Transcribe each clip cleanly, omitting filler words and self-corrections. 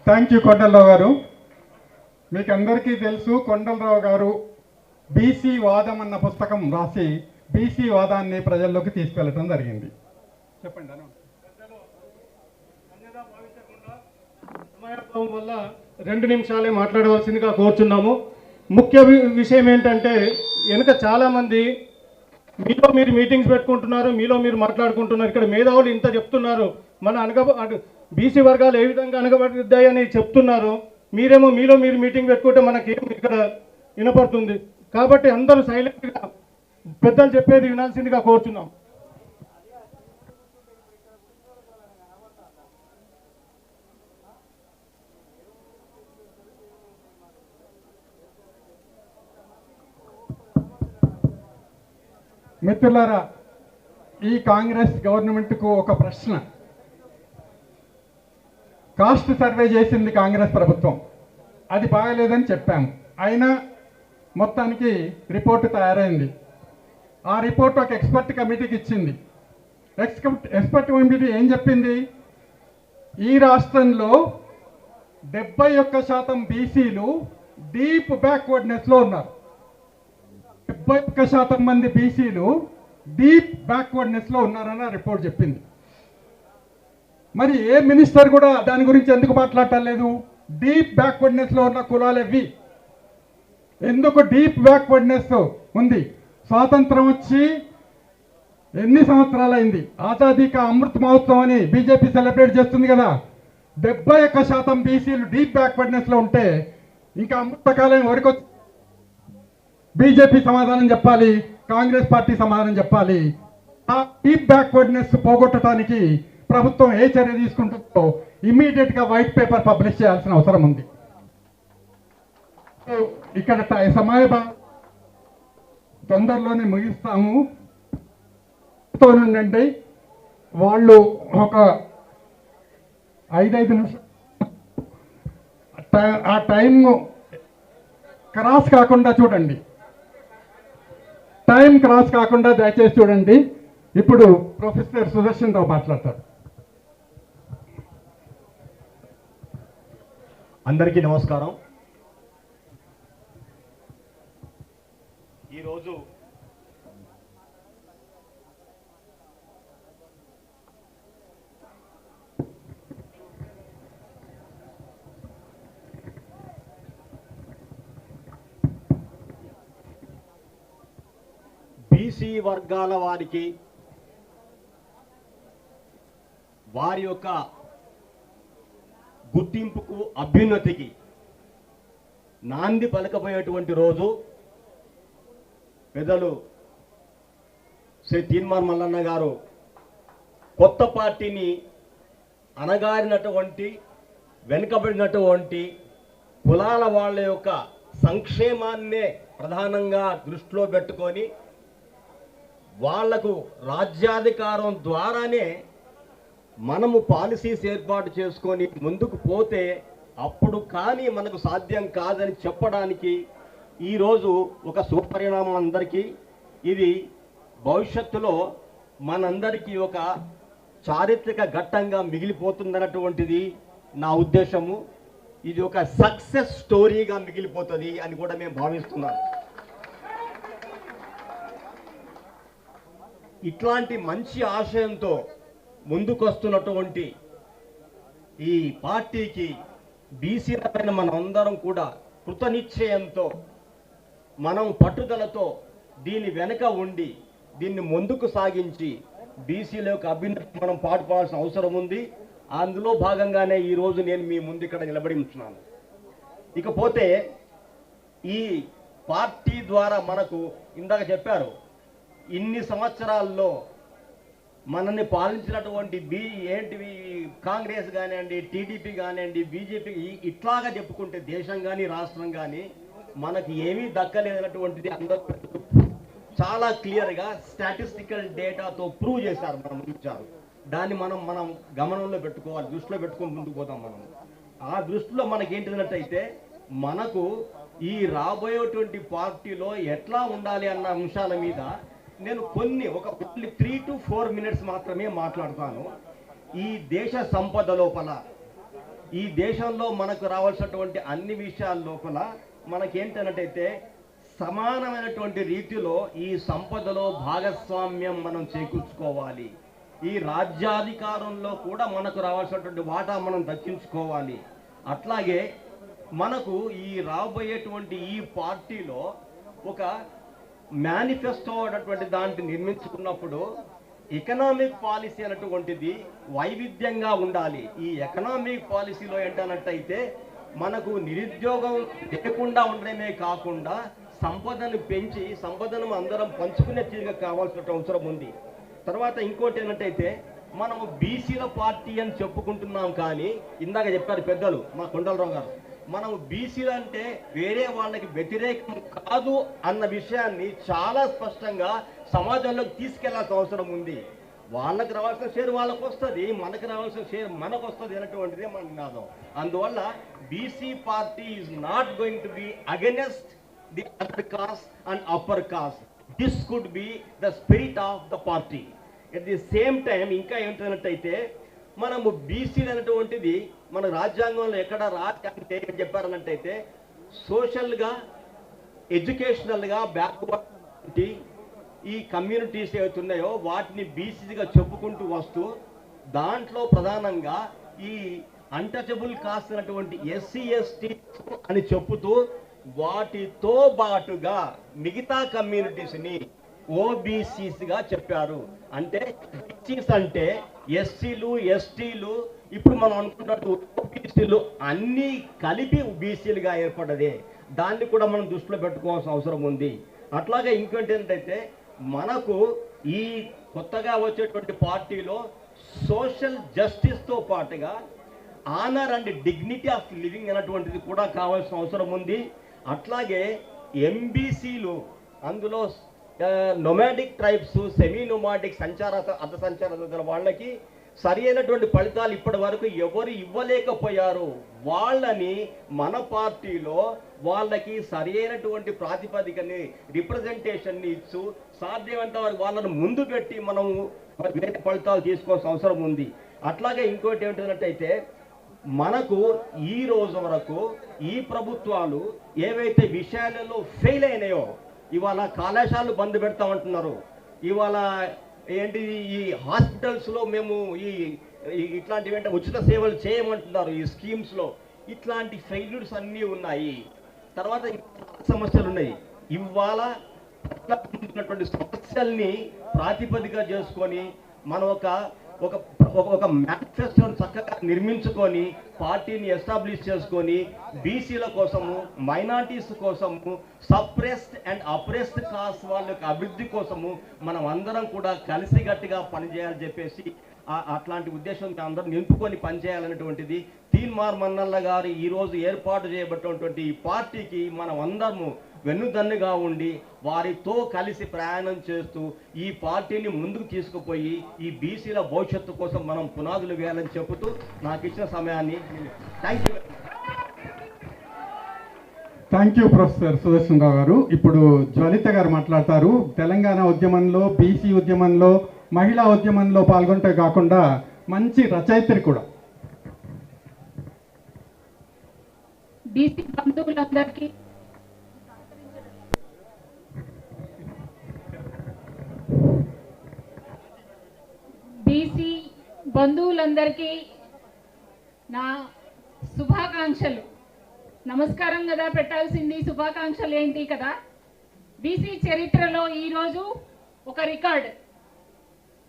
Thank you Kondalarao గారు. మీకు అందరికీ తెలుసు, కొండలరావు గారు బీసీ వాదం అన్న పుస్తకం రాసి బీసీ వాదాన్ని ప్రజల్లోకి తీసుకెళ్ళటం జరిగింది. చెప్పండి. సమయాభావం వల్ల 2 నిమిషాలే మాట్లాడవలసిందిగా కోరుచున్నాము. ముఖ్య విషయం ఏంటంటే, వెనుక చాలామంది మీలో మీరు మీటింగ్స్ పెట్టుకుంటున్నారు, మీలో మీరు మాట్లాడుకుంటున్నారు. ఇక్కడ మేధావులు ఇంత చెప్తున్నారు, మన బీసీ వర్గాలు ఏ విధంగా అనగబడ్డాయని చెప్తున్నారు. మీరేమో మీలో మీరు మీటింగ్ పెట్టుకుంటే మనకేం ఇక్కడ వినపడుతుంది. కాబట్టి అందరూ సైలెంట్గా పెద్దలు చెప్పేది వినాల్సిందిగా కోరుచున్నాం. మిత్రులారా, ఈ కాంగ్రెస్ గవర్నమెంట్కు ఒక ప్రశ్న. కాస్ట్ సర్వే చేసింది కాంగ్రెస్ ప్రభుత్వం, అది బాగలేదని చెప్పాము. అయినా మొత్తానికి రిపోర్టు తయారైంది. ఆ రిపోర్ట్ ఒక ఎక్స్పర్ట్ కమిటీకి ఇచ్చింది. ఎక్స్పర్ట్ కమిటీ ఏం చెప్పింది? ఈ రాష్ట్రంలో 71% బీసీలు డీప్ బ్యాక్వర్డ్నెస్లో ఉన్నారు. 71% మంది బీసీలు డీప్ బ్యాక్వర్డ్నెస్లో ఉన్నారని రిపోర్ట్ చెప్పింది. మరి ఏ మినిస్టర్ కూడా దాని గురించి ఎందుకు మాట్లాడటం లేదు? డీప్ బ్యాక్వర్డ్నెస్లో ఉన్న కులాలు ఎవి? ఎందుకు డీప్ బ్యాక్వర్డ్నెస్ ఉంది? స్వాతంత్రం వచ్చి ఎన్ని సంవత్సరాలైంది? ఆజాదీ కా అమృత్ మహోత్సవం అని బీజేపీ సెలబ్రేట్ చేస్తుంది కదా. 71% బీసీలు డీప్ బ్యాక్వర్డ్నెస్లో ఉంటే ఇంకా అమృతకాలం వరకు బీజేపీ సమాధానం చెప్పాలి, కాంగ్రెస్ పార్టీ సమాధానం చెప్పాలి. ఆ డీప్ బ్యాక్వర్డ్నెస్ పోగొట్టడానికి ప్రభుత్వం ఏ చర్య తీసుకుంటుందో ఇమ్మీడియట్గా వైట్ పేపర్ పబ్లిష్ చేయాల్సిన అవసరం ఉంది. ఇక్కడ సమయభావం తొందరలోనే ముగిస్తాము. నుండి వాళ్ళు ఒక 5 నిమిషాలు ఆ టైం క్రాస్ కాకుండా చూడండి, టైం క్రాస్ కాకుండా దయచేసి చూడండి. ఇప్పుడు ప్రొఫెసర్ సుదర్శన్ రావు మాట్లాడతారు. అందరికీ నమస్కారం. ఈరోజు బీసీ వర్గాల వారికి వారి యొక్క గుర్తింపుకు, అభ్యున్నతికి నాంది పలకపోయేటువంటి రోజు పెద్దలు శ్రీ తీన్మార్ మల్లన్న గారు కొత్త పార్టీని అణగారినటువంటి, వెనుకబడినటువంటి కులాల వాళ్ళ యొక్క సంక్షేమాన్నే ప్రధానంగా దృష్టిలో పెట్టుకొని వాళ్లకు రాజ్యాధికారం ద్వారానే మనము పాలసీస్ ఏర్పాటు చేసుకొని ముందుకు పోతే అప్పుడు కానీ మనకు సాధ్యం కాదని చెప్పడానికి ఈరోజు ఒక శుభపరిణామం. అందరికీ ఇది భవిష్యత్తులో మనందరికీ ఒక చారిత్రక ఘట్టంగా మిగిలిపోతుందన్నటువంటిది నా ఉద్దేశము. ఇది ఒక సక్సెస్ స్టోరీగా మిగిలిపోతుంది అని కూడా మేము భావిస్తున్నాం. ఇట్లాంటి మంచి ఆశయంతో ముందుకొస్తున్నటువంటి ఈ పార్టీకి బీసీలపైన మనందరం కూడా కృతనిశ్చయంతో, మనం పట్టుదలతో దీని వెనక ఉండి దీన్ని ముందుకు సాగించి బీసీల యొక్క అభ్యున్నతి మనం పాటుపడాల్సిన అవసరం ఉంది. అందులో భాగంగానే ఈరోజు నేను మీ ముందు ఇక్కడ నిలబడి ఉంటున్నాను. ఇకపోతే ఈ పార్టీ ద్వారా మనకు ఇందాక చెప్పారు, ఇన్ని సంవత్సరాల్లో మనల్ని పాలించినటువంటి ఏంటివి కాంగ్రెస్ కానివ్వండి, టీడీపీ కానివ్వండి, బీజేపీ, ఇట్లాగా చెప్పుకుంటే దేశం కానీ రాష్ట్రం కానీ మనకి ఏమీ దక్కలేదన్నటువంటిది అందరూ చాలా క్లియర్గా స్టాటిస్టికల్ డేటాతో ప్రూవ్ చేశారు, మనం ఇచ్చారు. దాన్ని మనం గమనంలో పెట్టుకోవాలి, దృష్టిలో పెట్టుకొని ముందుకు పోతాం. మనం ఆ దృష్టిలో మనకి ఏంటిదన్నట్టయితే మనకు ఈ రాబోయేటువంటి పార్టీలో ఎట్లా ఉండాలి అన్న అంశాల మీద నేను ఒక 3 to 4 minutes మాత్రమే మాట్లాడతాను. ఈ దేశ సంపద లోపల, ఈ దేశంలో మనకు రావాల్సినటువంటి అన్ని విషయాల లోపల మనకేంటంటే సమానమైనటువంటి రీతిలో ఈ సంపదలో భాగస్వామ్యం మనం చేకూర్చుకోవాలి. ఈ రాజ్యాధికారంలో కూడా మనకు రావాల్సినటువంటి వాటా మనం దక్కించుకోవాలి. అట్లాగే మనకు ఈ రాబోయేటువంటి ఈ పార్టీలో ఒక మేనిఫెస్టో అనేటువంటి దాన్ని నిర్మించుకున్నప్పుడు ఎకనామిక్ పాలసీ అనేటువంటిది వైవిధ్యంగా ఉండాలి. ఈ ఎకనామిక్ పాలసీలో ఏంటన్నట్టయితే మనకు నిరుద్యోగం లేకుండా ఉండడమే కాకుండా సంపదను పెంచి సంపదను అందరం పంచుకునే తీరుగా కావాల్సిన అవసరం ఉంది. తర్వాత ఇంకోటి ఏంటంటే మనము బీసీల పార్టీ అని చెప్పుకుంటున్నాం, కానీ ఇందాక చెప్పారు పెద్దలు మా కొండలరావు గారు, మనం బీసీలు అంటే వేరే వాళ్ళకి వ్యతిరేకం కాదు అన్న విషయాన్ని చాలా స్పష్టంగా సమాజంలోకి తీసుకెళ్లాల్సిన అవసరం ఉంది. వాళ్ళకి రావాల్సిన షేర్ వాళ్ళకు వస్తుంది, మనకు రావాల్సిన షేర్ మనకు వస్తుంది అనేటువంటిదే మన నినాదం. అందువల్ల BC party is not going to be against the other cost and upper caste. This could be the spirit of the party. At the same time ఇంకా ఏంటంటే మనము బీసీలు అనేటువంటిది మన రాజ్యాంగంలో ఎక్కడ అంటే ఏం చెప్పారన్నట్టయితే సోషల్గా, ఎడ్యుకేషనల్గా బ్యాక్వర్డ్ ఈ కమ్యూనిటీస్ ఏవైతే ఉన్నాయో వాటిని బీసీగా చెప్పుకుంటూ వస్తూ దాంట్లో ప్రధానంగా ఈ అన్టచబుల్ కాస్ట్ అన్నటువంటి ఎస్సీ ఎస్టీ అని చెప్పుతూ వాటితో పాటుగా మిగతా కమ్యూనిటీస్ని ఓబీసీస్గా చెప్పారు. అంటే బీసీస్ అంటే ఎస్సీలు, ఎస్టీలు, ఇప్పుడు మనం అనుకున్నట్టు ఓబీసీలు అన్నీ కలిపి బీసీలుగా ఏర్పడ్డదే. దాన్ని కూడా మనం దృష్టిలో పెట్టుకోవాల్సిన అవసరం ఉంది. అట్లాగే ఇంకోటి ఏంటంటే మనకు ఈ కొత్తగా వచ్చేటువంటి పార్టీలో సోషల్ జస్టిస్తో పాటుగా honour and dignity of living అనేటువంటిది కూడా కావాల్సిన అవసరం ఉంది. అట్లాగే ఎంబీసీలు, అందులో నొమాడిక్ ట్రైబ్స్, సెమీ నొమాడిక్ అర్ధ సంచార వాళ్ళకి సరి అయినటువంటి ఫలితాలు ఇప్పటి వరకు ఎవరు ఇవ్వలేకపోయారు. వాళ్ళని మన పార్టీలో వాళ్ళకి సరి అయినటువంటి ప్రాతిపదికని, రిప్రజెంటేషన్ని ఇచ్చు సాధ్యమైనంత వరకు వాళ్ళని ముందు పెట్టి మనం వేరే ఫలితాలు తీసుకోవాల్సిన అవసరం ఉంది. అట్లాగే ఇంకోటి ఏంటంటే మనకు ఈ రోజు వరకు ఈ ప్రభుత్వాలు ఏవైతే విషయాలలో ఫెయిల్ అయినాయో, ఇవాళ కళాశాలలు బంద్ పెడతామంటున్నారు, ఇవాళ ఏంటి ఈ హాస్పిటల్స్లో మేము ఈ ఇట్లాంటివి అంటే ఉచిత సేవలు చేయమంటున్నారు ఈ స్కీమ్స్లో, ఇట్లాంటి ఫెయిల్యూర్స్ అన్నీ ఉన్నాయి. తర్వాత సమస్యలు ఉన్నాయి. ఇవాళ ఉన్నటువంటి సమస్యల్ని ప్రాతిపదిక చేసుకొని మనం ఒక మేనిఫెస్టోని చక్కగా నిర్మించుకొని పార్టీని ఎస్టాబ్లిష్ చేసుకొని బీసీల కోసము, మైనారిటీస్ కోసము, సప్రెస్డ్ అండ్ అప్రెస్డ్ కాస్ట్ వాళ్ళ యొక్క అభివృద్ధి కోసము మనం అందరం కూడా కలిసిగట్టిగా పనిచేయాలని చెప్పేసి అట్లాంటి ఉద్దేశం అందరూ నింపుకొని పనిచేయాలనేటువంటిది తీన్మార్ మన్నల్ల గారు ఈరోజు ఏర్పాటు చేయబడినటువంటి ఈ పార్టీకి మనం అందరము వెన్నుదన్నుగా ఉండి వారితో కలిసి ప్రయాణం చేస్తూ ఈ పార్టీని ముందుకు తీసుకుపోయి ఈ బీసీల భవిష్యత్తు కోసం మనం పునాదులు వేయాలని చెబుతూ నాకు ఇచ్చిన సమయాన్ని థ్యాంక్ యూ ప్రొఫెసర్ సుదర్శన్ రావు గారు. ఇప్పుడు జ్వలిత గారు మాట్లాడతారు. తెలంగాణ ఉద్యమంలో, బీసీ ఉద్యమంలో, మహిళా ఉద్యమంలో పాల్గొంటే కాకుండా మంచి రచయిత్రి కూడా. బీసీ బంధువులందరికీ నా శుభాకాంక్షలు. నమస్కారం కదా పెట్టాల్సింది, శుభాకాంక్షలు ఏంటి కదా. బీసీ చరిత్రలో ఈరోజు ఒక రికార్డ్.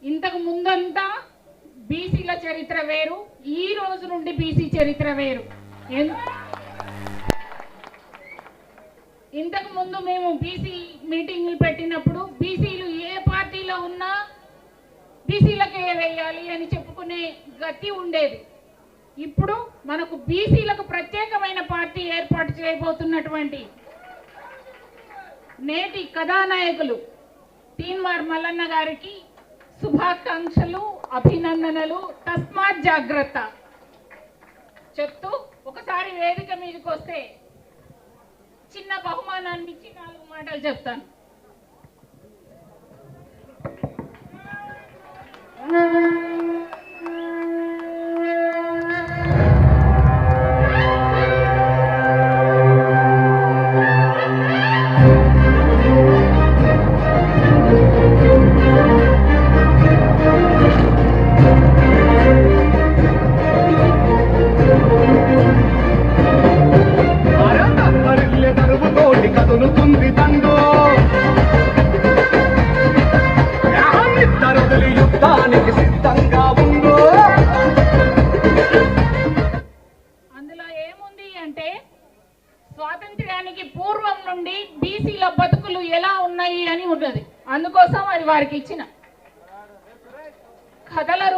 ఇంతకు ముందంతా బీసీల చరిత్ర వేరు, ఈ రోజు నుండి బీసీ చరిత్ర వేరు. ఇంతకు ముందు మేము బీసీ మీటింగ్లు పెట్టినప్పుడు బీసీలు ఏ పార్టీలో ఉన్నా బీసీలకే వేయాలి అని చెప్పుకునే గతి ఉండేది. ఇప్పుడు మనకు బీసీలకు ప్రత్యేకమైన పార్టీ ఏర్పాటు చేయబోతున్నటువంటి నేటి కథానాయకులు తీన్మార్ మల్లన్న గారికి శుభాకాంక్షలు, అభినందనలు. తస్మాత్ జాగ్రత్త చెప్తూ ఒకసారి వేదిక మీదకి వస్తే చిన్న బహుమానాన్ని ఇచ్చి 4 మాటలు చెప్తాను.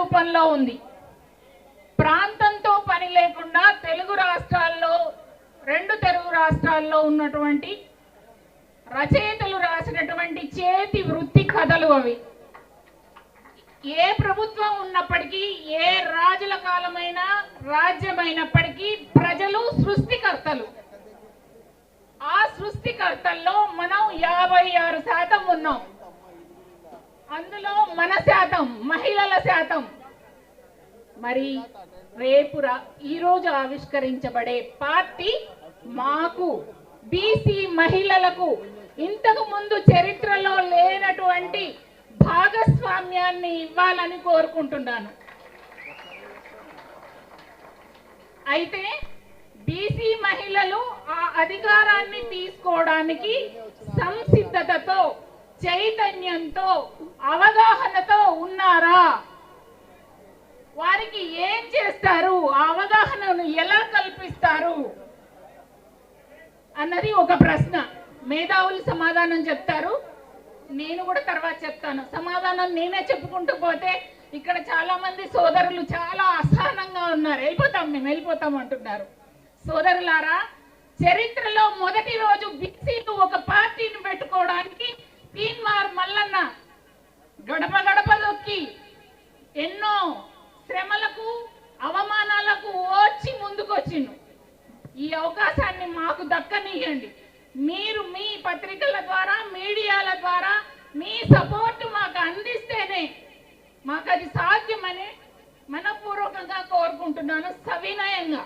రూపంలో ఉంది. ప్రాంతంతో పని లేకుండా తెలుగు రాష్ట్రాల్లో, 2 తెలుగు రాష్ట్రాల్లో ఉన్నటువంటి రచయితలు రాసినటువంటి చేతి వృత్తి కథలు అవి. ఏ ప్రభుత్వం ఉన్నప్పటికీ, ఏ రాజుల కాలమైనా, రాజ్యమైనప్పటికీ ప్రజలు సృష్టికర్తలు. ఆ సృష్టికర్తల్లో మనం 56% ఉన్నాం. అందులో మన శాతం, మహిళల శాతం. మరి రేపు ఈరోజు ఆవిష్కరించబడే పార్టీ మాకు బీసీ మహిళలకు ఇంతకు ముందు చరిత్రలో లేనటువంటి భాగస్వామ్యాన్ని ఇవ్వాలని కోరుకుంటున్నాను. అయితే బీసీ మహిళలు ఆ అధికారాన్ని తీసుకోవడానికి సంసిద్ధతతో, చైతన్యంతో, అవగాహనతో ఉన్నారా? వారికి ఏం చేస్తారు? ఆ అవగాహనను ఎలా కల్పిస్తారు అన్నది ఒక ప్రశ్న. మేధావులు సమాధానం చెప్తారు, నేను కూడా తర్వాత చెప్తాను. సమాధానం నేనే చెప్పుకుంటూ పోతే ఇక్కడ చాలా మంది సోదరులు చాలా అసహనంగా ఉన్నారు. మేము వెళ్ళిపోతాం అంటున్నారు. సోదరులారా, చరిత్రలో మొదటి రోజు బీసీలు ఒక పార్టీని పెట్టుకోవడానికి తీన్మార్ మల్లన్న గడప గడప దొక్కి ఎన్నో శ్రమలకు, అవమానాలకు ఓర్చి ముందుకొచ్చిండు. ఈ అవకాశాన్ని మాకు దక్కనియండి. మీరు మీ పత్రికల ద్వారా, మీడియాల ద్వారా మీ సపోర్ట్ మాకు అందిస్తేనే మాకు అది సాధ్యమని మనపూర్వకంగా కోరుకుంటున్నాను, సవినయంగా.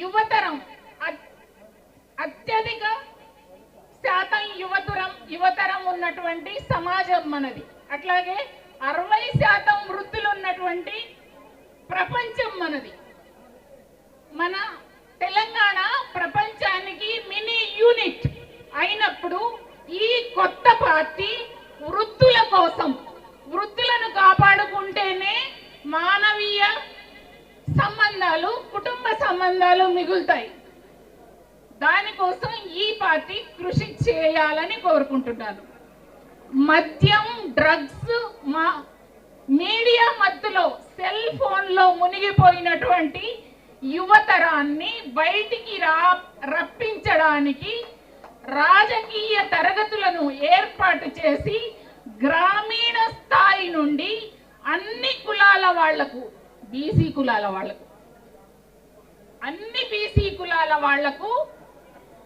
యువతరం అత్యధిక శాతం యువతరం ఉన్నటువంటి సమాజం మనది. అట్లాగే 60% వృత్తులు ఉన్నటువంటి ప్రపంచం మనది. మన తెలంగాణ ప్రపంచానికి మినీ యూనిట్ అయినప్పుడు ఈ కొత్త పార్టీ వృత్తుల కోసం, వృత్తులను కాపాడుకుంటేనే మానవీయ సంబంధాలు, కుటుంబ సంబంధాలు మిగులుతాయి. దానికోసం ఈ పార్టీ కృషి చేయాలని కోరుకుంటున్నాను. మద్యం, డ్రగ్స్, మీడియా మత్తులో, సెల్ ఫోన్లో మునిగిపోయినటువంటి యువతరాన్ని బయటికి రప్పించడానికి రాజకీయ తరగతులను ఏర్పాటు చేసి గ్రామీణ స్థాయి నుండి అన్ని కులాల వాళ్లకు, బీసీ కులాల వాళ్లకు, అన్ని బీసీ కులాల వాళ్లకు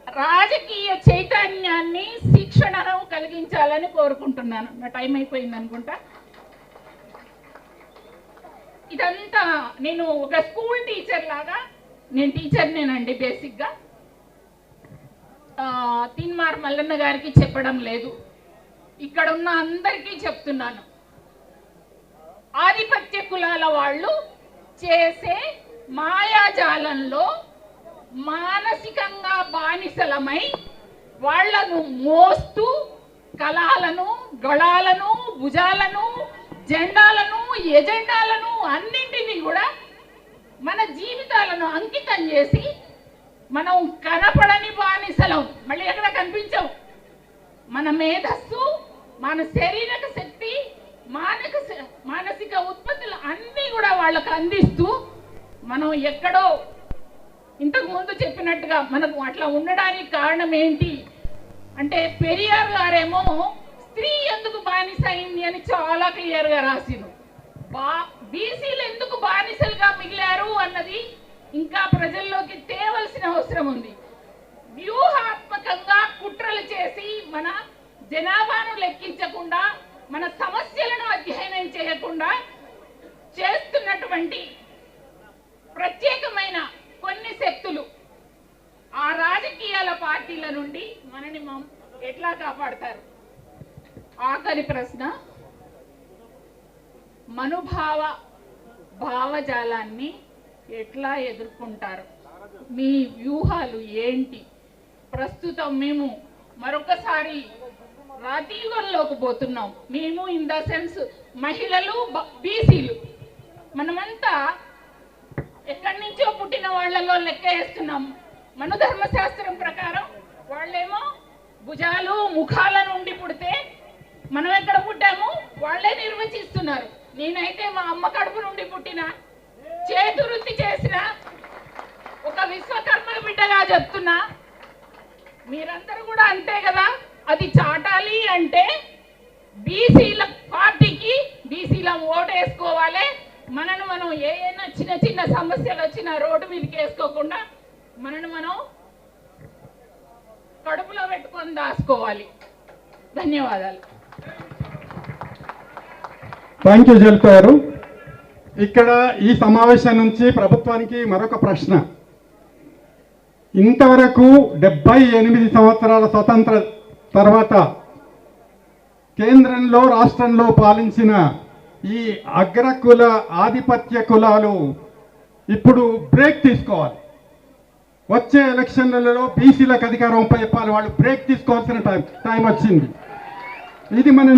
రాజకీయ చైతన్యాన్ని, శిక్షణను కలిగించాలని కోరుకుంటున్నాను. నా టైం అయిపోయింది అనుకుంటా. ఇదంతా నేను ఒక స్కూల్ టీచర్ లాగా, నేను టీచర్నేనండి బేసిక్గా. తీన్మార్ మల్లన్న గారికి చెప్పడం లేదు, ఇక్కడ ఉన్న అందరికీ చెప్తున్నాను. ఆధిపత్య కులాల వాళ్ళు చేసే మాయాజాలంలో మానసికంగా బానిసలమై వాళ్లను మోస్తూ కళాలను, గళాలను, భుజాలను, జెండాలను, ఎజెండాలను అన్నింటినీ కూడా మన జీవితాలను అంకితం చేసి మనం కనపడని బానిసలం, మళ్ళీ ఎక్కడ కనిపించవు. మన మేధస్సు, మన శారీరక శక్తి, మానసిక ఉత్పత్తులు అన్నీ కూడా వాళ్ళకు అందిస్తూ మనం ఎక్కడో ఇంతకు ముందు చెప్పినట్టుగా మనకు అట్లా ఉండడానికి కారణం ఏంటి అంటే, పెరియార్ గారేమో స్త్రీ ఎందుకు బానిస అయింది అని చాలా క్లియర్గా రాసిండు. బీసీలు ఎందుకు బానిసలుగా మిగిలారు అన్నది ఇంకా ప్రజల్లోకి తేవలసిన అవసరం ఉంది. వ్యూహాత్మకంగా కుట్రలు చేసి మన జనాభాను లెక్కించకుండా, మన సమస్యలను అధ్యయనం చేయకుండా చేస్తున్నటువంటి ప్రత్యేకమైన కొన్ని శక్తులు ఆ రాజకీయాల పార్టీల నుండి మనని ఎట్లా కాపాడతారు? ఆఖరి ప్రశ్న, భావజాలాన్ని ఎట్లా ఎదుర్కొంటారు? మీ వ్యూహాలు ఏంటి? ప్రస్తుతం మేము మరొకసారి రాతీయుగంలోకి పోతున్నాం. మేము ఇన్ ద సెన్స్ మహిళలు, బీసీలు మనమంతా ఎక్కడి నుంచో పుట్టిన వాళ్లలో లెక్క వేస్తున్నాం. మన ధర్మశాస్త్రం ప్రకారం వాళ్ళేమో భుజాలు, ముఖాల నుండి పుడితే మనం ఎక్కడ పుట్టాము వాళ్ళే నిర్వచిస్తున్నారు. నేనైతే మా అమ్మ కడుపు నుండి పుట్టిన, చేతి వృత్తి చేసిన ఒక విశ్వకర్మ బిడ్డగా చెప్తున్నా. మీరందరూ కూడా అంతే కదా. అది చాటాలి అంటే బీసీల పార్టీకి బీసీల ఓటు వేసుకోవాలి. మనం ఏదైనా చిన్న చిన్న సమస్యలు వచ్చినా రోడ్డు మీదకి వేసుకోకుండా మనం కడుపులో పెట్టుకొని దాచుకోవాలి. ధన్యవాదాలు. థ్యాంక్ యూ జల్ప గారు. ఇక్కడ ఈ సమావేశం నుంచి ప్రభుత్వానికి మరొక ప్రశ్న. ఇంతవరకు 78 సంవత్సరాల స్వతంత్ర తర్వాత కేంద్రంలో రాష్ట్రంలో పాలించిన ఈ అగ్రకుల ఆధిపత్య కులాలు ఇప్పుడు బ్రేక్ తీసుకోవాలి. వచ్చే ఎలక్షన్లలో బీసీలకు అధికారం చెప్పాలి. వాళ్ళు బ్రేక్ తీసుకోవాల్సిన టైం వచ్చింది. ఇది మనం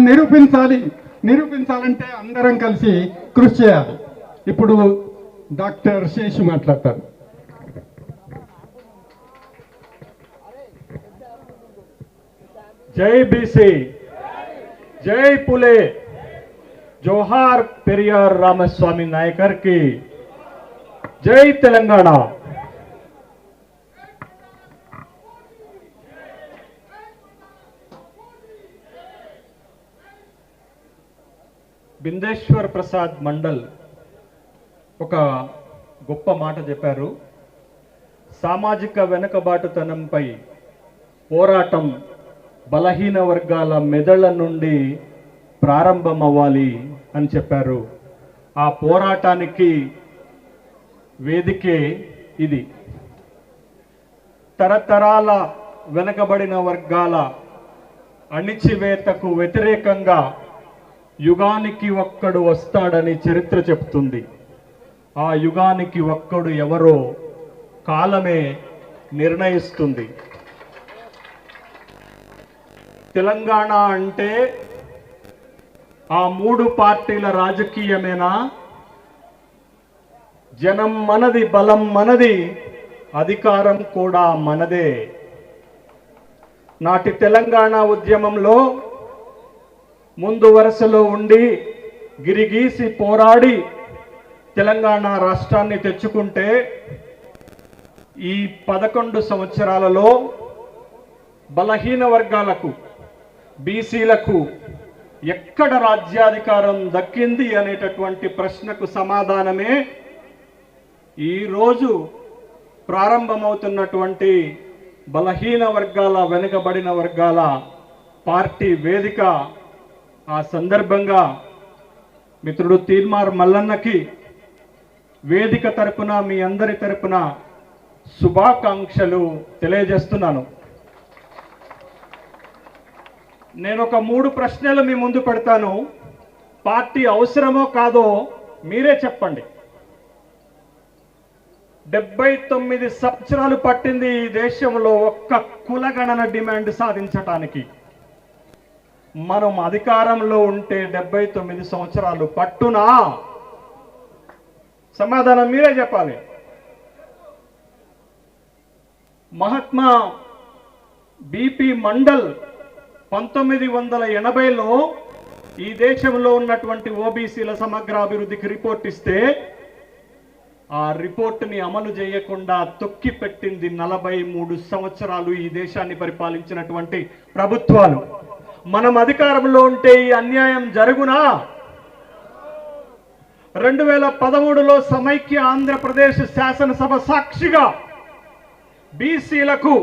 నిరూపించాలంటే అందరం కలిసి కృషి చేయాలి. ఇప్పుడు డాక్టర్ శేషు మాట్లాడతారు. జై బీసీ, జై పులే, జోహార్ పెరియార్ రామస్వామి నాయకర్ కి, జై తెలంగాణ. బిందేశ్వర్ ప్రసాద్ మండల్ ఒక గొప్ప మాట చెప్పారు. సామాజిక వెనుకబాటుతనంపై పోరాటం బలహీన వర్గాల మెదళ్ల నుండి ప్రారంభమవ్వాలి అని చెప్పారు. ఆ పోరాటానికి వేదికే ఇది. తరతరాల వెనుకబడిన వర్గాల అణిచివేతకు వ్యతిరేకంగా యుగానికి ఒక్కడు వస్తాడని చరిత్ర చెప్తుంది. ఆ యుగానికి ఒక్కడు ఎవరో కాలమే నిర్ణయిస్తుంది. తెలంగాణ అంటే ఆ 3 పార్టీల రాజకీయమేనా? జనం మనది, బలం మనది, అధికారం కూడా మనదే. నాటి తెలంగాణ ఉద్యమంలో ముందు వరుసలో ఉండి గిరిగీసి పోరాడి తెలంగాణ రాష్ట్రాన్ని తెచ్చుకుంటే ఈ 11 సంవత్సరాలలో బలహీన వర్గాలకు, బీసీలకు ఎక్కడ రాజ్యాధికారం దక్కింది అనేటటువంటి ప్రశ్నకు సమాధానమే ఈరోజు ప్రారంభమవుతున్నటువంటి బలహీన వర్గాల, వెనుకబడిన వర్గాల పార్టీ వేదిక. ఆ సందర్భంగా మిత్రుడు తీర్మార్ మల్లన్నకి వేదిక తరపున, మీ అందరి తరపున శుభాకాంక్షలు తెలియజేస్తున్నాను. నేను ఒక 3 ప్రశ్నలు మీ ముందు పెడతాను. పార్టీ అవసరమో కాదో మీరే చెప్పండి. 79 సంవత్సరాలు పట్టింది ఈ దేశంలో ఒక్క కులగణన డిమాండ్ సాధించటానికి. మనం అధికారంలో ఉంటే 79 సంవత్సరాలు పట్టునా? సమాధానం మీరే చెప్పాలి. మహాత్మా బిపి మండల్ 1980లో ఈ దేశంలో ఉన్నటువంటి ఓబీసీల సమగ్ర అభివృద్ధికి రిపోర్ట్ ఇస్తే ఆ రిపోర్టుని అమలు చేయకుండా తొక్కి పెట్టింది 43 సంవత్సరాలు ఈ దేశాన్ని పరిపాలించినటువంటి ప్రభుత్వాలు. మనం అధికారంలో ఉంటే ఈ అన్యాయం జరుగునా? 2013లో సమైక్య ఆంధ్రప్రదేశ్ శాసనసభ సాక్షిగా బీసీలకు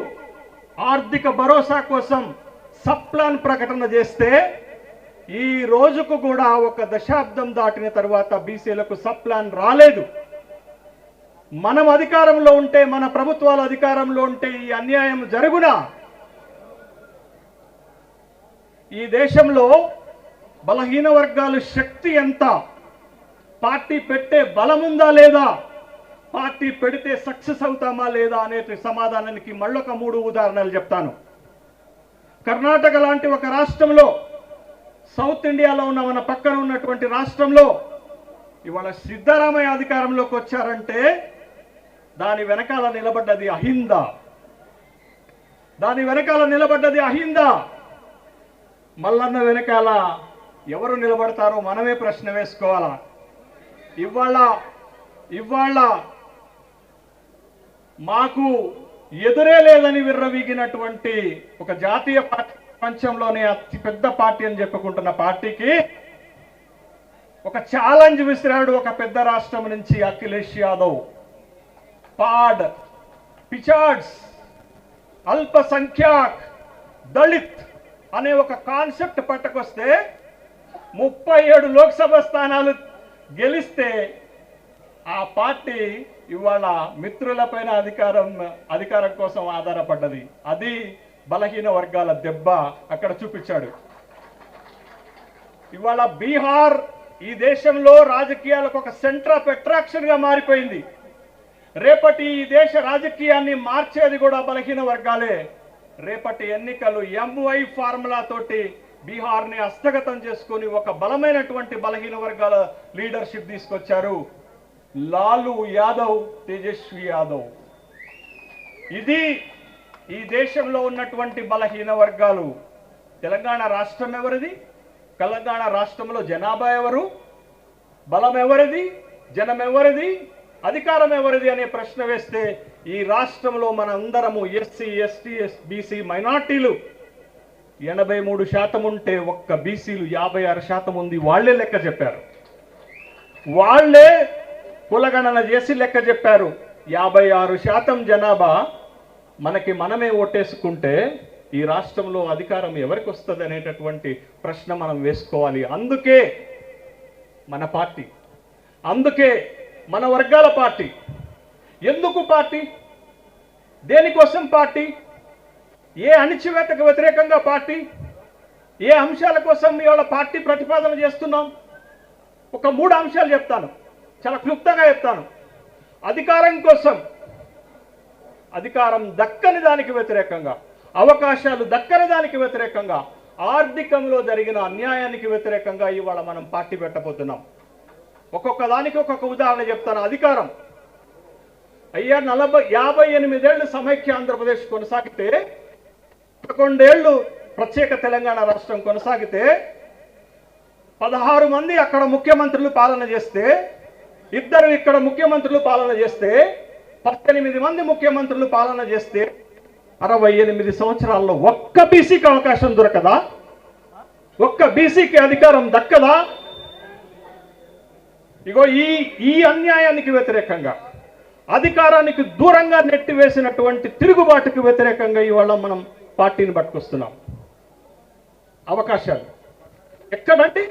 ఆర్థిక భరోసా కోసం సప్లాన్ ప్రకటన చేస్తే ఈ రోజుకు కూడా ఒక దశాబ్దం దాటిన తర్వాత బీసీలకు సప్లాన్ రాలేదు. మనం అధికారంలో ఉంటే, మన ప్రభుత్వాలు అధికారంలో ఉంటే ఈ అన్యాయం జరుగునా? ఈ దేశంలో బలహీన వర్గాల శక్తి ఎంత? పార్టీ పెట్టే బలముందా లేదా? పార్టీ పెడితే సక్సెస్ అవుతామా లేదా అనే సమాధానానికి మళ్ళొక 3 ఉదాహరణలు చెప్తాను. కర్ణాటక లాంటి ఒక రాష్ట్రంలో, సౌత్ ఇండియాలో ఉన్న మన పక్కన ఉన్నటువంటి రాష్ట్రంలో ఇవాళ సిద్ధరామయ్య అధికారంలోకి వచ్చారంటే దాని వెనకాల నిలబడ్డది అహింద. దాని వెనకాల నిలబడ్డది అహింద. మల్లన్న వెనకాల ఎవరు నిలబడతారో మనమే ప్రశ్న వేసుకోవాలా. ఇవాళ మాకు ఎదురే లేదని విర్రవీగినటువంటి ఒక జాతీయ పార్టీ, ప్రపంచంలోనే అతి పెద్ద పార్టీ అని చెప్పుకుంటున్న పార్టీకి ఒక ఛాలెంజ్ విసిరాడు ఒక పెద్ద రాష్ట్రం నుంచి అఖిలేష్ యాదవ్. పాడ్, పిచాడ్స్, అల్పసంఖ్యాక్, దళిత్ అనే ఒక కాన్సెప్ట్ పట్టుకొస్తే 37 లోక్సభ స్థానాలు గెలిస్తే ఆ పార్టీ ఇవాళ మిత్రులపైన అధికారం కోసం ఆధారపడ్డది. అది బలహీన వర్గాల దెబ్బ అక్కడ చూపించాడు. ఇవాళ బీహార్ ఈ దేశంలో రాజకీయాలకు ఒక సెంటర్ ఆఫ్ అట్రాక్షన్ గా మారిపోయింది. రేపటి ఈ దేశ రాజకీయాన్ని మార్చేది కూడా బలహీన వర్గాలే. రేపటి ఎన్నికలు ఎంవై ఫార్ములా తోటి బీహార్ని హస్తగతం చేసుకొని ఒక బలమైనటువంటి బలహీన వర్గాల లీడర్షిప్ తీసుకొచ్చారు. లాలూ యాదవ్, తేజస్వి యాదవ్. ఇది ఈ దేశంలో ఉన్నటువంటి బలహీన వర్గాలు. తెలంగాణ రాష్ట్రం ఎవరిది? తెలంగాణ రాష్ట్రంలో జనాభా ఎవరు? బలం ఎవరిది? జనం ఎవరిది? అధికారం ఎవరిది అనే ప్రశ్న వేస్తే ఈ రాష్ట్రంలో మన అందరము ఎస్సీ, ఎస్టీ, బీసీ మైనార్టీలు 83% ఉంటే ఒక్క బీసీలు 56% ఉంది. వాళ్లే లెక్క చెప్పారు. వాళ్లే కులగణన చేసి లెక్క చెప్పారు. 56% జనాభా మనకి మనమే ఓటేసుకుంటే ఈ రాష్ట్రంలో అధికారం ఎవరికి వస్తుంది అనేటటువంటి ప్రశ్న మనం వేసుకోవాలి. అందుకే మన పార్టీ, అందుకే మన వర్గాల పార్టీ. ఎందుకు పార్టీ? దేనికోసం పార్టీ? ఏ అణిచివేతకు వ్యతిరేకంగా పార్టీ? ఏ అంశాల కోసం ఇవాళ పార్టీ ప్రతిపాదన చేస్తున్నాం? ఒక 3 అంశాలు చెప్తాను, చాలా క్లుప్తంగా చెప్తాను. అధికారం కోసం, అధికారం దక్కని దానికి వ్యతిరేకంగా, అవకాశాలు దక్కని దానికి వ్యతిరేకంగా, ఆర్థికంలో జరిగిన అన్యాయానికి వ్యతిరేకంగా ఇవాళ మనం పార్టీ పెట్టబోతున్నాం. ఒక్కొక్క దానికి ఒక్కొక్క ఉదాహరణ చెప్తాను. అధికారం. అయ్యా 58 ఏళ్ళు సమైక్య ఆంధ్రప్రదేశ్ కొనసాగితే, 11 ఏళ్ళు ప్రత్యేక తెలంగాణ రాష్ట్రం కొనసాగితే, 16 మంది అక్కడ ముఖ్యమంత్రులు పాలన చేస్తే, 2 ఇక్కడ ముఖ్యమంత్రులు పాలన చేస్తే, 18 మంది ముఖ్యమంత్రులు పాలన చేస్తే 68 సంవత్సరాల్లో ఒక్క బీసీకి అవకాశం దొరకదా? ఒక్క బీసీకి అధికారం దక్కదా? ఇగో ఈ అన్యాయానికి వ్యతిరేకంగా, అధికారానికి దూరంగా నెట్టివేసినటువంటి తిరుగుబాటుకు వ్యతిరేకంగా ఇవాళ మనం పార్టీని పట్టుకొస్తున్నాం. అవకాశాలు ఎక్కడండి?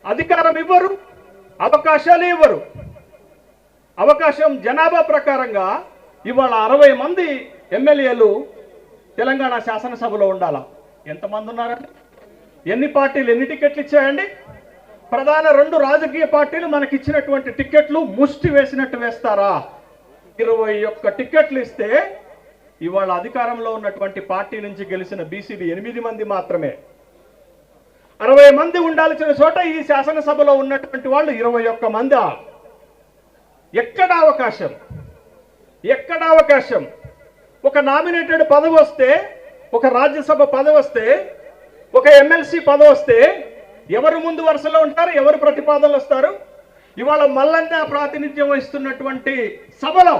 అధికారం ఇవ్వరు, అవకాశాలు ఇవ్వరు. అవకాశం జనాభా ప్రకారంగా ఇవాళ 60 మంది ఎమ్మెల్యేలు తెలంగాణ శాసనసభలో ఉండాలా? ఎంతమంది ఉన్నారండి? ఎన్ని పార్టీలు ఎన్ని టికెట్లు ఇచ్చాయండి? ప్రధాన 2 రాజకీయ పార్టీలు మనకి ఇచ్చినటువంటి టికెట్లు ముష్టి వేసినట్టు వేస్తారా? 21 టికెట్లు ఇస్తే ఇవాళ అధికారంలో ఉన్నటువంటి పార్టీ నుంచి గెలిచిన బీసీలు 8 మంది మాత్రమే. 60 మంది ఉండాల్సిన చోట ఈ శాసనసభలో ఉన్నటువంటి వాళ్ళు 21 మంది. ఎక్కడ అవకాశం? ఎక్కడ అవకాశం? ఒక నామినేటెడ్ పదవి వస్తే, ఒక రాజ్యసభ పదవి వస్తే, ఒక ఎమ్మెల్సీ పదవి వస్తే ఎవరు ముందు వరుసలో ఉంటారు? ఎవరు ప్రతిపాదనలు వస్తారు? ఇవాళ మల్లన్న ప్రాతినిధ్యం వహిస్తున్నటువంటి సభలో,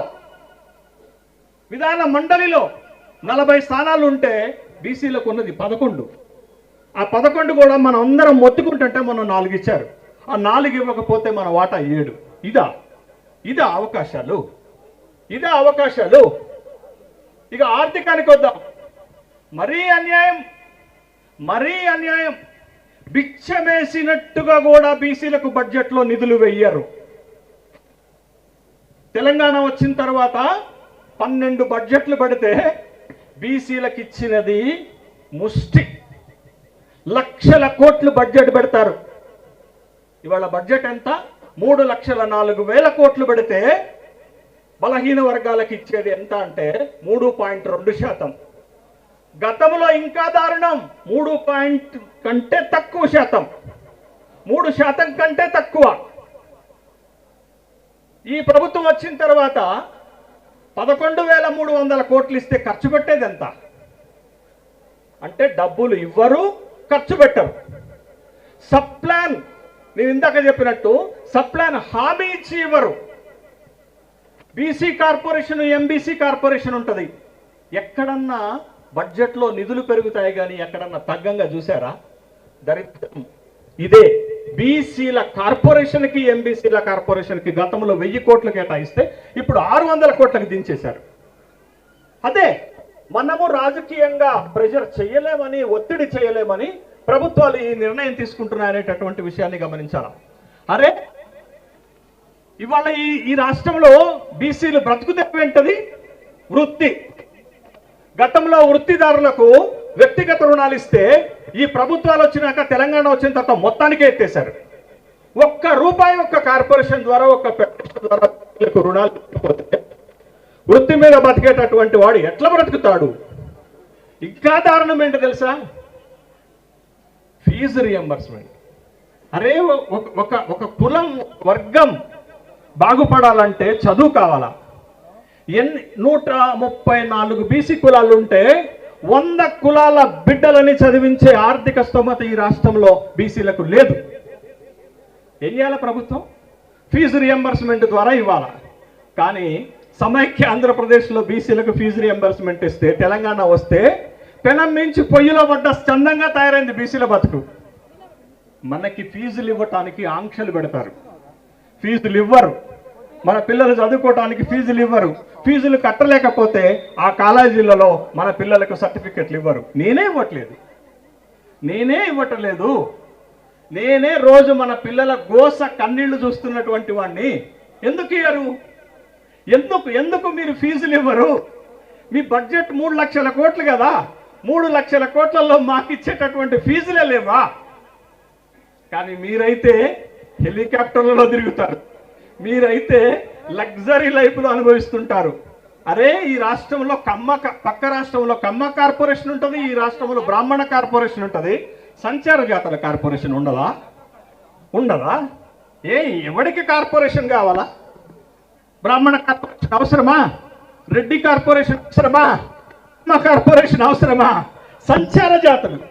విధాన మండలిలో 40 స్థానాలు ఉంటే బీసీలకు ఉన్నది 11. ఆ 11 కూడా మనం అందరం మొత్తుకుంటుంటే మనం 4 ఇచ్చారు. ఆ 4 ఇవ్వకపోతే మన వాటా 7. ఇదా అవకాశాలు? ఇదా అవకాశాలు? ఇక ఆర్థికానికి వద్దాం. మరీ అన్యాయం, మరీ అన్యాయం. బిచ్చమేసినట్టుగా కూడా బీసీలకు బడ్జెట్లో నిధులు వెయ్యరు. తెలంగాణ వచ్చిన తర్వాత 12 బడ్జెట్లు పెడితే బీసీలకు ఇచ్చినది ముష్టి. లక్షల కోట్లు బడ్జెట్ పెడతారు. ఇవాళ బడ్జెట్ ఎంత? 3,04,000 కోట్లు పెడితే బలహీన వర్గాలకు ఇచ్చేది ఎంత అంటే 3.2%. గతంలో ఇంకా దారుణం, 3 కంటే తక్కువ శాతం, 3% కంటే తక్కువ. ఈ ప్రభుత్వం వచ్చిన తర్వాత 11,300 కోట్లు ఇస్తే ఖర్చు పెట్టేది ఎంత? అంటే డబ్బులు ఇవ్వరు, ఖర్చు పెట్టరు. సబ్ ప్లాన్ నేను ఇందాక చెప్పినట్టు సబ్ ప్లాన్ హామీ ఇచ్చి ఇవ్వరు. బీసీ కార్పొరేషన్, ఎంబీసీ కార్పొరేషన్ ఉంటుంది. ఎక్కడన్నా బడ్జెట్లో నిధులు పెరుగుతాయి కానీ ఎక్కడన్నా తగ్గంగా చూసారా? దరిద్రం ఇదే. బీసీల కార్పొరేషన్కి, ఎంబీసీల కార్పొరేషన్కి గతంలో 1000 కోట్లు కేటాయిస్తే ఇప్పుడు 600 కోట్లకు దించేశారు. అదే మనము రాజకీయంగా ప్రెషర్ చేయలేమని, ఒత్తిడి చేయలేమని ప్రభుత్వాలు ఈ నిర్ణయం తీసుకుంటున్నాయనేటటువంటి విషయాన్ని గమనించాలి. అరే ఇవాళ ఈ రాష్ట్రంలో బీసీలు బ్రతుకుదేంటది? వృత్తి. గతంలో వృత్తిదారులకు వ్యక్తిగత రుణాలు ఇస్తే ఈ ప్రభుత్వాలు వచ్చినాక, తెలంగాణ వచ్చిన తర్వాత మొత్తానికే ఎత్తేశారు. ₹1 ఒక్క కార్పొరేషన్ ద్వారా, ఒక్క ఫెడరేషన్ ద్వారా రుణాలు ఇవ్వకపోతే వృత్తి మీద బతికేటటువంటి వాడు ఎట్లా బ్రతుకుతాడు? ఇంకా దారుణం ఏంటో తెలుసా? Fee reimbursement. అరే ఒక కులం, వర్గం బాగుపడాలంటే చదువు కావాలా? 134 బీసీ కులాలు ఉంటే 100 కులాల బిడ్డలని చదివించే ఆర్థిక స్తోమత ఈ రాష్ట్రంలో బీసీలకు లేదు. ఏం చేయాలి ప్రభుత్వం? ఫీజు రియంబర్స్మెంట్ ద్వారా ఇవ్వాలా. కానీ సమైక్య ఆంధ్రప్రదేశ్లో బీసీలకు ఫీజు రియంబర్స్మెంట్ ఇస్తే, తెలంగాణ వస్తే పెనం మించి పొయ్యిలో పడ్డ చందంగా తయారైంది బీసీల బతుకు. మనకి ఫీజులు ఇవ్వటానికి ఆంక్షలు పెడతారు. ఫీజులు ఇవ్వరు. మన పిల్లలు చదువుకోవటానికి ఫీజులు ఇవ్వరు. ఫీజులు కట్టలేకపోతే ఆ కాలేజీలలో మన పిల్లలకు సర్టిఫికెట్లు ఇవ్వరు. నేనే ఇవ్వట్లేదు. నేనే రోజు మన పిల్లల గోస కన్నీళ్లు చూస్తున్నటువంటి వాడిని. ఎందుకు ఇవ్వరు? ఎందుకు మీరు ఫీజులు ఇవ్వరు? మీ బడ్జెట్ 3 లక్షల కోట్లు కదా. 3 లక్షల కోట్లలో మాకు ఇచ్చేటటువంటి ఫీజులే లేవా? కానీ మీరైతే హెలికాప్టర్లలో తిరుగుతారు. మీరైతే లగ్జరీ లైఫ్లో అనుభవిస్తుంటారు. అరే ఈ రాష్ట్రంలో పక్క రాష్ట్రంలో కమ్మ కార్పొరేషన్ ఉంటుంది, ఈ రాష్ట్రంలో బ్రాహ్మణ కార్పొరేషన్ ఉంటుంది. సంచార జాతర కార్పొరేషన్ ఉండదా? ఎవరికి కార్పొరేషన్ కావాలా? బ్రాహ్మణ కార్పొరేషన్ అవసరమా? రెడ్డి కార్పొరేషన్ అవసరమా? కమ్మ కార్పొరేషన్ అవసరమా? సంచార జాతరలు,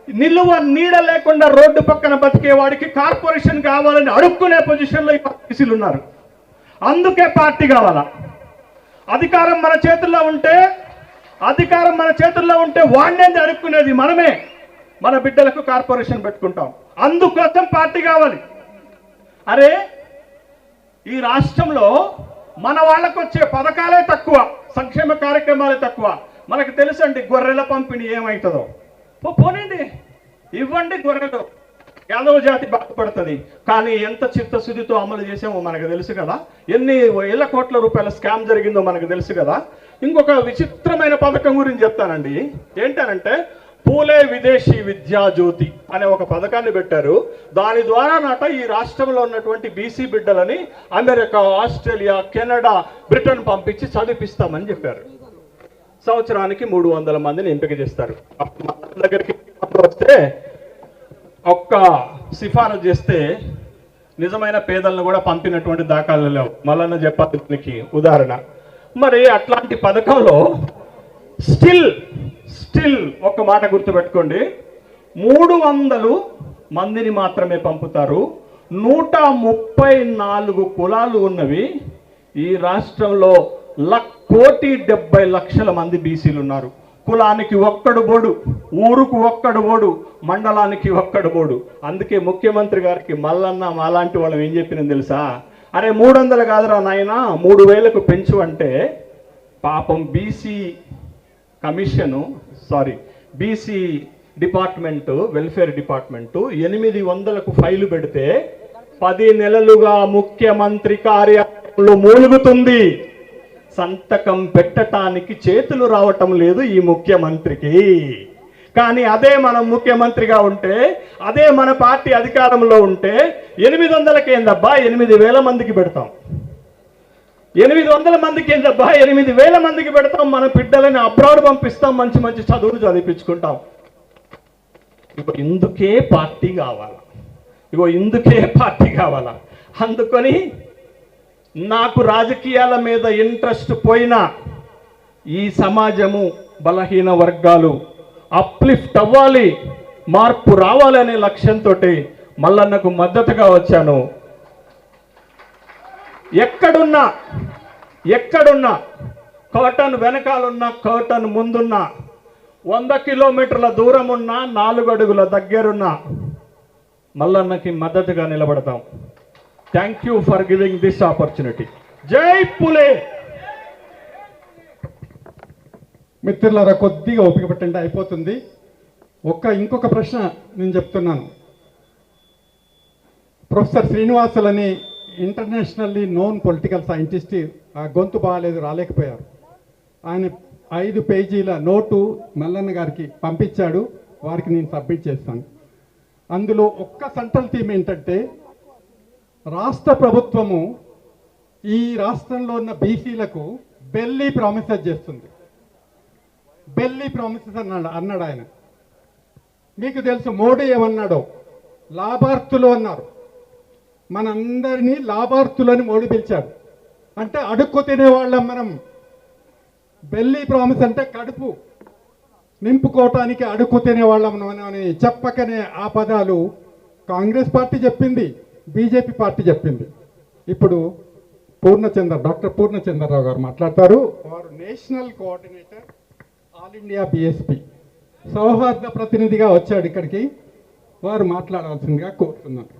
నిలువ నీడ లేకుండా రోడ్డు పక్కన బతికే వాడికి కార్పొరేషన్ కావాలని అడుక్కునే పొజిషన్లో ఈ బీసీలు ఉన్నారు. అందుకే పార్టీ కావాలా? అధికారం మన చేతుల్లో ఉంటే వాడినేది అడుక్కునేది మనమే. మన బిడ్డలకు కార్పొరేషన్ పెట్టుకుంటాం. అందుకోసం పార్టీ కావాలి. అరే ఈ రాష్ట్రంలో మన వాళ్ళకు వచ్చే పథకాలే తక్కువ, సంక్షేమ కార్యక్రమాలే తక్కువ. మనకు తెలుసండి గొర్రెల పంపిణీ ఏమవుతుందో. పోనండి, ఇవ్వండి గొర్రెలు, యాదవ జాతి బాగుపడుతుంది. కానీ ఎంత చిత్తశుద్ధితో అమలు చేసామో మనకు తెలుసు కదా. ఎన్ని వేల కోట్ల రూపాయల స్కామ్ జరిగిందో మనకు తెలుసు కదా. ఇంకొక విచిత్రమైన పథకం గురించి చెప్తానండి. ఏంటనంటే పూలే విదేశీ విద్యా జ్యోతి అనే ఒక పథకాన్ని పెట్టారు. దాని ద్వారా ఈ రాష్ట్రంలో ఉన్నటువంటి బీసీ బిడ్డలని అమెరికా, ఆస్ట్రేలియా, కెనడా, బ్రిటన్ పంపించి చదివిస్తామని చెప్పారు. సంవత్సరానికి 300 మందిని ఎంపిక చేస్తారు. దగ్గరికి వస్తే ఒక్క సిఫారసు చేస్తే నిజమైన పేదలను కూడా పంపినటువంటి దాఖలు లేవు. మళ్ళీ చెప్పాలి దీనికి ఉదాహరణ. మరి అట్లాంటి పథకంలో స్టిల్ ఒక్క మాట గుర్తుపెట్టుకోండి, 300 మందిని మాత్రమే పంపుతారు. 134 కులాలు ఉన్నవి. ఈ రాష్ట్రంలో 1,70,00,000 మంది బీసీలు ఉన్నారు. కులానికి ఒక్కడు బోడు, ఊరుకు ఒక్కడు బోడు, మండలానికి ఒక్కడు బోడు. అందుకే ముఖ్యమంత్రి గారికి మల్లన్న మాలాంటి వాళ్ళం ఏం చెప్పినని తెలుసా? అరే 300 కాదురా నాయన, 3000కు పెంచు అంటే పాపం బీసీ డిపార్ట్మెంటు, వెల్ఫేర్ డిపార్ట్మెంటు 800కు ఫైలు పెడితే 10 నెలలుగా ముఖ్యమంత్రి కార్యాలయంలో మూలుగుతుంది. సంతకం పెట్టడానికి చేతులు రావటం లేదు ఈ ముఖ్యమంత్రికి. కానీ అదే మనం ముఖ్యమంత్రిగా ఉంటే, అదే మన పార్టీ అధికారంలో ఉంటే 800కి ఏందబ్బా 8,000 మందికి పెడతాం. 800 మందికి ఏందబ్బా 8,000 మందికి పెడతాం. మన బిడ్డలని అబ్రాడ్ పంపిస్తాం, మంచి మంచి చదువులు చదివించుకుంటాం. ఇందుకే పార్టీ కావాలా? అందుకని నాకు రాజకీయాల మీద ఇంట్రెస్ట్ పోయినా ఈ సమాజము, బలహీన వర్గాలు అప్లిఫ్ట్ అవ్వాలి. మార్పు రావాలనే లక్ష్యంతో మల్లన్నకు మద్దతుగా వచ్చాను. ఎక్కడున్నా కర్టన్ వెనకాలన్నా కర్టన్ ముందున్నా 100 కిలోమీటర్ల దూరం ఉన్నా 4 అడుగుల దగ్గరున్నా మల్లన్నకి మద్దతుగా నిలబడతాం. Thank you for giving this opportunity. జై పులే. మిత్రులారా, కొద్దిగా ఓపిక పట్టండి, అయిపోతుంది. ఇంకొక ప్రశ్న నేను చెప్తున్నాను. ప్రొఫెసర్ శ్రీనివాసులని ఇంటర్నేషనల్లీ నోన్ పొలిటికల్ సైంటిస్ట్ ఆ గొంతు బాగాలేదు, రాలేకపోయారు. ఆయన 5 పేజీల నోటు మల్లన్న గారికి పంపించాడు, వారికి నేను సబ్మిట్ చేస్తాను. అందులో ఒక్క సెంట్రల్ థీమ్ ఏంటంటే, రాష్ట్ర ప్రభుత్వము ఈ రాష్ట్రంలో ఉన్న బీసీలకు బెల్లీ ప్రామిసెస్ చేస్తుంది. బెల్లీ ప్రామిసెస్ అన్నాడు ఆయన. మీకు తెలుసు మోడీ ఏమన్నాడో, లాభార్థులు అన్నారు. మనందరినీ లాభార్థులని మోడీ పిలిచాడు. అంటే అడుక్కు తినేవాళ్ళం మనం. బెల్లీ ప్రామిస్ అంటే కడుపు నింపుకోవటానికి అడుక్కు తినేవాళ్ళం అని చెప్పకనే ఆ పదాలు కాంగ్రెస్ పార్టీ చెప్పింది, బీజేపీ పార్టీ చెప్పింది. ఇప్పుడు డాక్టర్ పూర్ణచంద్రరావు గారు మాట్లాడతారు. వారు national coordinator all India BSP సౌహార్ద ప్రతినిధిగా వచ్చాడు ఇక్కడికి. వారు మాట్లాడాల్సిందిగా కోరుతున్నాను.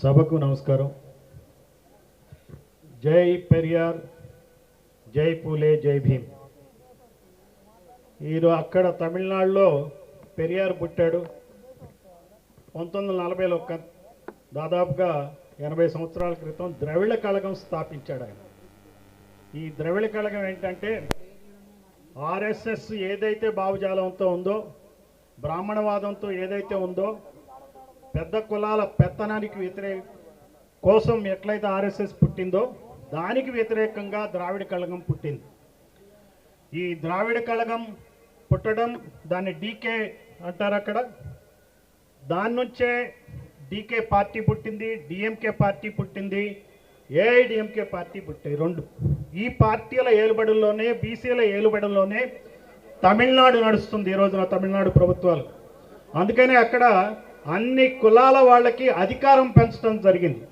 సభకు నమస్కారం. జై పెరియార్, జై పూలే, జై భీమ్. అక్కడ తమిళనాడులో పెరియార్ పుట్టాడు. 1940లో దాదాపుగా 80 సంవత్సరాల క్రితం ద్రవిడ కళగం స్థాపించాడు ఆయన. ఈ ద్రవిడ కళగం ఏంటంటే, ఆర్ఎస్ఎస్ ఏదైతే భావజాలంతో ఉందో, బ్రాహ్మణవాదంతో ఏదైతే ఉందో, పెద్ద కులాల పెత్తనానికి కోసం ఎట్లయితే ఆర్ఎస్ఎస్ పుట్టిందో దానికి వ్యతిరేకంగా ద్రావిడ కళగం పుట్టింది. ఈ ద్రావిడ కళగం పుట్టడం, దాన్ని డీకే అంటారు అక్కడ. దాని నుంచే డీకే పార్టీ పుట్టింది, డిఎంకే పార్టీ పుట్టింది, ఏఐడిఎంకే పార్టీ పుట్టాయి 2. ఈ పార్టీల ఏలుబడుల్లోనే, బీసీల ఏలుబడుల్లోనే తమిళనాడు నడుస్తుంది ఈ రోజున, తమిళనాడు ప్రభుత్వాలు. అందుకనే అక్కడ అన్ని కులాల వాళ్ళకి అధికారం పెంచడం జరిగింది.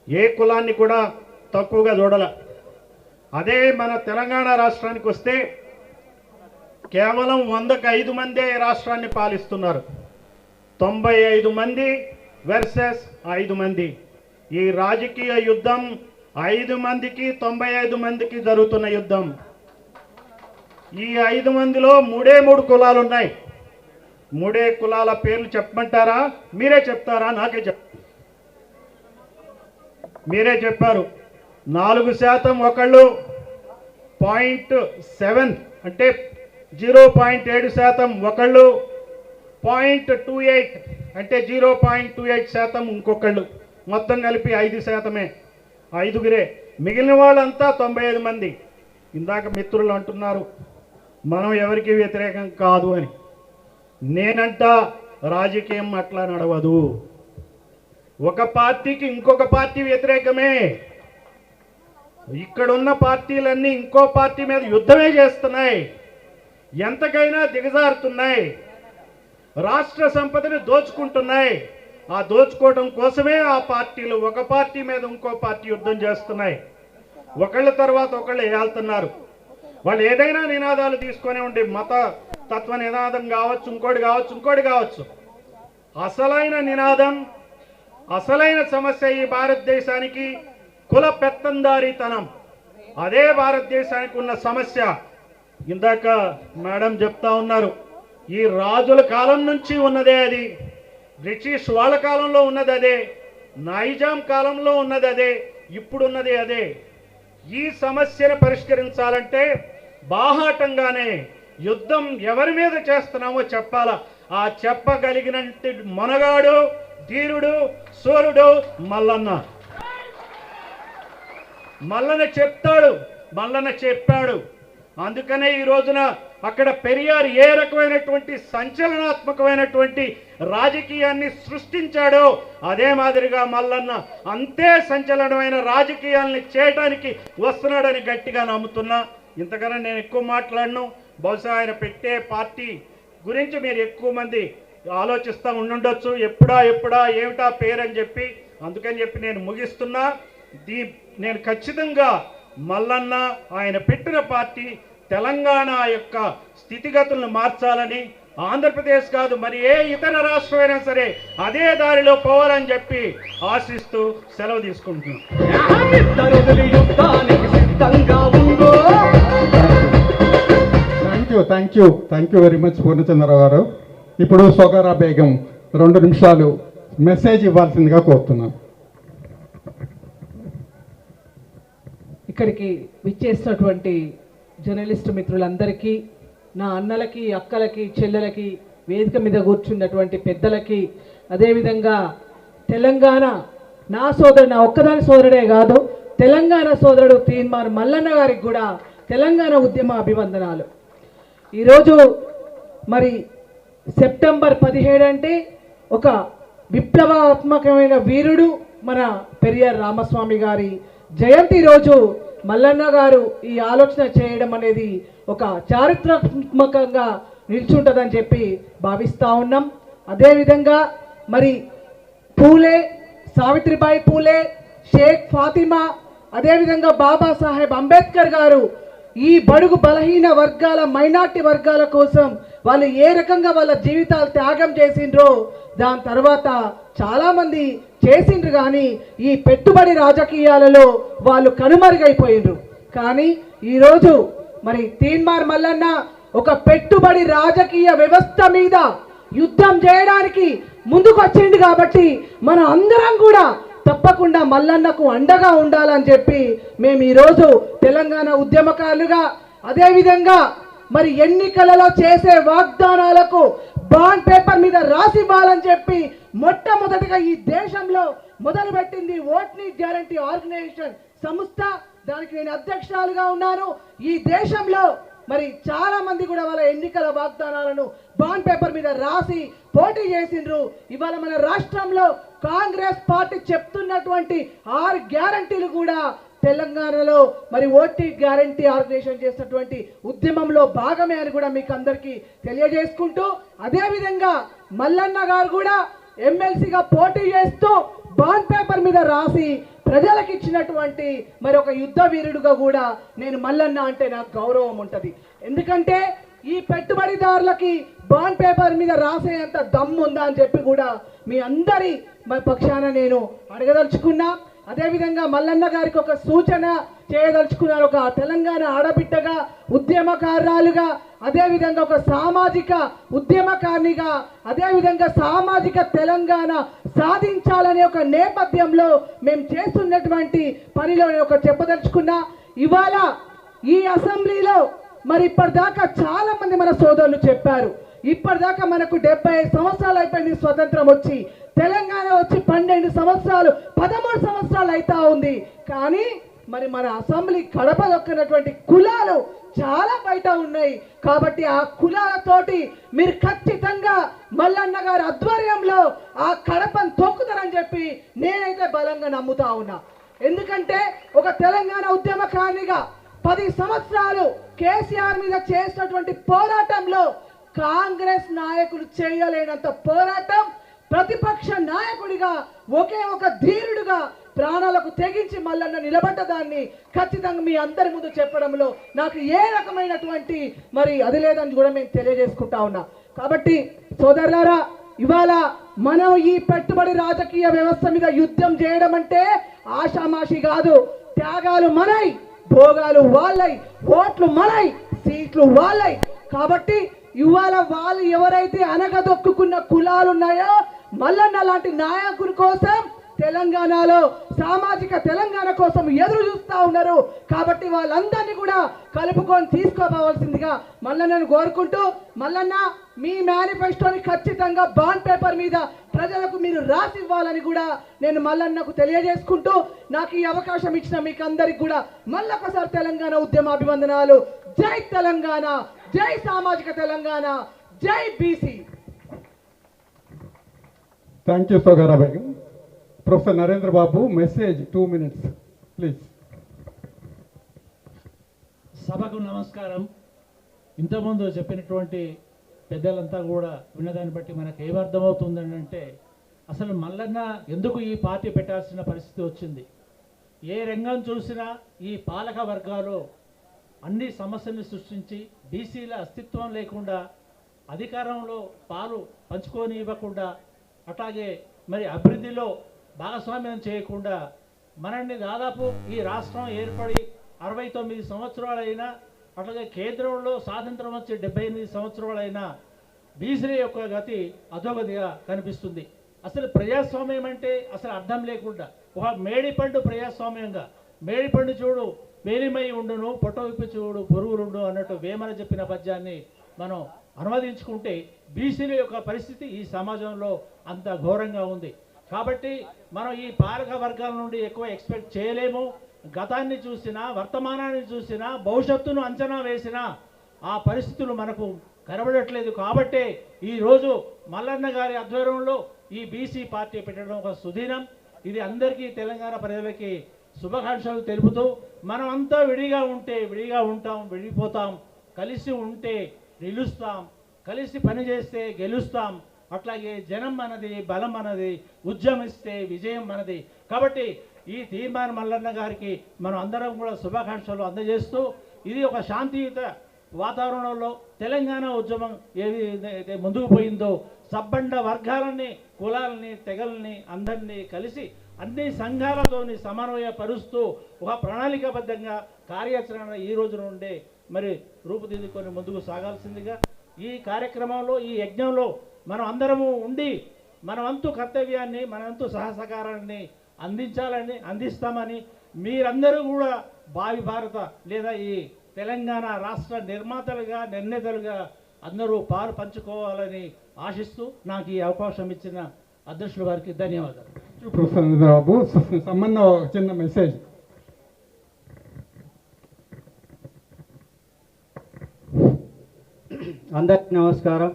ఏ కులాన్ని కూడా తక్కువగా చూడాల. అదే మన తెలంగాణ రాష్ట్రానికి వస్తే కేవలం 100కి 5 మందే రాష్ట్రాన్ని పాలిస్తున్నారు. 95 మంది వర్సెస్ 5 మంది. ఈ రాజకీయ యుద్ధం 5 మందికి 95 మందికి జరుగుతున్న యుద్ధం. ఈ 5 మందిలో 3 కులాలు ఉన్నాయి. 3 కులాల పేర్లు చెప్పమంటారా, మీరే చెప్తారా? నాకే మీరే చెప్పారు. 4% ఒకళ్ళు, 0.7 అంటే 0.7% ఒకళ్ళు, 0.28 అంటే 0.28% ఇంకొకళ్ళు. మొత్తం కలిపి 5%. 5గురే. మిగిలిన వాళ్ళంతా 95 మంది. ఇందాక మిత్రులు అంటున్నారు మనం ఎవరికి వ్యతిరేకం కాదు అని. నేనంట రాజకీయం అట్లా నడవదు. ఒక పార్టీకి ఇంకొక పార్టీ వ్యతిరేకమే. ఇక్కడున్న పార్టీలన్నీ ఇంకో పార్టీ మీద యుద్ధమే చేస్తున్నాయి, ఎంతకైనా దిగజారుతున్నాయి, రాష్ట్ర సంపదని దోచుకుంటున్నాయి. ఆ దోచుకోవడం కోసమే ఆ పార్టీలు ఒక పార్టీ మీద ఇంకో పార్టీ యుద్ధం చేస్తున్నాయి. ఒకళ్ళ తర్వాత ఒకళ్ళు ఏళ్తున్నారు. వాళ్ళు ఏదైనా నినాదాలు తీసుకొని ఉండి, మత తత్వ నినాదం కావచ్చు, ఇంకోటి కావచ్చు. అసలైన నినాదం, అసలైన సమస్య ఈ భారతదేశానికి కుల పెత్తందారీతనం. అదే భారతదేశానికి ఉన్న సమస్య. ఇందాక మేడం చెప్తా ఉన్నారు, ఈ రాజుల కాలం నుంచి ఉన్నదే అది, బ్రిటిష్ వాళ్ళ కాలంలో ఉన్నది అదే, నైజాం కాలంలో ఉన్నది అదే, ఇప్పుడున్నది అదే. ఈ సమస్యను పరిష్కరించాలంటే బాహాటంగానే యుద్ధం ఎవరి మీద చేస్తున్నామో చెప్పాలా. ఆ చెప్పగలిగినట్టు మనగాడు, ధీరుడు, సూర్యుడు మల్లన్న. మల్లన్న చెప్తాడు, మల్లన్న చెప్పాడు. అందుకనే ఈ రోజున అక్కడ పెరియార్ ఏ రకమైనటువంటి సంచలనాత్మకమైనటువంటి రాజకీయాన్ని సృష్టించాడో అదే మాదిరిగా మల్లన్న అంతే సంచలనమైన రాజకీయాల్ని చేయడానికి వస్తున్నాడని గట్టిగా నమ్ముతున్నా. ఇంతకన్నా నేను ఎక్కువ మాట్లాడను. బహుశా ఆయన పెట్టే పార్టీ గురించి మీరు ఎక్కువ మంది ఆలోచిస్తూ ఉండుండొచ్చు, ఎప్పుడా ఏమిటా పేరు అని చెప్పి. అందుకని చెప్పి నేను ముగిస్తున్నా. నేను ఖచ్చితంగా మల్లన్న ఆయన పెట్టిన పార్టీ తెలంగాణ యొక్క స్థితిగతులను మార్చాలని, ఆంధ్రప్రదేశ్ కాదు మరి ఏ ఇతర రాష్ట్రమైనా సరే అదే దారిలో పోవాలని చెప్పి ఆశిస్తూ సెలవు తీసుకుంటున్నాను. Thank you very much Purnachandrarao గారు. ఇప్పుడు సోగారా బేగం 2 నిమిషాలు మెసేజ్ ఇవ్వాల్సిందిగా కోరుతున్నాను. ఇక్కడికి విచ్చేసినటువంటి జర్నలిస్టు మిత్రులందరికీ, నా అన్నలకి, అక్కలకి, చెల్లెలకి, వేదిక మీద కూర్చున్నటువంటి పెద్దలకి, అదేవిధంగా తెలంగాణ నా సోదరుడు, నా ఒక్కదాని సోదరుడే కాదు, తెలంగాణ సోదరుడు తీన్మార్ మల్లన్న గారికి కూడా తెలంగాణ ఉద్యమ అభివందనాలు. ఈరోజు మరి సెప్టెంబర్ 17 అంటే ఒక విప్లవాత్మకమైన వీరుడు మన పెరియార్ రామస్వామి గారి జయంతి రోజు మల్లన్న గారు ఈ ఆలోచన చేయడం అనేది ఒక చారిత్రాత్మకంగా నిల్చుంటుందని చెప్పి భావిస్తూ ఉన్నాం. అదేవిధంగా మరి పూలే, సావిత్రిబాయి పూలే, షేక్ ఫాతిమా, అదేవిధంగా బాబాసాహెబ్ అంబేద్కర్ గారు ఈ బడుగు బలహీన వర్గాల, మైనార్టీ వర్గాల కోసం వాళ్ళు ఏ రకంగా వాళ్ళ జీవితాలు త్యాగం చేసిండ్రో దాని తర్వాత చాలామంది చేసిండ్రు. కానీ ఈ పెట్టుబడి రాజకీయాలలో వాళ్ళు కనుమరుగైపోయిండ్రు. కానీ ఈరోజు మరి తీన్మార్ మల్లన్న ఒక పెట్టుబడి రాజకీయ వ్యవస్థ మీద యుద్ధం చేయడానికి ముందుకు వచ్చింది. కాబట్టి మన అందరం కూడా తప్పకుండా మల్లన్నకు అండగా ఉండాలని చెప్పి మేము ఈరోజు తెలంగాణ ఉద్యమకారులుగా, అదేవిధంగా మరి ఎన్నికలలో చేసే వాగ్దానాలకు బాండ్ పేపర్ మీద రాసివ్వాలని చెప్పి మొట్టమొదటిగా ఈ దేశంలో మొదలుపెట్టింది ఓట్ని గ్యారంటీ ఆర్గనైజేషన్ సంస్థ. దానికి నేను అధ్యక్షురాలుగా ఉన్నాను. ఈ దేశంలో మరి చాలా మంది కూడా వాళ్ళ ఎన్నికల వాగ్దానాలను బాండ్ పేపర్ మీద రాసి పోటీ చేసిండ్రు. ఇవాళ మన రాష్ట్రంలో కాంగ్రెస్ పార్టీ చెప్తున్నటువంటి 6 గ్యారంటీలు కూడా తెలంగాణలో మరి ఓటీ గ్యారంటీ ఆర్గనైజేషన్ చేసినటువంటి ఉద్యమంలో భాగమే అని కూడా మీకు అందరికీ తెలియజేసుకుంటూ, అదేవిధంగా మల్లన్న గారు కూడా ఎమ్మెల్సీగా పోటీ చేస్తూ బాండ్ పేపర్ మీద రాసి ప్రజలకు ఇచ్చినటువంటి మరి ఒక యుద్ధ వీరుడుగా కూడా నేను మల్లన్న అంటే నాకు గౌరవం ఉంటుంది. ఎందుకంటే ఈ పెట్టుబడిదారులకి బాండ్ పేపర్ మీద రాసేంత దమ్ము ఉందా అని చెప్పి కూడా మీ అందరి పక్షాన నేను అడగదలుచుకున్నా. అదేవిధంగా మల్లన్న గారికి ఒక సూచన చేయదలుచుకున్నారు. ఒక తెలంగాణ ఆడబిడ్డగా, ఉద్యమకారులుగా, అదేవిధంగా ఒక సామాజిక ఉద్యమకారినిగా, అదేవిధంగా సామాజిక తెలంగాణ సాధించాలనే ఒక నేపథ్యంలో మేము చేస్తున్నటువంటి పనిలో నేను ఒక చెప్పదలుచుకున్నా. ఇవాళ ఈ అసెంబ్లీలో మరి ఇప్పటిదాకా చాలా మంది మన సోదరులు చెప్పారు, ఇప్పటిదాకా మనకు 75 సంవత్సరాలు అయిపోయింది స్వతంత్రం వచ్చి, తెలంగాణ వచ్చి 12 సంవత్సరాలు 13 సంవత్సరాలు అవుతా ఉంది. కానీ మరి మన అసెంబ్లీ కడప దొక్కినటువంటి కులాలు చాలా బయట ఉన్నాయి. కాబట్టి ఆ కులాలతోటి మీరు ఖచ్చితంగా మల్లన్న గారి ఆధ్వర్యంలో ఆ కడపను తొక్కుతారని చెప్పి నేనైతే బలంగా నమ్ముతా ఉన్నా. ఎందుకంటే ఒక తెలంగాణ ఉద్యమకారినిగా 10 సంవత్సరాలు కేసీఆర్ మీద చేసినటువంటి పోరాటంలో కాంగ్రెస్ నాయకులు చేయలేనంత పోరాటం ప్రతిపక్ష నాయకుడిగా, ఒకే ఒక ధీరుడుగా ప్రాణాలకు తెగించి మల్లన్న నిలబడ్డదాన్ని ఖచ్చితంగా మీ అందరి ముందు చెప్పడంలో నాకు ఏ రకమైనటువంటి మరి అది లేదని కూడా మేము తెలియజేసుకుంటా ఉన్నా. కాబట్టి సోదరులారా, ఇవాళ మనం ఈ పెట్టుబడి రాజకీయ వ్యవస్థ మీద యుద్ధం చేయడం అంటే ఆషామాషి కాదు. త్యాగాలు మనై, భోగాలు వాళ్ళై, ఓట్లు మనై, సీట్లు వాళ్ళై. కాబట్టి ఇవాళ వాళ్ళు ఎవరైతే అనగదొక్కున్న కులాలు ఉన్నాయో మల్లన్న లాంటి నాయకుల కోసం తెలంగాణలో సామాజిక తెలంగాణ కోసం ఎదురు చూస్తూ ఉన్నారు. కాబట్టి వాళ్ళందరినీ కూడా కలుపుకొని తీసుకోపోవాల్సిందిగా మల్లన్నను కోరుకుంటూ, మల్లన్న మీ మేనిఫెస్టోని ఖచ్చితంగా బాండ్ పేపర్ మీద ప్రజలకు మీరు రాసి ఇవ్వాలని కూడా నేను మల్లన్నకు తెలియజేసుకుంటూ, నాకు ఈ అవకాశం ఇచ్చిన మీకు అందరికి కూడా మళ్ళొకసారి తెలంగాణ ఉద్యమ అభివందనాలు. జై తెలంగాణ, జై సామాజిక తెలంగాణ, జై BC. Thank you Sogara Begum. Professor Narendra Babu message 2 minutes please. సభకు నమస్కారం. ఇంతకుముందు చెప్పినటువంటి పెద్దలంతా కూడా విన్నదాన్ని బట్టి మనకు ఏమర్థమవుతుందని అంటే, అసలు మల్లన్న ఎందుకు ఈ పార్టీ పెట్టాల్సిన పరిస్థితి వచ్చింది? ఏ రంగం చూసినా ఈ పాలక వర్గాలు అన్ని సమస్యలను సృష్టించి బీసీల అస్తిత్వం లేకుండా, అధికారంలో పాలు పంచుకొని ఇవ్వకుండా, అట్లాగే మరి అభివృద్ధిలో భాగస్వామ్యం చేయకుండా మనల్ని దాదాపు ఈ రాష్ట్రం ఏర్పడి 69 సంవత్సరాలైనా, అట్లాగే కేంద్రంలో స్వాతంత్రం వచ్చి 78 సంవత్సరాలైనా బీసీల యొక్క గతి అధోగతిగా కనిపిస్తుంది. అసలు ప్రజాస్వామ్యం అంటే అసలు అర్థం లేకుండా ఒక మేడిపండు ప్రజాస్వామ్యంగా, మేడిపండు చూడు మేలిమై ఉండును, పొట్ట విప్పి చూడు పురుగులుండు అన్నట్టు వేమన చెప్పిన పద్యాన్ని మనం అనువదించుకుంటే బీసీల యొక్క పరిస్థితి ఈ సమాజంలో అంత ఘోరంగా ఉంది. కాబట్టి మనం ఈ పాలక వర్గాల నుండి ఎక్కువ ఎక్స్పెక్ట్ చేయలేము. గతాన్ని చూసినా, వర్తమానాన్ని చూసినా, భవిష్యత్తును అంచనా వేసినా ఆ పరిస్థితులు మనకు కనబడట్లేదు. కాబట్టే ఈరోజు మల్లన్న గారి ఆధ్వర్యంలో ఈ బీసీ పార్టీ పెట్టడం ఒక సుదినం. ఇది అందరికీ తెలంగాణ ప్రజలకి శుభాకాంక్షలు తెలుపుతూ, మనం అంతా విడిగా ఉంటే విడిగా ఉంటాం, విడిపోతాం, కలిసి ఉంటే నిలుస్తాం, కలిసి పనిచేస్తే గెలుస్తాం. అట్లాగే జనం మనది, బలం మనది, ఉద్యమిస్తే విజయం మనది. కాబట్టి ఈ తీర్మానం మల్లన్న గారికి మనం అందరం కూడా శుభాకాంక్షలు అందజేస్తూ, ఇది ఒక శాంతియుత వాతావరణంలో తెలంగాణ ఉద్యమం ఏదైతే ముందుకు పోయిందో, సబ్బండ వర్గాలని, కులాలని, తెగల్ని అందరినీ కలిసి అన్ని సంఘాలతోని సమన్వయపరుస్తూ ఒక ప్రణాళికాబద్ధంగా కార్యాచరణ ఈ రోజు నుండే మరి రూపుదిద్దుకొని ముందుకు సాగాల్సిందిగా, ఈ కార్యక్రమంలో, ఈ యజ్ఞంలో మనం అందరము ఉండి మన వంతు కర్తవ్యాన్ని, మన వంతు సహసకారాన్ని అందిస్తామని మీరందరూ కూడా భావి భారత లేదా ఈ తెలంగాణ రాష్ట్ర నిర్మాతలుగా, నిర్ణేతలుగా అందరూ పాలు పంచుకోవాలని ఆశిస్తూ నాకు ఈ అవకాశం ఇచ్చిన అధ్యక్షుల వారికి ధన్యవాదాలు. ప్రొఫెసర్ బాబు సంబంధం ఒక చిన్న మెసేజ్. అందరికీ నమస్కారం.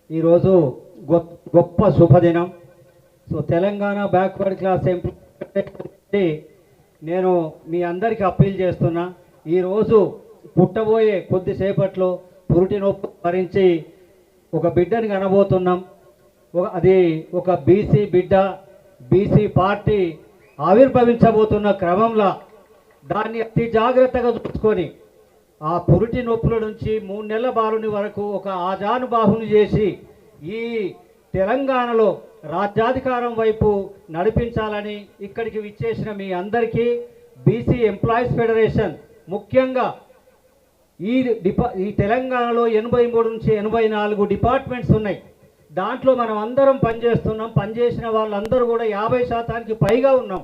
ఈరోజు గొప్ప శుభదినం. So Telangana backward class employee నేను మీ అందరికీ అప్పీల్ చేస్తున్నా, ఈరోజు పుట్టబోయే కొద్దిసేపట్లో పురుటి నొప్పి భరించి ఒక బిడ్డని కనబోతున్నాం. అది ఒక బీసీ బిడ్డ, బీసీ పార్టీ ఆవిర్భవించబోతున్న క్రమంలో దాన్ని అతి జాగ్రత్తగా చూసుకొని ఆ పురుటి నొప్పుల నుంచి 3 నెలల బాలుని వరకు ఒక ఆజానుబాహుని చేసి ఈ తెలంగాణలో రాజ్యాధికారం వైపు నడిపించాలని ఇక్కడికి విచ్చేసిన మీ అందరికీ బీసీ ఎంప్లాయీస్ ఫెడరేషన్, ముఖ్యంగా ఈ తెలంగాణలో 83 నుంచి 84 డిపార్ట్మెంట్స్ ఉన్నాయి. దాంట్లో మనం అందరం పనిచేస్తున్నాం. పనిచేసిన వాళ్ళందరూ కూడా 50% పైగా ఉన్నాం.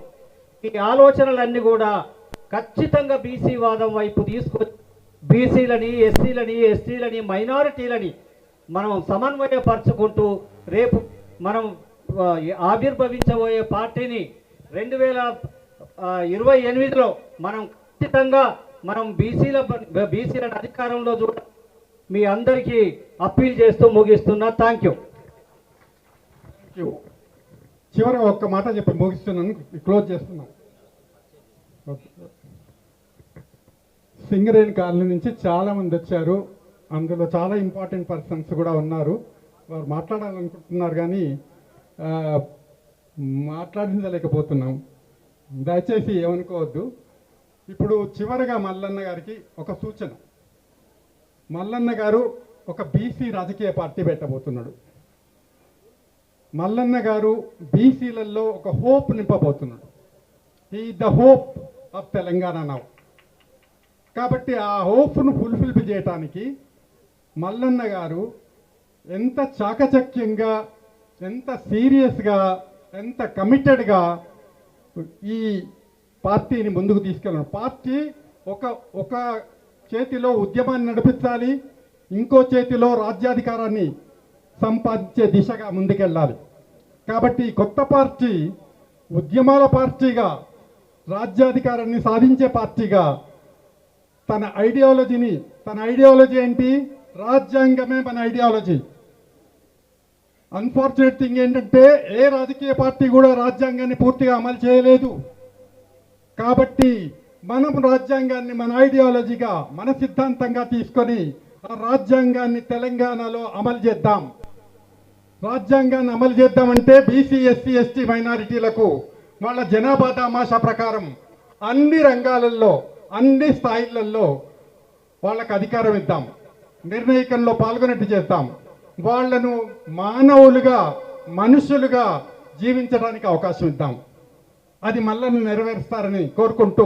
ఈ ఆలోచనలన్నీ కూడా ఖచ్చితంగా బీసీ వాదం వైపు తీసుకొచ్చి బీసీలని, ఎస్సీలని, ఎస్టీలని, మైనారిటీలని మనం సమన్వయపరచుకుంటూ రేపు మనం ఆవిర్భవించబోయే పార్టీని 2028లో మనం ఖచ్చితంగా మనం బీసీలను అధికారంలో చూడ మీ అందరికీ అప్పీల్ చేస్తూ ముగిస్తున్నా. Thank you. చివరిగా ఒక్క మాట చెప్పి ముగిస్తున్నాను, క్లోజ్ చేస్తున్నాను. సింగరేణి కాలనీ నుంచి చాలామంది వచ్చారు. అందులో చాలా ఇంపార్టెంట్ పర్సన్స్ కూడా ఉన్నారు. వారు మాట్లాడాలనుకుంటున్నారు కానీ మాట్లాడించలేకపోతున్నాం. దయచేసి ఏమనుకోవద్దు. ఇప్పుడు చివరిగా మల్లన్న గారికి ఒక సూచన. మల్లన్న గారు ఒక బీసీ రాజకీయ పార్టీ పెట్టబోతున్నాడు. మల్లన్న గారు బీసీలలో ఒక హోప్ నింపబోతున్నాడు. He the hope of Telangana now. కాబట్టి ఆ హోప్ను ఫుల్ఫిల్ చేయటానికి మల్లన్న గారు ఎంత చాకచక్యంగా, ఎంత సీరియస్గా, ఎంత కమిటెడ్గా ఈ పార్టీని ముందుకు తీసుకెళ్ళాడు. పార్టీ ఒక చేతిలో ఉద్యమాన్ని నడిపించాలి, ఇంకో చేతిలో రాజ్యాధికారాన్ని సంపాదించే దిశగా ముందుకెళ్ళాలి. కాబట్టి కొత్త పార్టీ ఉద్యమాల పార్టీగా, రాజ్యాధికారాన్ని సాధించే పార్టీగా తన ఐడియాలజీ ఏంటి? రాజ్యాంగమే మన ఐడియాలజీ. అన్ఫార్చునేట్ థింగ్ ఏంటంటే ఏ రాజకీయ పార్టీ కూడా రాజ్యాంగాన్ని పూర్తిగా అమలు చేయలేదు. కాబట్టి మనం రాజ్యాంగాన్ని మన ఐడియాలజీగా మన సిద్ధాంతంగా తీసుకొని ఆ రాజ్యాంగాన్ని తెలంగాణలో అమలు చేద్దాం. రాజ్యాంగాన్ని అమలు చేద్దామంటే బీసీ ఎస్సీ ఎస్టీ మైనారిటీలకు వాళ్ళ జనాభా దామాషా ప్రకారం అన్ని రంగాలలో అన్ని స్థాయిలలో వాళ్ళకు అధికారం ఇద్దాం, నిర్ణయకంలో పాల్గొనేట్టు చేద్దాం, వాళ్లను మానవులుగా మనుషులుగా జీవించడానికి అవకాశం ఇద్దాం. అది మల్లన్న నెరవేరుస్తారని కోరుకుంటూ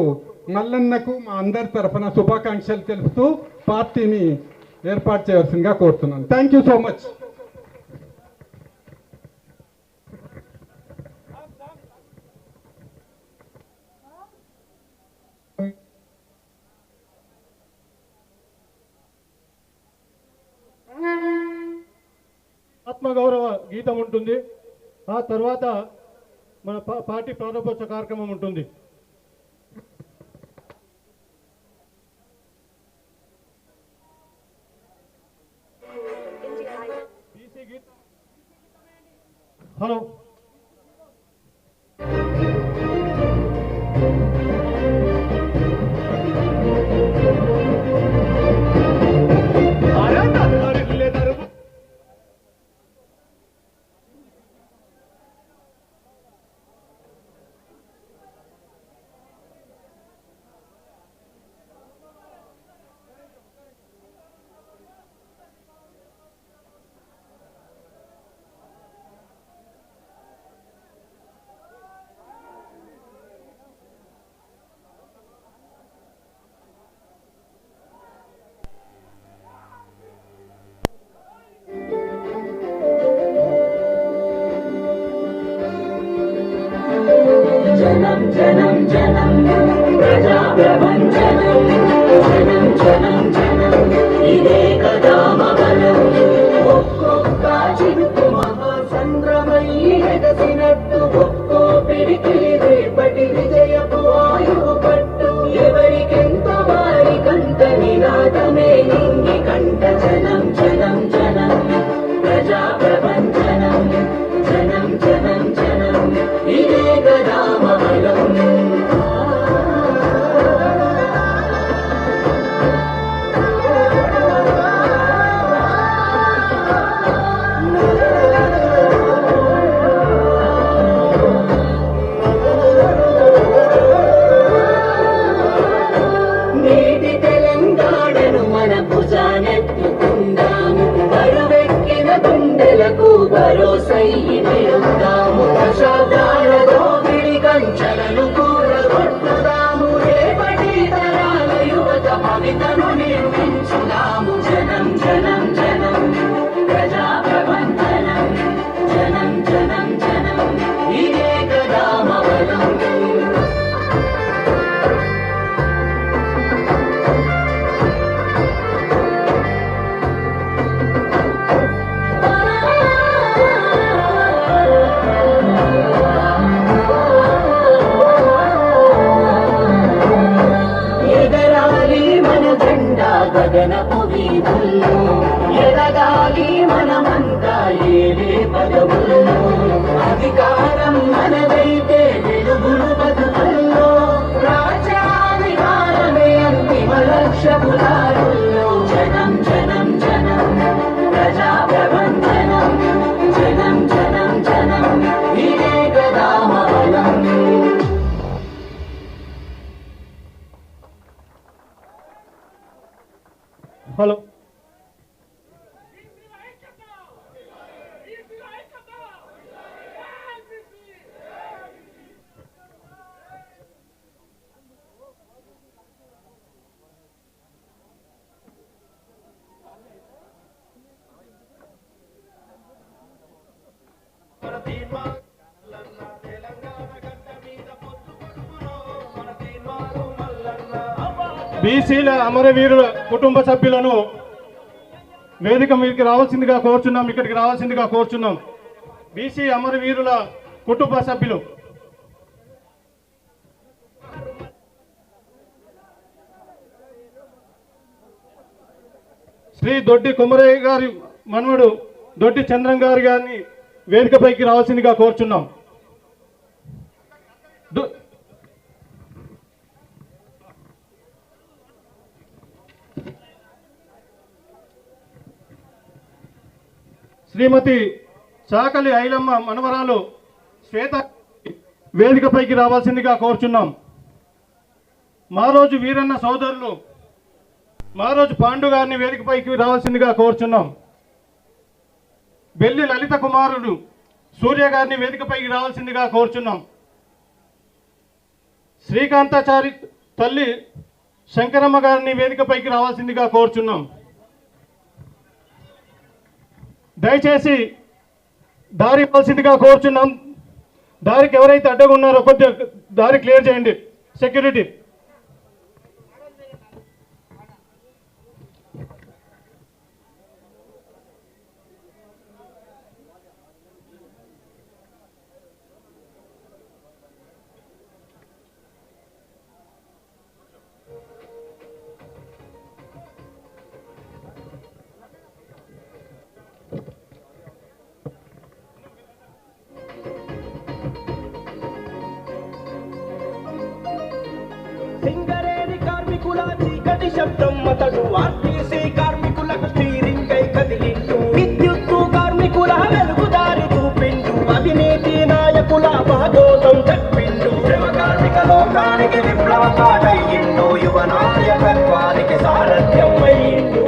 మల్లన్నకు మా అందరి తరఫున శుభాకాంక్షలు తెలుపుతూ పార్టీని ఏర్పాటు చేయాల్సిందిగా కోరుతున్నాను. Thank you so much. ఆత్మగౌరవ గీతం ఉంటుంది. ఆ తర్వాత మన పార్టీ ప్రారంభోత్సవ కార్యక్రమం ఉంటుంది. హలో జనం జనం జనం ప్రజా ప్రపంచనం జనం జనం జనం ఇదే కదా మగనం ఒక్కొక్క చిరుకు మహాసంద్రమై ఎగసినట్టు ఒక్కో పిడికిలి రేపటి విజయపు ఆయువు పట్టు ఎవరికెంత వారికంత నినాదమే నింగి కంట జనం జనం జనం ప్రజా ప్రపంచనం జనం జనం జనం ఇదే కదా మహలం నేటి తెలంగాణను మన భుజానెత్తుకుందాము బరువెక్కిన గుండెలకు భరోసై నిలుద్దాము దశాబ్దాల దోపిడి కంచెలను కూలగొట్టుదాము రేపటి తరాల యువత భవితను నిర్మించుదాము జనం జనం జనం ప్రజా ప్రబంధనం జనం జనం జనం ఇదే కదా మవనం ఎగరాలి మన జెండా గగనపు వీధుల్లో ఎదగాలి మనమంతా ఏలే పదవుల్లో అధికారం మనదైతే వెలుగులు బతుకుల్లో రాజ్యాధికారమే అంతిమ లక్ష్యపు దారుల్లో జనం జనం జనం ప్రజా ప్రబంధనం జనం జనం జనం ఇదే కదా మహలం హలో బీసీల అమరవీరుల కుటుంబ సభ్యులను వేదిక మీదకి రావాల్సిందిగా కోరుచున్నాం, ఇక్కడికి రావాల్సిందిగా కోరుచున్నాం. బీసీ అమరవీరుల కుటుంబ సభ్యులు శ్రీ దొడ్డి కుమరయ్య గారి మనవడు దొడ్డి చంద్రం గారిని వేదికపైకి రావాల్సిందిగా కోరుచున్నాం. శ్రీమతి చాకలి ఐలమ్మ మనవరాలు శ్వేత వేదికపైకి రావాల్సిందిగా కోరుచున్నాం. మారోజు వీరన్న సోదరులు మారోజు పాండు గారిని వేదికపైకి రావాల్సిందిగా కోరుచున్నాం. బెల్లి లలిత కుమారుడు సూర్య గారిని వేదికపైకి రావాల్సిందిగా కోరుచున్నాం. శ్రీకాంతాచారి తల్లి శంకరమ్మ గారిని వేదికపైకి రావాల్సిందిగా కోరుచున్నాం. దయచేసి దారి ఇవ్వాల్సిందిగా కోరుచున్నాం. దారికి ఎవరైతే అడ్డగా ఉన్నారో కొద్దిగా దారి క్లియర్ చేయండి. సెక్యూరిటీ సింగరేణి కార్మికుల చీకటి శబ్దం అతడు ఆర్టీసీ కార్మికులకు స్టీరింగ్ అయి కదిలిండు. విద్యుత్తు కార్మికుల వెలుగుదారి చూపిండు. అవినీతి నాయకుల భాగోతం చెప్పిండు. శ్రమ కార్మిక లోకానికి విప్లవ పాటయ్యిండు. యువ నాయకత్వానికి సారథ్యం అయ్యిండు.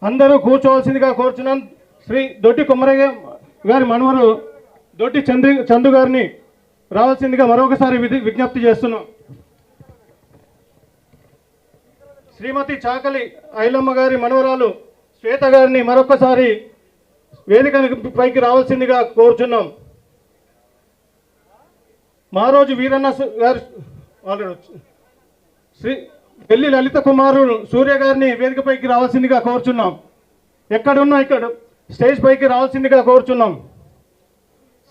అందరూ కూర్చోవలసిందిగా కోరుచున్నాం. శ్రీ దొడ్డి కుమ్మరయ్య గారి మనవరు దొడ్డి చందు గారిని రావాల్సిందిగా మరొకసారి విజ్ఞప్తి చేస్తున్నాం. శ్రీమతి చాకలి ఐలమ్మ గారి మనవరాలు శ్వేత గారిని మరొకసారి వేదిక పైకి రావాల్సిందిగా కోరుచున్నాం. మారోజు వీరన్న గారు శ్రీ బెల్లి లలిత కుమారుడు సూర్య గారిని వేదికపైకి రావాల్సిందిగా కోరుచున్నాం. ఎక్కడున్నా ఇక్కడ స్టేజ్ పైకి రావాల్సిందిగా కోరుచున్నాం.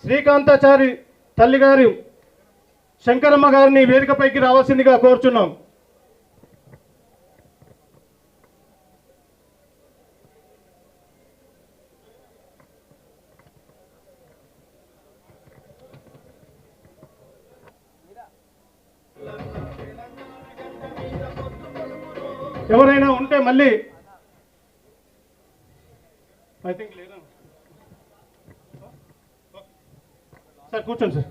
శ్రీకాంతాచారి తల్లిగారు శంకరమ్మ గారిని వేదికపైకి రావాల్సిందిగా కోరుచున్నాం. ఎవరైనా ఉంటే మళ్ళీ ఐ థింక్ లేదా సార్ కూర్చోండి సార్.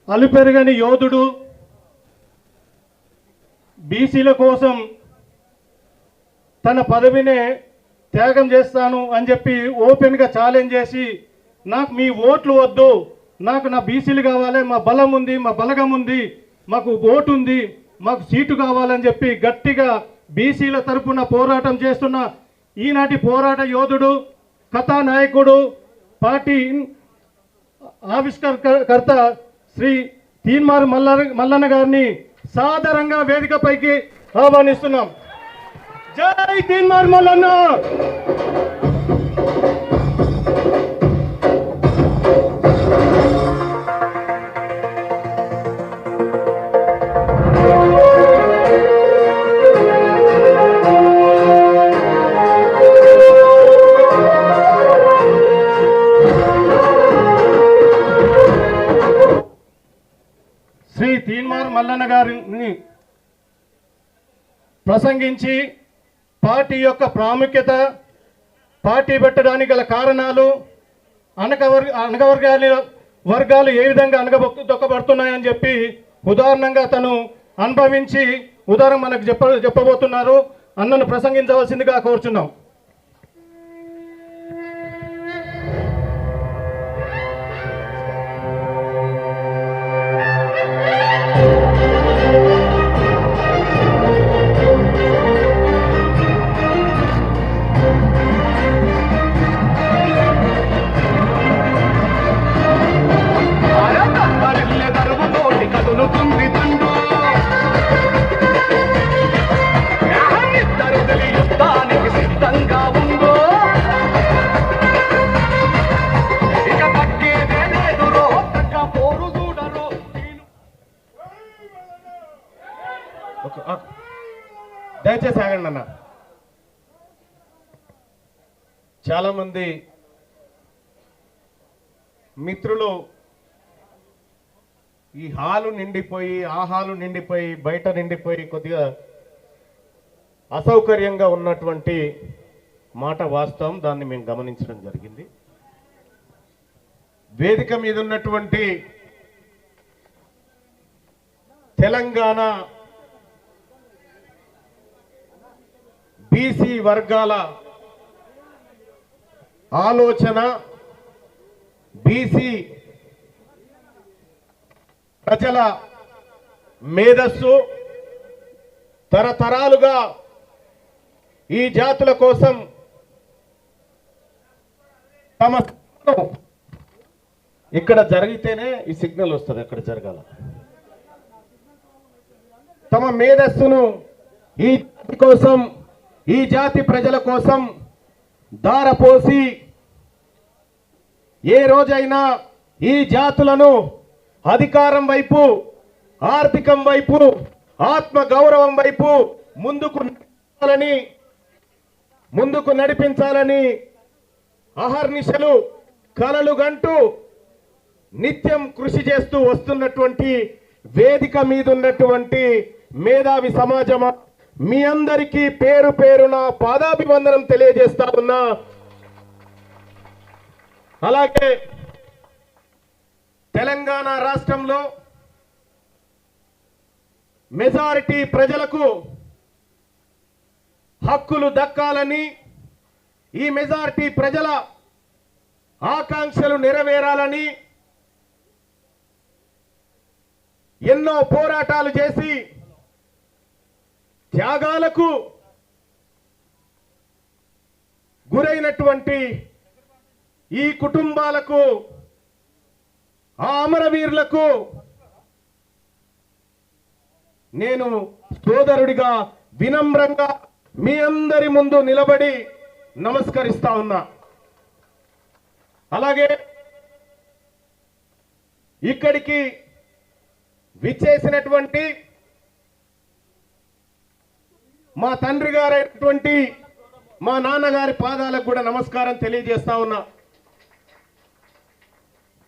అలుపెరగని యోధుడు, బీసీల కోసం తన పదవినే త్యాగం చేస్తాను అని చెప్పి ఓపెన్గా ఛాలెంజ్ చేసి నాకు మీ ఓట్లు వద్దు, నాకు నా బీసీలు కావాలి, మా బలం ఉంది, మా బలగం ఉంది, మాకు ఓటు ఉంది, మాకు సీటు కావాలని చెప్పి గట్టిగా బీసీల తరపున పోరాటం చేస్తున్న ఈనాటి పోరాట యోధుడు, కథానాయకుడు, పార్టీ ఆవిష్కర్త శ్రీ తీన్మార్ మల్లన్న గారిని సాదరంగా వేదికపైకి ఆహ్వానిస్తున్నాం. జై తీన్మార్ మల్లన్న. శ్రీ తీన్మార్ మల్లన్న గారిని ప్రసంగించి పార్టీ యొక్క ప్రాముఖ్యత, పార్టీ పెట్టడానికి గల కారణాలు, వర్గాలు ఏ విధంగా దొక్కబడుతున్నాయని చెప్పి ఉదాహరణంగా తను అనుభవించి ఉదాహరణ మనకు చెప్పబోతున్నారు. అన్నను ప్రసంగించవలసిందిగా కోరుచున్నాం. దయచేసి ఆగండి. చాలామంది మిత్రులు ఈ హాలు నిండిపోయి ఆ హాలు నిండిపోయి బయట నిండిపోయి కొద్దిగా అసౌకర్యంగా ఉన్నటువంటి మాట వాస్తవం. దాన్ని మేము గమనించడం జరిగింది. వేదిక మీద ఉన్నటువంటి తెలంగాణ బీసీ వర్గాల ఆలోచన, బీసీ ప్రజల మేధస్సు తరతరాలుగా ఈ జాతుల కోసం తమ ఇక్కడ జరిగితేనే ఈ సిగ్నల్ వస్తుంది, అక్కడ జరగాల. తమ మేధస్సును ఈ జాతి కోసం, ఈ జాతి ప్రజల కోసం దారపోసి ఏ రోజైనా ఈ జాతులను అధికారం వైపు, ఆర్థికం వైపు, ఆత్మ గౌరవం వైపు ముందుకు నడిపించాలని అహర్నిశలు కలలుగంటూ నిత్యం కృషి చేస్తూ వస్తున్నటువంటి వేదిక మీద ఉన్నటువంటి మేధావి సమాజమా, మీ అందరికీ పేరు పేరున పాదాభివందనం తెలియజేస్తా ఉన్నా. అలాగే తెలంగాణ రాష్ట్రంలో మెజారిటీ ప్రజలకు హక్కులు దక్కాలని, ఈ మెజారిటీ ప్రజల ఆకాంక్షలు నెరవేరాలని ఎన్నో పోరాటాలు చేసి త్యాగాలకు గురైనటువంటి ఈ కుటుంబాలకు, ఆ అమరవీరులకు నేను సోదరుడిగా వినమ్రంగా మీ అందరి ముందు నిలబడి నమస్కరిస్తా ఉన్నా. అలాగే ఇక్కడికి విచ్చేసినటువంటి మా తండ్రి గారైనటువంటి మా నాన్నగారి పాదాలకు కూడా నమస్కారం తెలియజేస్తా ఉన్నా.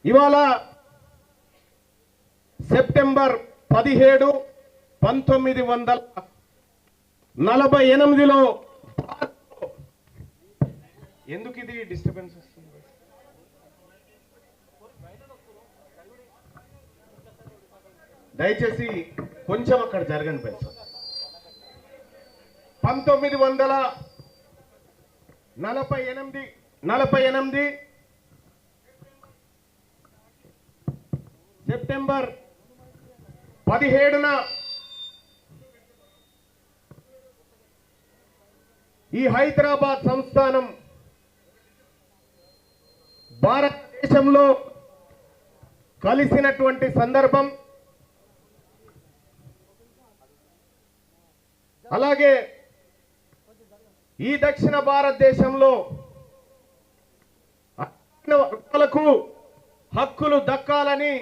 ఇవాళ సెప్టెంబర్ 17, 1948లో ఎందుకు ఇది డిస్టర్బెన్స్ వస్తుంది? దయచేసి కొంచెం అక్కడ జరగని పెంచు. 1948 సెప్టెంబర్ 17న ఈ హైదరాబాద్ సంస్థానం భారతదేశంలో కలిసినటువంటి సందర్భం. అలాగే ఈ దక్షిణ భారతదేశంలో వర్గాలకు హక్కులు దక్కాలని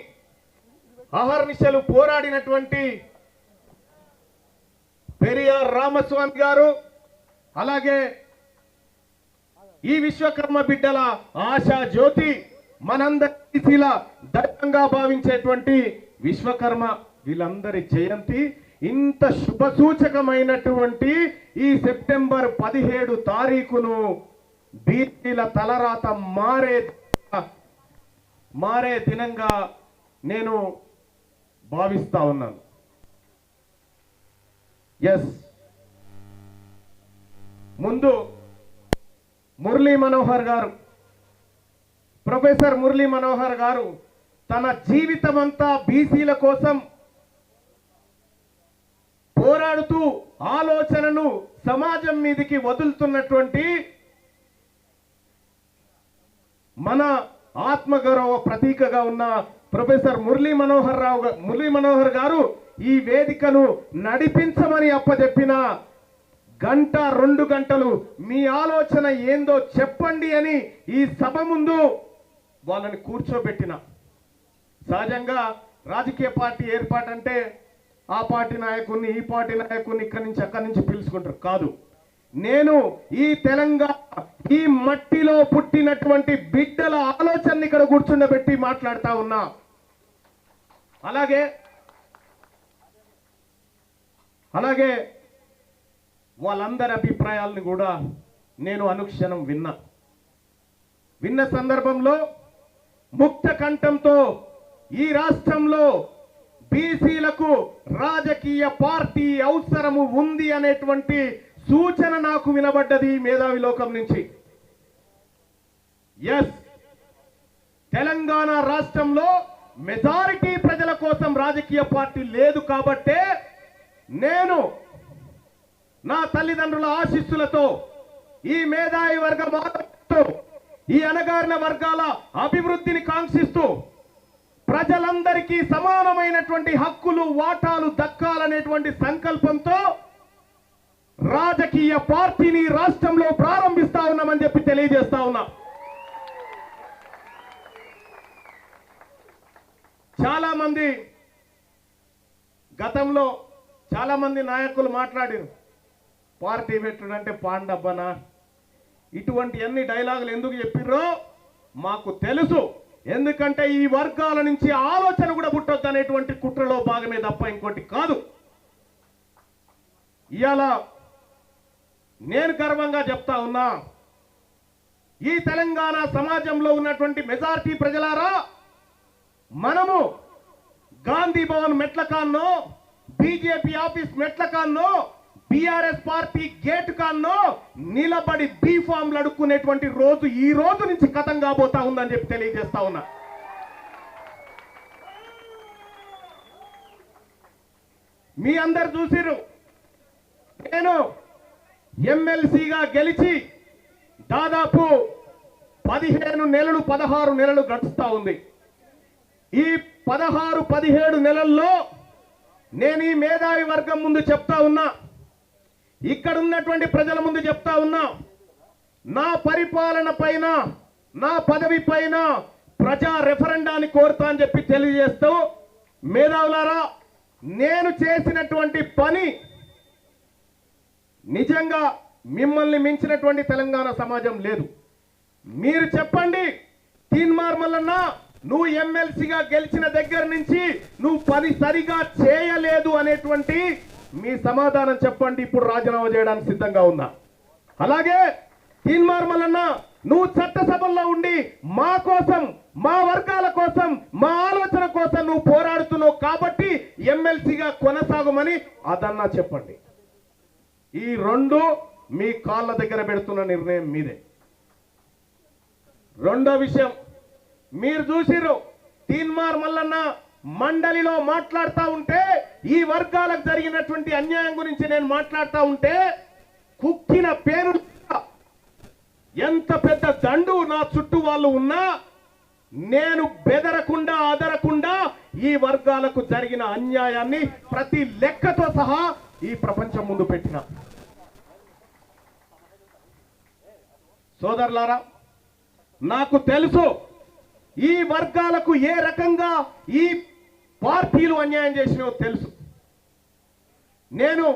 అహర్నిశలు పోరాడినటువంటి పెరియార్ రామస్వామి గారు, అలాగే ఈ విశ్వకర్మ బిడ్డల ఆశా జ్యోతి, మనందరి దైవంగా భావించేటువంటి విశ్వకర్మ, వీళ్ళందరి జయంతి ఇంత శుభ సూచకమైనటువంటి ఈ సెప్టెంబర్ 17 తారీఖును బీసీల తలరాత మారే దినంగా నేను భావిస్తా ఉన్నాను. ఎస్, ముందు మురళీ మనోహర్ గారు, ప్రొఫెసర్ మురళీ మనోహర్ గారు తన జీవితమంతా బీసీల కోసం పోరాడుతూ ఆలోచనను సమాజం మీదకి వదులుతున్నటువంటి మన ఆత్మగౌరవ ప్రతీకగా ఉన్న ప్రొఫెసర్ మురళీ మనోహర్ గారు ఈ వేదికను నడిపించమని అప్పచెప్పిన గంట 2 గంటలు మీ ఆలోచన ఏందో చెప్పండి అని ఈ సభ ముందు వాళ్ళని కూర్చోబెట్టిన. సహజంగా రాజకీయ పార్టీ ఏర్పాటంటే ఆ పార్టీ నాయకుడిని, ఈ పార్టీ నాయకుడిని ఇక్కడి నుంచి అక్కడి నుంచి పిలుచుకుంటారు. కాదు, నేను ఈ తెలంగాణ ఈ మట్టిలో పుట్టినటువంటి బిడ్డల ఆలోచనని ఇక్కడ కూర్చుండబెట్టి మాట్లాడుతా ఉన్నా. అలాగే వాళ్ళందరి అభిప్రాయాలను కూడా నేను అనుక్షణం విన్న సందర్భంలో ముక్త కంఠంతో ఈ రాష్ట్రంలో బీసీలకు రాజకీయ పార్టీ అవసరము ఉంది అనేటువంటి సూచన నాకు వినబడ్డది మేధావి లోకం నుంచి. ఎస్, తెలంగాణ రాష్ట్రంలో మెజారిటీ ప్రజల కోసం రాజకీయ పార్టీ లేదు కాబట్టే నేను నా తల్లిదండ్రుల ఆశీస్సులతో ఈ మేధావి వర్గం ఆలోచనతో ఈ అణగారిన వర్గాల అభివృద్ధిని కాంక్షిస్తూ ప్రజలందరికీ సమానమైనటువంటి హక్కులు వాటాలు దక్కాలనేటువంటి సంకల్పంతో రాజకీయ పార్టీని రాష్ట్రంలో ప్రారంభిస్తా ఉన్నామని చెప్పి తెలియజేస్తా ఉన్నా. చాలా మంది గతంలో చాలా మంది నాయకులు మాట్లాడారు, పార్టీ పెట్టుడంటే పాండబ్బనా, ఇటువంటి అన్ని డైలాగులు ఎందుకు చెప్పిర్రో మాకు తెలుసు. ఎందుకంటే ఈ వర్గాల నుంచి ఆలోచన కూడా పుట్టొద్దు అనేటువంటి కుట్రలో భాగమే తప్ప ఇంకోటి కాదు. ఇవాళ నేను గర్వంగా చెప్తా ఉన్నా, ఈ తెలంగాణ సమాజంలో ఉన్నటువంటి మెజారిటీ ప్రజలారా, మనము గాంధీ భవన్ మెట్లకాన్నో, బీజేపీ ఆఫీస్ మెట్లకాన్నో, బీఆర్ఎస్ పార్టీ గేట్ కాన్నో నిలబడి బీ ఫామ్లు అడుక్కునేటువంటి రోజు ఈ రోజు నుంచి కథం కాబోతా ఉందని చెప్పి తెలియజేస్తా ఉన్నా. మీ అందరు చూసిరు, నేను ఎమ్మెల్సీగా గెలిచి దాదాపు 15 నెలలు 16 నెలలు గడుస్తా ఉంది. ఈ 16-17 నెలల్లో నేను ఈ మేధావి వర్గం ముందు చెప్తా ఉన్నా, ఇక్కడ ఉన్నటువంటి ప్రజల ముందు చెప్తా ఉన్నా, నా పరిపాలన పైన నా పదవి పైన ప్రజా రెఫరెండాన్ని కోరుతా అని చెప్పి తెలియజేస్తూ, మేధావులారా, నేను చేసినటువంటి పని నిజంగా మిమ్మల్ని మించినటువంటి తెలంగాణ సమాజం లేదు. మీరు చెప్పండి, తీన్మార్ మల్లన్న నువ్వు ఎమ్మెల్సీగా గెలిచిన దగ్గర నుంచి నువ్వు పని సరిగా చేయలేదు అనేటువంటి మీ సమాధానం చెప్పండి. ఇప్పుడు రాజీనామా చేయడానికి సిద్ధంగా ఉన్నా. అలాగే తీన్మార్ మల్లన్న నువ్వు చట్టసభల్లో ఉండి మా కోసం, మా వర్గాల కోసం, మా ఆలోచన కోసం నువ్వు పోరాడుతున్నావు కాబట్టి ఎమ్మెల్సీగా కొనసాగమని అదన్నా చెప్పండి. ఈ రెండు మీ కాళ్ళ దగ్గర పెడుతున్న నిర్ణయం మీదే. రెండో విషయం, మీరు చూసిరు, తీన్మార్ మల్లన్న మండలిలో మాట్లాడుతూ ఉంటే, ఈ వర్గాలకు జరిగినటువంటి అన్యాయం గురించి నేను మాట్లాడుతూ ఉంటే, కుక్కిన పేరు ఎంత పెద్ద దండు నా చుట్టూ వాళ్ళు ఉన్నా నేను బెదరకుండా అదరకుండా ఈ వర్గాలకు జరిగిన అన్యాయాన్ని ప్రతి లెక్కతో సహా ఈ ప్రపంచం ముందు పెట్టిన. సోదరులారా, నాకు తెలుసు ఈ వర్గాలకు ఏ రకంగా ఈ పార్టీలు అన్యాయం చేసినో తెలుసు. నేను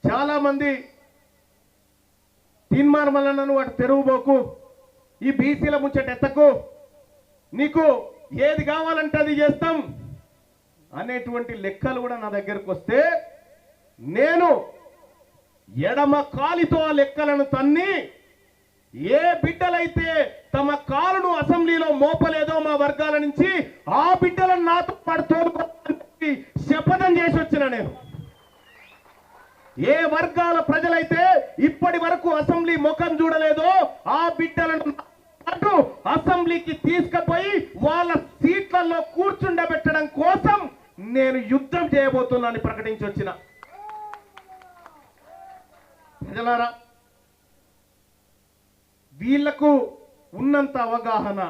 చాలా మంది తీన్మార్ మల్లన్నను వాటి తెరువుబోకు, ఈ బీసీల ముచ్చట ఎత్తకు, నీకు ఏది కావాలంటే అది చేస్తాం అనేటువంటి లెక్కలు కూడా నా దగ్గరకు వస్తే, నేను ఎడమ కాలితో ఆ లెక్కలను తన్ని ఏ బిడ్డలైతే తమ కాలును అసెంబ్లీలో మోపలేదో మా వర్గాల నుంచి, ఆ బిడ్డలను నాతో పడుతోడుకోవాలని శపథం చేసి వచ్చిన నేను. ఏ వర్గాల ప్రజలైతే ఇప్పటి వరకు అసెంబ్లీ ముఖం చూడలేదో ఆ బిడ్డలను పాటు అసెంబ్లీకి తీసుకుపోయి వాళ్ళ సీట్లలో కూర్చుండబెట్టడం కోసం నేను యుద్ధం చేయబోతున్నానని ప్రకటించి వచ్చిన. ప్రజలారా, వీళ్లకు ఉన్నంత అవగాహన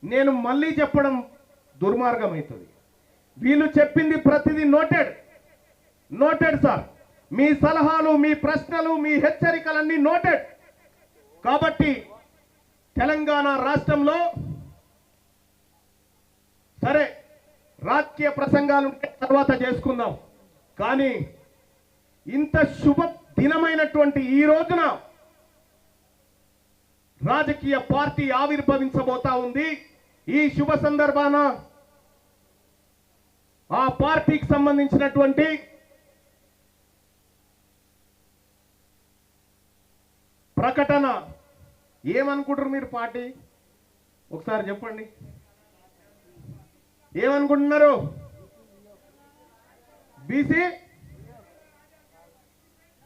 నేను మళ్ళీ చెప్పడం దుర్మార్గం అవుతుంది. వీళ్ళు చెప్పింది ప్రతిదీ నోటెడ్ సార్. మీ సలహాలు, మీ ప్రశ్నలు, మీ హెచ్చరికలన్నీ నోటెడ్. కాబట్టి తెలంగాణ రాష్ట్రంలో సరే రాజకీయ ప్రసంగాలు తర్వాత చేసుకుందాం, కానీ ఇంత శుభ దినమైనటువంటి ఈ రోజున రాజకీయ పార్టీ ఆవిర్భవించబోతా ఉంది. ఈ శుభ సందర్భాన ఆ పార్టీకి సంబంధించినటువంటి ప్రకటన ఏమనుకుంటారు మీరు? పార్టీ ఒకసారి చెప్పండి, ఏమనుకుంటున్నారు? BC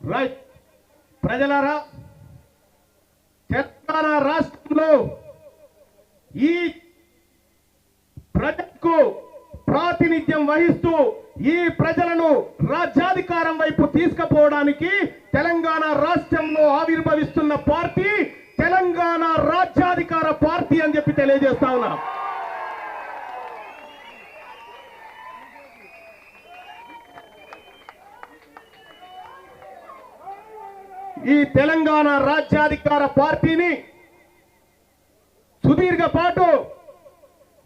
right. ప్రజలారా, తెలంగాణ రాష్ట్రంలో ఈ ప్రజలకు ప్రాతినిధ్యం వహిస్తూ ఈ ప్రజలను రాజ్యాధికారం వైపు తీసుకుపోవడానికి తెలంగాణ రాష్ట్రంలో ఆవిర్భవిస్తున్న పార్టీ తెలంగాణ రాజ్యాధికార పార్టీ అని చెప్పి తెలియజేస్తా ఉన్నా. ఈ తెలంగాణ రాజ్యాధికార పార్టీని సుదీర్ఘ పాటు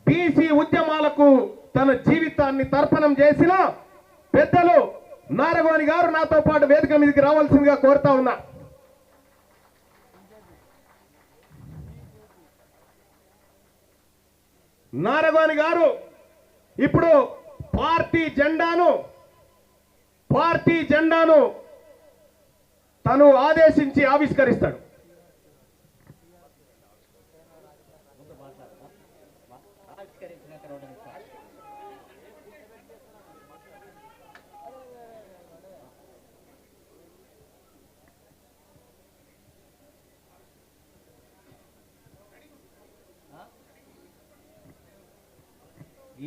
బీసీ ఉద్యమాలకు తన జీవితాన్ని తర్పణం చేసిన పెద్దలు నారగోని గారు నాతో పాటు వేదిక మీదకి రావాల్సిందిగా కోరుతా ఉన్నా. నారగోని గారు ఇప్పుడు పార్టీ జెండాను తను ఆదేశించి ఆవిష్కరిస్తాడు.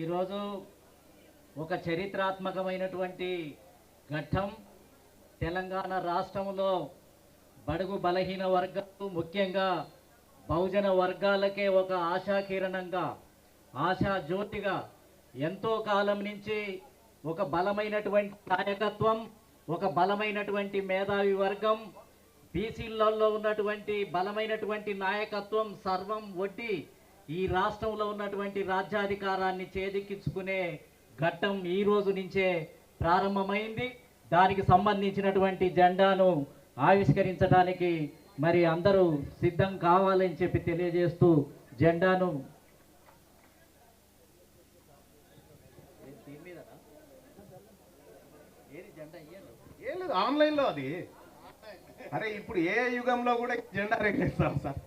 ఈరోజు ఒక చరిత్రాత్మకమైనటువంటి ఘట్టం. తెలంగాణ రాష్ట్రంలో బడుగు బలహీన వర్గాలు, ముఖ్యంగా బహుజన వర్గాలకే ఒక ఆశాకిరణంగా, ఆశా జ్యోతిగా ఎంతో కాలం నుంచి ఒక బలమైనటువంటి నాయకత్వం, ఒక బలమైనటువంటి మేధావి వర్గం, బీసీలలో ఉన్నటువంటి బలమైనటువంటి నాయకత్వం సర్వం ఒడ్డి ఈ రాష్ట్రంలో ఉన్నటువంటి రాజ్యాధికారాన్ని చేజిక్కించుకునే ఘట్టం ఈ రోజు నుంచే ప్రారంభమైంది. దానికి సంబంధించినటువంటి జెండాను ఆవిష్కరించడానికి మరి అందరూ సిద్ధం కావాలని చెప్పి తెలియజేస్తూ జెండాను ఏం లేదు, ఆన్లైన్లో అది. అరే ఇప్పుడు ఏ యుగంలో కూడా జెండా రేగేస్తారు సార్.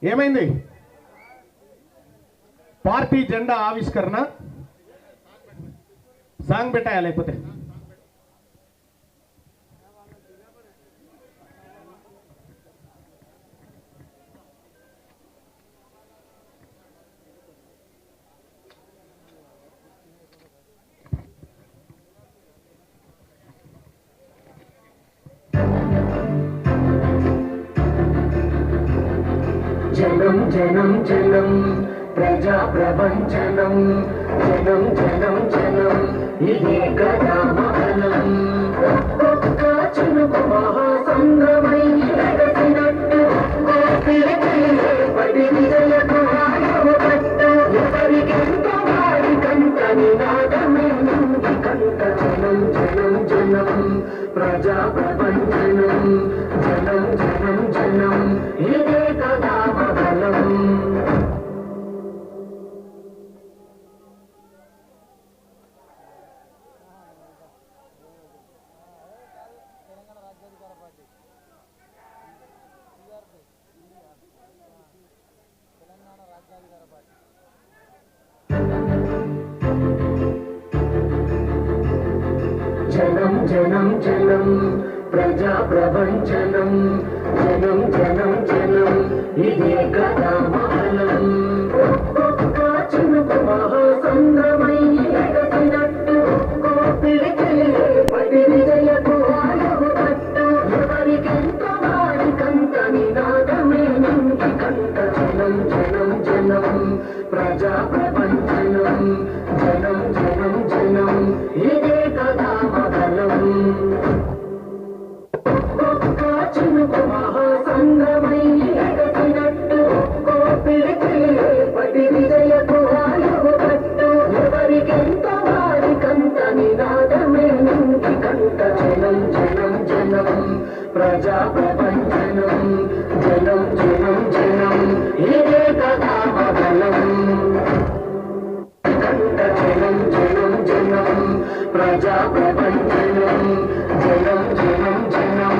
ఏమైంది? పార్టీ జెండా ఆవిష్కరణ సాంగ్ పెట్టాయా? లేకపోతే జనం జనం జనం ప్రజా ప్రపంచనం, జనం జనం జనం ఇదే కదా మహనం. ఒక్కొక్క చినుకు మహాసంద్రమై ఎగసినట్టు, పడి విజయకు ఆయువట్టు, ఎవరికెంత వారికంత నినాదమే నుండి కంట. జనం జనం జనం ప్రజా ప్రపంచనం, జనం జనం జనం ఇదే కదా మహనం. జనం జనం జనం ప్రజా ప్రపంచనం, జనం జనం జనం ఇదే కదా మహనం. ఒక్కొక్క చినుకు మహాసంద్రమై ఎగసినట్టు, పడి విజయకు ఆయువట్టు, ఎవరికెంత వారికంత నినాదమే నుండి కంట. జనం జనం జనం ప్రజా ప్రపంచనం, జనం జనం జనం ఇదే కదా మహనం. ఒక్కొక్క చినుకు మహాసంద్రమై ఎగసినట్టు, ప్రజా ప్రపంచనం జనం జనం జనం ఇదే కదా బలం జనం జనం జనం ప్రజా ప్రపంచనం జనం జనం జనం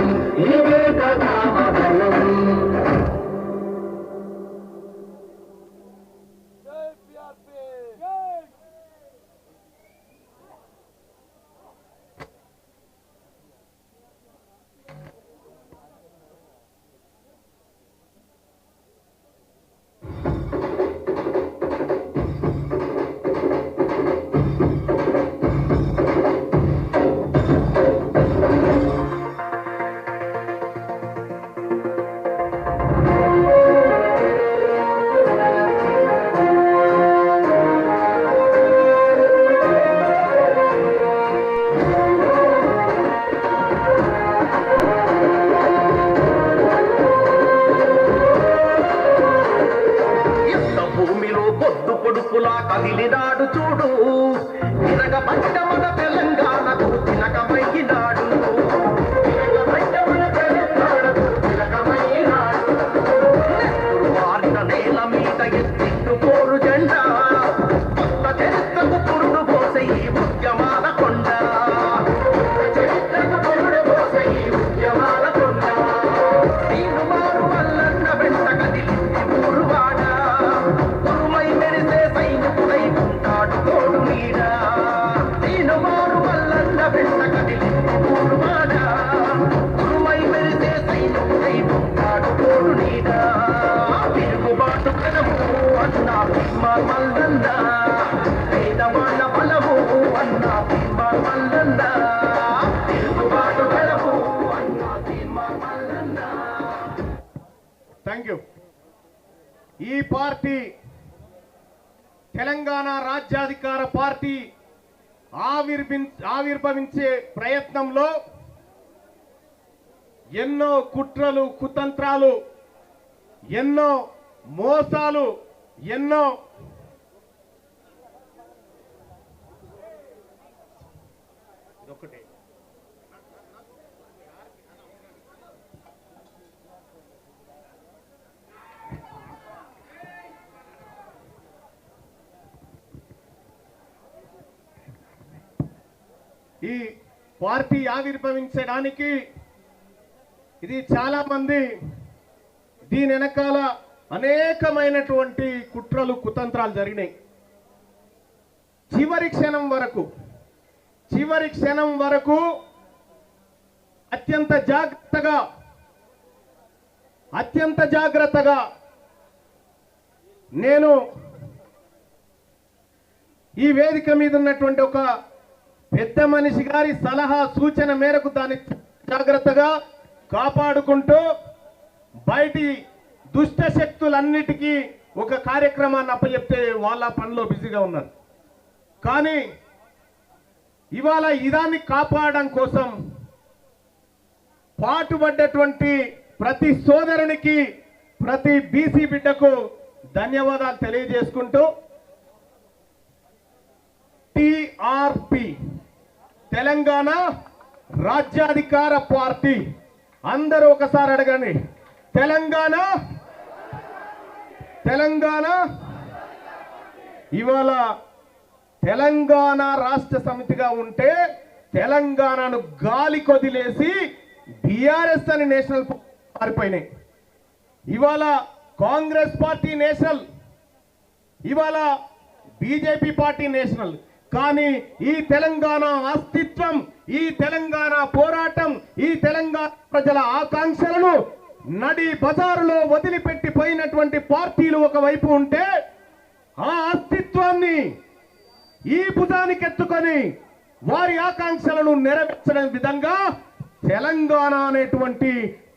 ఇదే కదా బలం కదిలినాడు చూడు తిరగ పట్టమన తెలంగాణకు తిలకమయ్యినాడు వారిన నేల మీద ఎత్తిట్టు పోరు జెండా కొత్త చరిత్రకు పురుడు పోసే ఈ ఉద్యమాల కొండ చరిత్రకు పురుడు పోసే ఈ ఉద్యమాల కొండ తీరు మారు వల్లన్న వెంట కదిలింది ఊరువాడ ఉరుమై మెరిసే సైనికుడై ఉంటాడు తోడు నీడ తీరు మారు వల్లన్న వెంట కదిలింది ఊరువాడ ఉరుమై మెరిసే సైనికుడై ఉంటాడు తోడు నీడ తిరుగుబాటు కలము అన్న భీమ మల్లన్న పేదవాళ్ళ బలము అన్న భీమ మల్లన్న తిరుగుబాటు కలము అన్న భీమ మల్లన్న. Thank you. ఈ పార్టీ తెలంగాణ రాజ్యాధికార పార్టీ ఆవిర్భవించే ప్రయత్నంలో ఎన్నో కుట్రలు కుతంత్రాలు ఎన్నో మోసాలు ఎన్నో ఇదొక్కటే ఈ పార్టీ ఆవిర్భవించడానికి ఇది చాలా మంది దీని వెనకాల అనేకమైనటువంటి కుట్రలు కుతంత్రాలు జరిగినాయి. చివరి క్షణం వరకు అత్యంత జాగ్రత్తగా నేను ఈ వేదిక మీద ఉన్నటువంటి ఒక పెద్ద మనిషి గారి సలహా సూచన మేరకు దాన్ని జాగ్రత్తగా కాపాడుకుంటూ బయటి దుష్ట శక్తులన్నిటికీ ఒక కార్యక్రమాన్ని అప్పచెప్తే వాళ్ళ పనిలో బిజీగా ఉన్నారు. కానీ ఇవాళ ఇదాన్ని కాపాడడం కోసం పాటుపడ్డటువంటి ప్రతి సోదరునికి ప్రతి బీసీ బిడ్డకు ధన్యవాదాలు తెలియజేసుకుంటూ టిఆర్పి తెలంగాణ రాజ్యాధికార పార్టీ అందరూ ఒకసారి అడగండి. తెలంగాణ ఇవాళ తెలంగాణ రాష్ట్ర సమితిగా ఉంటే తెలంగాణను గాలి కొదిలేసి బీఆర్ఎస్ అని నేషనల్ మారిపోయినాయి. ఇవాళ కాంగ్రెస్ పార్టీ నేషనల్, ఇవాళ బీజేపీ పార్టీ నేషనల్. కానీ ఈ తెలంగాణ అస్తిత్వం, ఈ తెలంగాణ పోరాటం, ఈ తెలంగాణ ప్రజల ఆకాంక్షలను నడి బజారులో వదిలిపెట్టి పోయినటువంటి పార్టీలు ఒకవైపు ఉంటే ఆ అస్తిత్వాన్ని ఈ భుజానికి ఎత్తుకొని వారి ఆకాంక్షలను నెరవేర్చడం విధంగా తెలంగాణ అనేటువంటి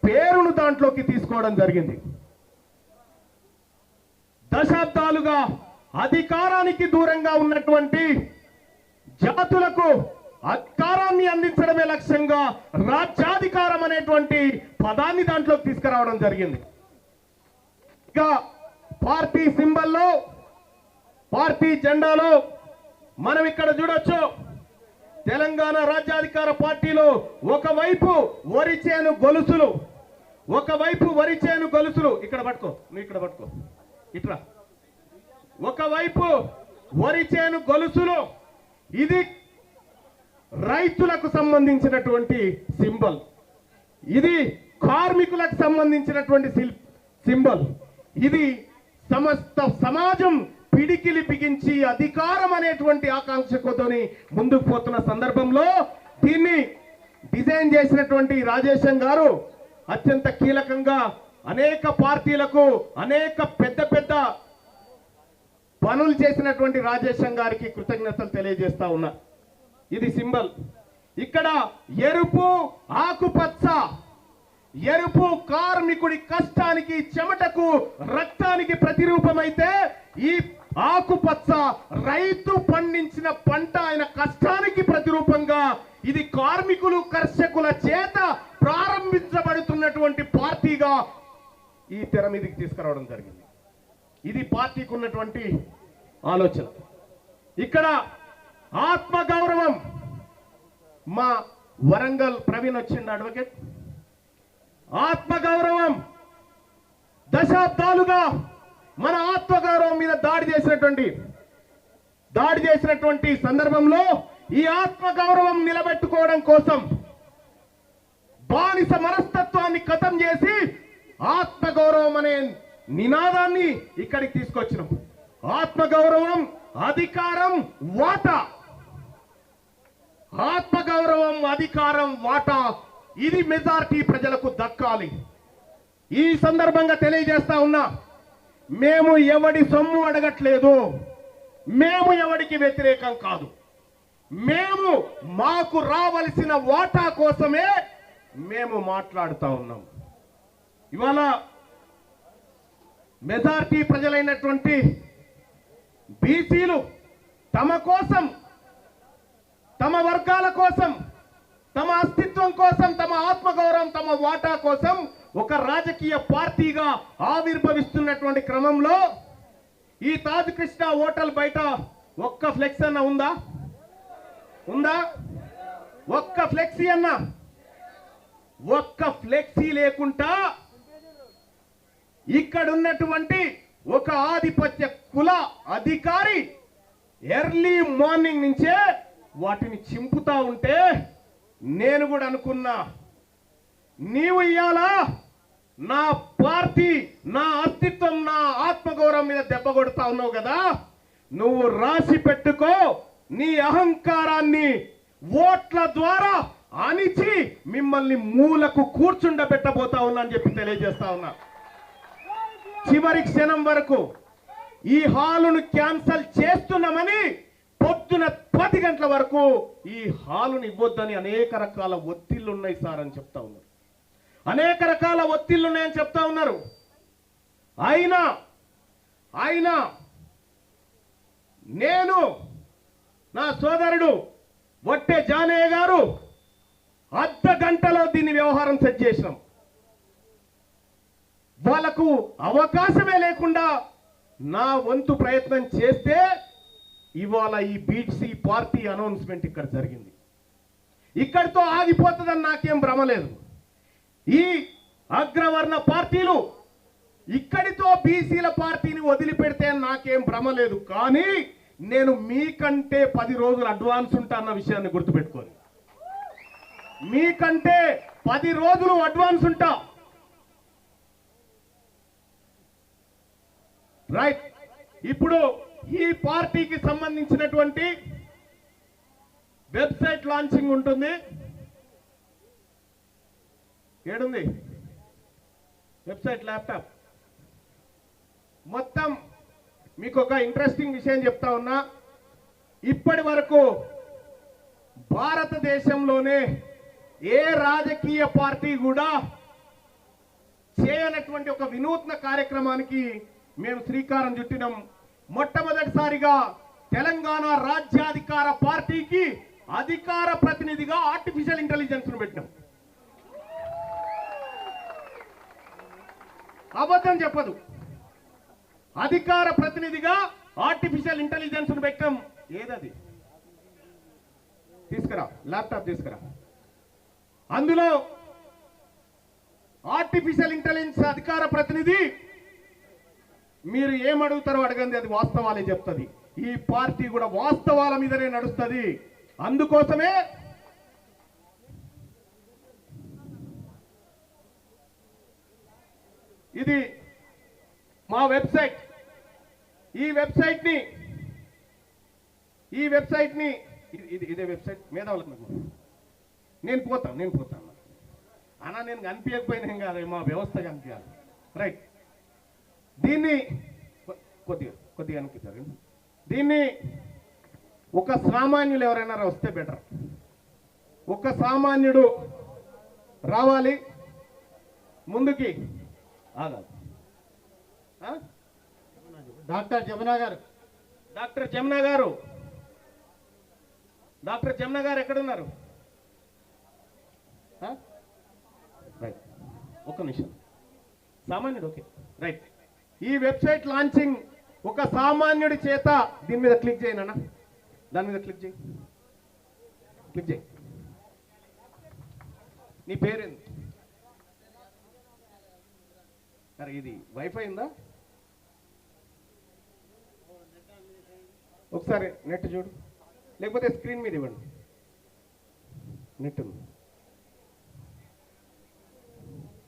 పేరును దాంట్లోకి తీసుకోవడం జరిగింది. దశాబ్దాలుగా అధికారానికి దూరంగా ఉన్నటువంటి జాతులకు అధికారాన్ని అందించడమే లక్ష్యంగా రాజ్యాధికారం అనేటువంటి పదాన్ని దాంట్లోకి తీసుకురావడం జరిగింది. ఇక పార్టీ సింబల్లో, పార్టీ జెండాలో మనం ఇక్కడ చూడొచ్చు తెలంగాణ రాజ్యాధికార పార్టీలో ఒకవైపు వరిచేను గొలుసులు, ఇక్కడ పట్టుకో, నువ్వు ఇక్కడ పట్టుకో, ఇట్రా. ఒకవైపు వరిచేను గొలుసులు, ఇది రైతులకు సంబంధించినటువంటి సింబల్, ఇది కార్మికులకు సంబంధించినటువంటి సింబల్, ఇది సమస్త సమాజం పిడికిలి బిగించి అధికారం అనేటువంటి ఆకాంక్షతోని ముందుకు పోతున్న సందర్భంలో దీన్ని డిజైన్ చేసినటువంటి రాజేశం గారు అత్యంత కీలకంగా అనేక పార్టీలకు అనేక పెద్ద పెద్ద పనులు చేసినటువంటి రాజేశం గారికి కృతజ్ఞతలు తెలియజేస్తా ఉన్నా. ఇది సింబల్. ఇక్కడ ఎరుపు ఆకుపచ్చ, ఎరుపు కార్మికుడి కష్టానికి చెమటకు రక్తానికి ప్రతిరూపమైతే, ఈ ఆకుపచ్చ రైతు పండించిన పంట ఆయన కష్టానికి ప్రతిరూపంగా ఇది కార్మికులు కర్షకుల చేత ప్రారంభించబడుతున్నటువంటి పార్టీగా ఈ తెర మీదకి తీసుకురావడం జరిగింది. ఇది పార్టీకి ఉన్నటువంటి ఆలోచన. ఇక్కడ ఆత్మగౌరవం, మా వరంగల్ ప్రవీణ్ వచ్చిండు అడ్వకేట్, ఆత్మగౌరవం దశాబ్దాలుగా మన ఆత్మగౌరవం మీద దాడి చేసినటువంటి సందర్భంలో ఈ ఆత్మగౌరవం నిలబెట్టుకోవడం కోసం బానిస మనస్తత్వాన్ని ఖతం చేసి ఆత్మగౌరవం అనే నినాదాన్ని ఇక్కడికి తీసుకొచ్చినాం. ఆత్మగౌరవం, అధికారం, వాటా. ఆత్మగౌరవం, అధికారం, వాటా ఇది మెజారిటీ ప్రజలకు దక్కాలి. ఈ సందర్భంగా తెలియజేస్తా ఉన్నా, మేము ఎవడి సొమ్ము అడగట్లేదు, మేము ఎవడికి వ్యతిరేకం కాదు, మేము మాకు రావలసిన వాటా కోసమే మేము మాట్లాడుతా ఉన్నాం. ఇవాళ మెజారిటీ ప్రజలైనటువంటి బీసీలు తమ కోసం, తమ వర్గాల కోసం, తమ అస్తిత్వం కోసం, తమ ఆత్మగౌరవం, తమ వాటా కోసం ఒక రాజకీయ పార్టీగా ఆవిర్భవిస్తున్నటువంటి క్రమంలో ఈ తాజ్ కృష్ణ హోటల్ బయట ఒక్క ఫ్లెక్స్ అన్న ఉందా? ఒక్క ఫ్లెక్సీ అన్న? ఒక్క ఫ్లెక్సీ లేకుండా ఇక్కడ ఉన్నటువంటి ఒక ఆధిపత్య కుల అధికారి ఎర్లీ మార్నింగ్ నుంచే వాటిని చింపుతా ఉంటే నేను కూడా అనుకున్నా, నీవు ఇయ్యాలా నా పార్టీ, నా అస్తిత్వం, నా ఆత్మగౌరవం మీద దెబ్బ కొడతా ఉన్నావు కదా, నువ్వు రాసి పెట్టుకో, నీ అహంకారాన్ని ఓట్ల ద్వారా అణిచి మిమ్మల్ని మూలకు కూర్చుండబెట్టబోతా ఉన్నా అని చెప్పి తెలియజేస్తా ఉన్నా. చివరి క్షణం వరకు ఈ హాలును క్యాన్సల్ చేస్తున్నామని పొద్దున 10 గంటల వరకు ఈ హాలును ఇవ్వొద్దని అనేక రకాల ఒత్తిళ్లు ఉన్నాయి సార్ అని చెప్తా ఉన్నారు. అనేక రకాల ఒత్తిళ్లు ఉన్నాయని చెప్తా ఉన్నారు. అయినా నేను, నా సోదరుడు వట్టే జానయ్య గారు అర్ధ గంటలో దీన్ని వ్యవహారం సెట్ చేసినాం. వాళ్ళకు అవకాశమే లేకుండా నా వంతు ప్రయత్నం చేస్తే ఇవాళ ఈ బీసీ పార్టీ అనౌన్స్మెంట్ ఇక్కడ జరిగింది. ఇక్కడితో ఆగిపోతుందని నాకేం భ్రమ లేదు. ఈ అగ్రవర్ణ పార్టీలు ఇక్కడితో బీసీల పార్టీని వదిలిపెడితే నాకేం భ్రమ లేదు. కానీ నేను మీకంటే 10 రోజులు అడ్వాన్స్ ఉంటా అన్న విషయాన్ని గుర్తుపెట్టుకోండి. మీకంటే 10 రోజులు అడ్వాన్స్ ఉంటా. రైట్. ఇప్పుడు ఈ పార్టీకి సంబంధించినటువంటి వెబ్సైట్ లాంచింగ్ ఉంటుంది. ఏడుంది వెబ్సైట్? ల్యాప్టాప్. మొత్తం మీకు ఒక ఇంట్రెస్టింగ్ విషయం చెప్తా ఉన్నా. ఇప్పటి వరకు భారతదేశంలోనే ఏ రాజకీయ పార్టీ కూడా చేయనటువంటి ఒక వినూత్న కార్యక్రమానికి మేము శ్రీకారం చుట్టినాం. మొట్టమొదటిసారిగా తెలంగాణ రాజ్యాధికార పార్టీకి అధికార ప్రతినిధిగా ఆర్టిఫిషియల్ ఇంటెలిజెన్స్ ను పెట్టినాం. అబద్ధం చెప్పదు. అధికార ప్రతినిధిగా ఆర్టిఫిషియల్ ఇంటెలిజెన్స్ ను పెట్టాం. ఏదది? తీసుకురా, ల్యాప్టాప్ తీసుకురా. అందులో ఆర్టిఫిషియల్ ఇంటెలిజెన్స్ అధికార ప్రతినిధి మీరు ఏమడుగుతారో అడగండి, అది వాస్తవాలే చెప్తుంది. ఈ పార్టీ కూడా వాస్తవాల మీదనే నడుస్తుంది. అందుకోసమే ఇది మా వెబ్సైట్. ఈ వెబ్సైట్ని ఇదే వెబ్సైట్ మేధావులకు నేను పోతాను అన్నా, నేను కనిపించకపోయినా ఏం కాదు, మా వ్యవస్థ కనిపించాలి. రైట్, దీన్ని కొద్దిగా అనిపించారు. దీన్ని ఒక సామాన్యులు ఎవరైనా వస్తే బెటర్. ఒక సామాన్యుడు రావాలి ముందుకి. డాక్టర్ జమునా గారు ఎక్కడున్నారు? రైట్, ఒక్క నిమిషం. సామాన్యుడు, ఓకే, రైట్. ఈ వెబ్సైట్ లాంచింగ్ ఒక సామాన్యుడి చేత, దీని మీద క్లిక్ చేయనా, దాని మీద క్లిక్ చేయి. నీ పేరేంది? అరే ఇది వైఫై ఉందా? ఒకసారి నెట్ చూడు, లేకపోతే స్క్రీన్ మీద ఇవ్వండి. నెట్ ఉంది.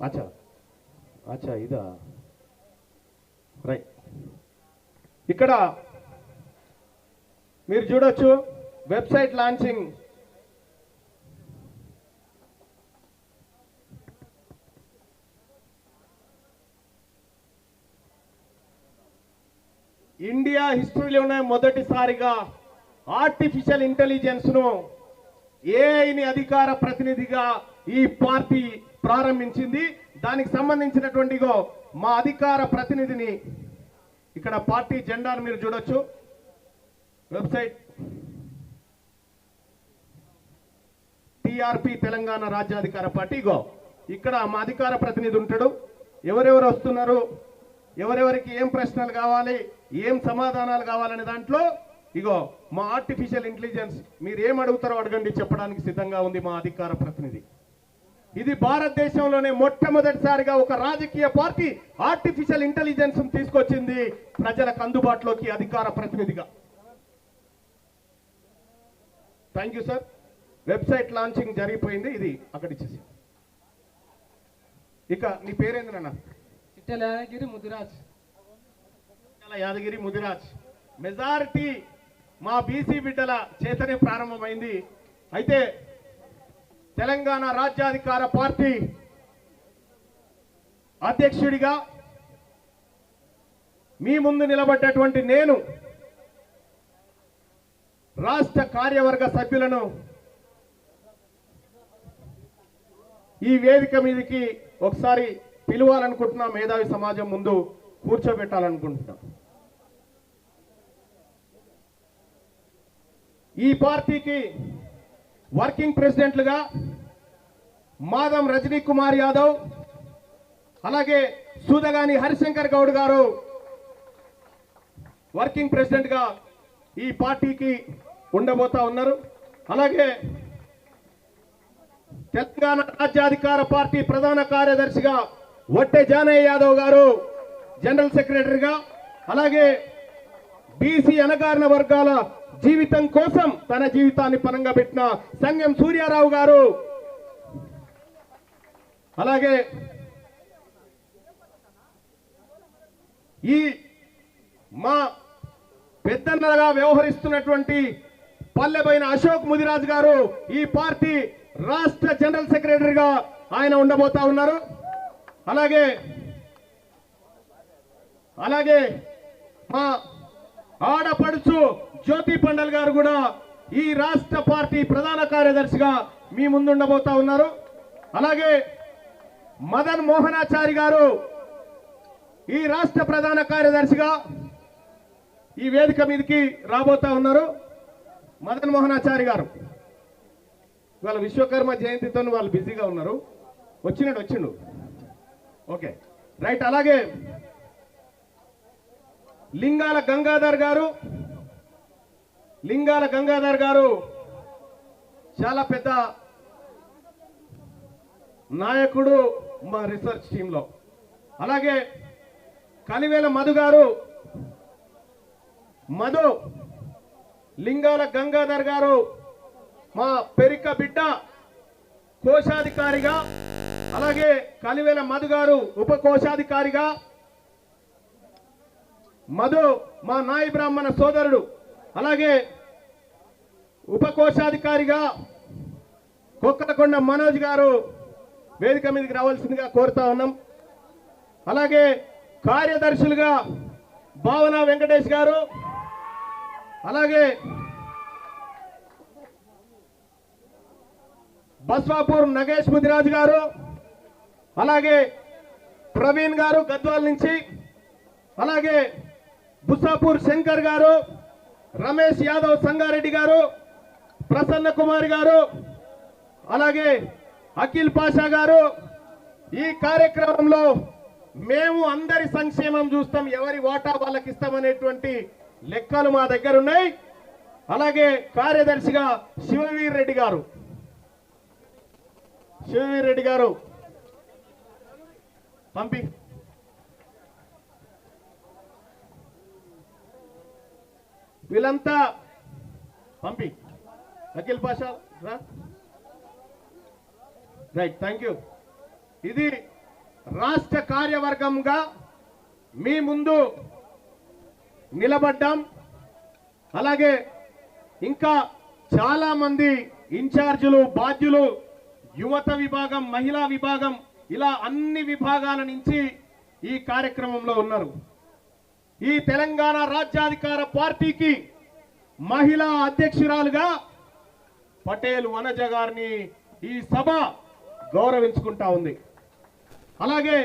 అచ్చా ఇదా, రైట్. ఇక్కడ మీరు చూడొచ్చు వెబ్సైట్ లాంచింగ్. ఇండియా హిస్టరీలోనే మొదటిసారిగా ఆర్టిఫిషియల్ ఇంటెలిజెన్స్ ను ఏఐని అధికార ప్రతినిధిగా ఈ పార్టీ ప్రారంభించింది. దానికి సంబంధించినటువంటి మా అధికార ప్రతినిధిని ఇక్కడ పార్టీ జెండాను మీరు చూడొచ్చు. వెబ్సైట్ టిఆర్పి తెలంగాణ రాజ్యాధికార పార్టీ. ఇక్కడ మా అధికార ప్రతినిధి ఉంటాడు. ఎవరెవరు వస్తున్నారు, ఎవరెవరికి ఏం ప్రశ్నలు కావాలి, ఏం సమాధానాలు కావాలనే దాంట్లో మా ఆర్టిఫిషియల్ ఇంటెలిజెన్స్ మీరు ఏం అడుగుతారో అడగండి చెప్పడానికి సిద్ధంగా ఉంది మా అధికార ప్రతినిధి. ఇది భారతదేశంలోనే మొట్టమొదటిసారిగా ఒక రాజకీయ పార్టీ ఆర్టిఫిషియల్ ఇంటెలిజెన్స్ తీసుకొచ్చింది ప్రజలకు అందుబాటులోకి అధికార ప్రతినిధిగా. Thank you sir. Website launching జరిగిపోయింది. ఇది అక్కడ ఇచ్చేసి. ఇక నీ పేరేంది నాన్న? చిట్టెల యాదగిరి ముదిరాజ్. మెజారిటీ మా బీసీ బిడ్డల చేతనే ప్రారంభమైంది. అయితే తెలంగాణ రాజ్యాధికార పార్టీ అధ్యక్షుడిగా మీ ముందు నిలబడ్డటువంటి నేను రాష్ట్ర కార్యవర్గ సభ్యులను ఈ వేదిక మీదకి ఒకసారి పిలవాలనుకుంటున్నా. మేధావి సమాజం ముందు కూర్చోబెట్టాలనుకుంటున్నాం. ఈ పార్టీకి వర్కింగ్ ప్రెసిడెంట్లుగా మాదం రజనీ కుమార్ యాదవ్, అలాగే సూదగాని హరిశంకర్ గౌడ్ గారు వర్కింగ్ ప్రెసిడెంట్ గా ఈ పార్టీకి ఉండబోతా ఉన్నారు. అలాగే తెలంగాణ రాజ్యాధికార పార్టీ ప్రధాన కార్యదర్శిగా వట్టె జానయ్య యాదవ్ గారు జనరల్ సెక్రటరీగా, అలాగే బీసీ అణగారిన వర్గాల జీవితం కోసం తన జీవితాన్ని పనంగా పెట్టిన సంగం సూర్యారావు గారు, అలాగే ఈ మా పెద్దన్నగా వ్యవహరిస్తున్నటువంటి పల్లెబైన అశోక్ ముదిరాజ్ గారు ఈ పార్టీ రాష్ట్ర జనరల్ సెక్రటరీగా ఆయన ఉండబోతా ఉన్నారు. అలాగే మా ఆడపడుచు జ్యోతి పండల్ గారు కూడా ఈ రాష్ట్ర పార్టీ ప్రధాన కార్యదర్శిగా మీ ముందు ఉండబోతా ఉన్నారు. అలాగే మదన్ మోహనాచారి గారు ఈ రాష్ట్ర ప్రధాన కార్యదర్శిగా ఈ వేదిక మీదకి రాబోతా ఉన్నారు. మదన్ మోహనాచారి గారు ఇవాళ విశ్వకర్మ జయంతితో వాళ్ళు బిజీగా ఉన్నారు. వచ్చిండు. Okay, right. అలాగే లింగాల గంగాధర్ గారు చాలా పెద్ద నాయకుడు మా రీసెర్చ్ టీంలో. అలాగే కలివేల మధు గారు, మధు లింగాల గంగాధర్ గారు మా పెరిక బిడ్డ కోశాధికారిగా, అలాగే కలివేల మధు గారు ఉప కోశాధికారిగా, మధు మా నాయి బ్రాహ్మణ సోదరుడు, అలాగే ఉప కోశాధికారిగా కొక్కలకొండ మనోజ్ గారు వేదిక మీదకి రావాల్సిందిగా కోరుతా ఉన్నాం. అలాగే కార్యదర్శులుగా భావన వెంకటేష్ గారు, అలాగే బస్వాపూర్ నగేష్ ముదిరాజు గారు, అలాగే ప్రవీణ్ గారు గద్వాల నుంచి, అలాగే బుస్సాపూర్ శంకర్ గారు, రమేష్ యాదవ్ సంగారెడ్డి గారు, ప్రసన్న కుమార్ గారు, అలాగే అఖిల్ పాషా గారు. ఈ కార్యక్రమంలో మేము అందరి సంక్షేమం చూస్తాం, ఎవరి వాటా వాళ్ళకి ఇస్తామనేటువంటి లెక్కలు మా దగ్గర ఉన్నాయి. అలాగే కార్యదర్శిగా శివవీర్ రెడ్డి గారు, శివవీర్ రెడ్డి గారు పంపి. వీళ్ళంతా పంపి. అఖిల్ పాషా రా. Right, thank you. ఇది రాష్ట్ర కార్యవర్గంగా మీ ముందు నిలబడ్డాం. అలాగే ఇంకా చాలా మంది ఇన్ఛార్జీలు, బాధ్యులు, యువత విభాగం, మహిళా విభాగం, ఇలా అన్ని విభాగాల నుంచి ఈ కార్యక్రమంలో ఉన్నారు. ఈ తెలంగాణ రాజ్యాధికార పార్టీకి మహిళా అధ్యక్షురాలుగా పటేల్ వనజ గారిని ఈ సభ గౌరవించుకుంటా ఉంది. అలాగే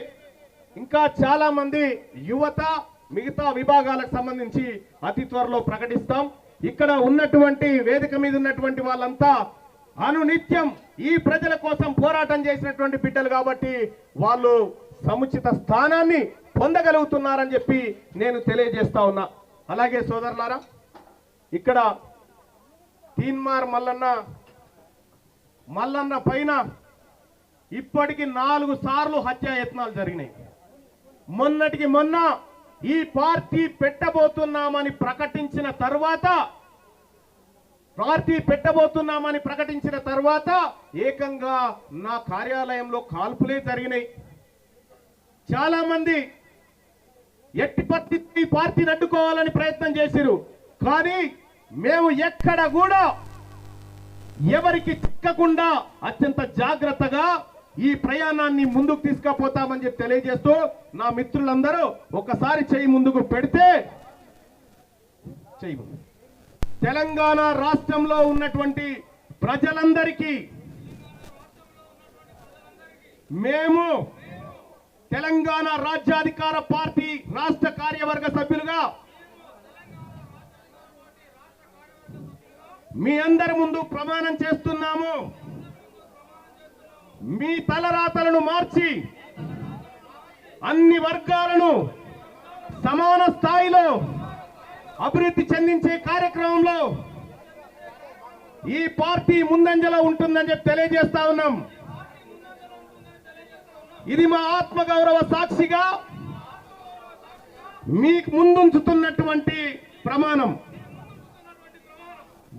ఇంకా చాలా మంది యువత, మిగతా విభాగాలకు సంబంధించి అతి త్వరలో ప్రకటిస్తాం. ఇక్కడ ఉన్నటువంటి వేదిక మీద ఉన్నటువంటి వాళ్ళంతా అనునిత్యం ఈ ప్రజల కోసం పోరాటం చేసినటువంటి బిడ్డలు కాబట్టి వాళ్ళు సముచిత స్థానాన్ని పొందగలుగుతున్నారని చెప్పి నేను తెలియజేస్తా ఉన్నా. అలాగే సోదరులారా, ఇక్కడ తీన్మార్ మల్లన్న పైన ఇప్పటికి 4 సార్లు హత్యాయత్నాలు జరిగినాయి. మొన్నటికి మొన్న ఈ పార్టీ పెట్టబోతున్నామని ప్రకటించిన తర్వాత ఏకంగా నా కార్యాలయంలో కాల్పులే జరిగినాయి. చాలా మంది ఎట్టి పరిస్థితి ఈ పార్టీని అడ్డుకోవాలని ప్రయత్నం చేశారు. కానీ మేము ఎక్కడ కూడా ఎవరికి చిక్కకుండా అత్యంత జాగ్రత్తగా ఈ ప్రయాణాన్ని ముందుకు తీసుకుపోతామని చెప్పి తెలియజేస్తూ, నా మిత్రులందరూ ఒకసారి చెయ్యి ముందుకు పెడితే, తెలంగాణ రాష్ట్రంలో ఉన్నటువంటి ప్రజలందరికీ మేము తెలంగాణ రాజ్యాధికార పార్టీ రాష్ట్ర కార్యవర్గ సభ్యులుగా మీ అందరి ముందు ప్రమాణం చేస్తున్నాము. మీ తలరాతలను మార్చి అన్ని వర్గాలను సమాన స్థాయిలో అభివృద్ధి చెందించే కార్యక్రమంలో ఈ పార్టీ ముందంజలో ఉంటుందని చెప్పి తెలియజేస్తా ఉన్నాం. ఇది మా ఆత్మగౌరవ సాక్షిగా మీకు ముందుంచుతున్నటువంటి ప్రమాణం.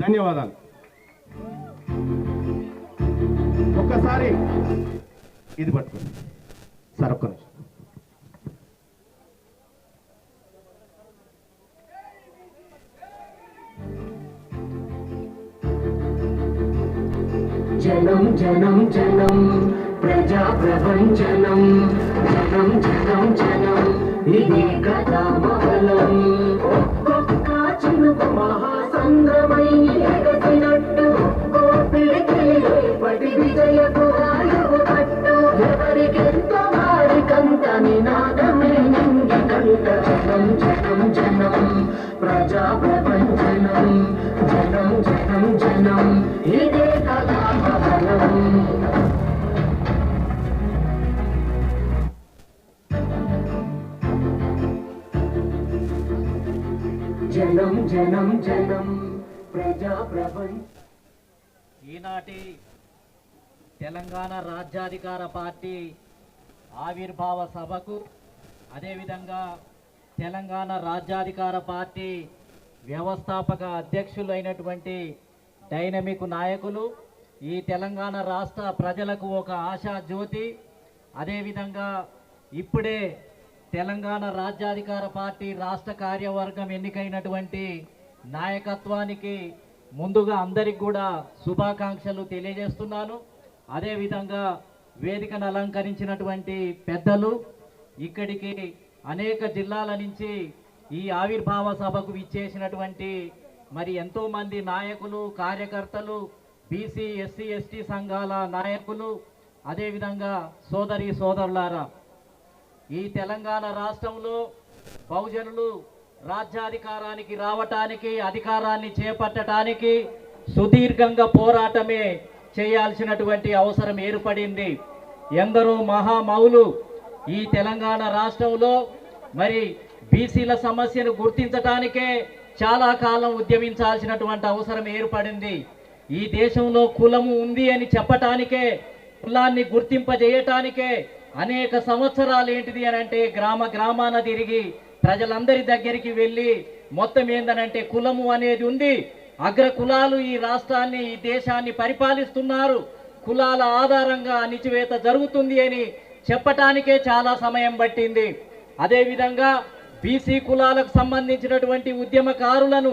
ధన్యవాదాలు. ఒక్కసారి ఇది పట్టుకోండి సార్, ఒక్క నిమిషం. జనం జనం జనం ప్రజా ప్రపంచనం, జనం జనం జనం ఇది కథా మహలం. ఒక్కొక్క చినుకు మహాసంద్రమై ఎగసినట్టు, కోపిలికి విజయపు ఆయువు పట్టు, ఎవరికెంతో వారికంత నినాదమే నింగి కంట. జనం జనం జనం ప్రజా ప్రపంచనం, జనం జనం జనం ఇదే కథా మహలం. జనం జనం జనం ప్రజా ప్రపంచ ఈనాటి తెలంగాణ రాజ్యాధికార పార్టీ ఆవిర్భావ సభకు, అదేవిధంగా తెలంగాణ రాజ్యాధికార పార్టీ వ్యవస్థాపక అధ్యక్షులైనటువంటి డైనమిక్ నాయకులు, ఈ తెలంగాణ రాష్ట్ర ప్రజలకు ఒక ఆశా జ్యోతి, అదేవిధంగా ఇప్పుడే తెలంగాణ రాజ్యాధికార పార్టీ రాష్ట్ర కార్యవర్గం ఎన్నికైనటువంటి నాయకత్వానికి ముందుగా అందరికి కూడా శుభాకాంక్షలు తెలియజేస్తున్నాను. అదేవిధంగా వేదికను అలంకరించినటువంటి పెద్దలు, ఇక్కడికి అనేక జిల్లాల నుంచి ఈ ఆవిర్భావ సభకు విచ్చేసినటువంటి మరి ఎంతోమంది నాయకులు, కార్యకర్తలు, బీసీ, ఎస్సీ, ఎస్టీ సంఘాల నాయకులు, అదేవిధంగా సోదరి సోదరులారా, ఈ తెలంగాణ రాష్ట్రంలో బహుజనులు రాజ్యాధికారానికి రావటానికి, అధికారాన్ని చేపట్టడానికి సుదీర్ఘంగా పోరాటమే చేయాల్సినటువంటి అవసరం ఏర్పడింది. ఎందరో మహామౌలు ఈ తెలంగాణ రాష్ట్రంలో మరి బీసీల సమస్యను గుర్తించడానికే చాలా కాలం ఉద్యమించాల్సినటువంటి అవసరం ఏర్పడింది. ఈ దేశంలో కులము ఉంది అని చెప్పటానికే, కులాన్ని గుర్తింపజేయటానికే అనేక సంవత్సరాలు ఏంటిది అని అంటే గ్రామాన తిరిగి ప్రజలందరి దగ్గరికి వెళ్ళి మొత్తం ఏందనంటే కులము అనేది ఉంది, అగ్ర కులాలు ఈ రాష్ట్రాన్ని, ఈ దేశాన్ని పరిపాలిస్తున్నారు, కులాల ఆధారంగా అణిచివేత జరుగుతుంది అని చెప్పటానికే చాలా సమయం పట్టింది. అదేవిధంగా బీసీ కులాలకు సంబంధించినటువంటి ఉద్యమకారులను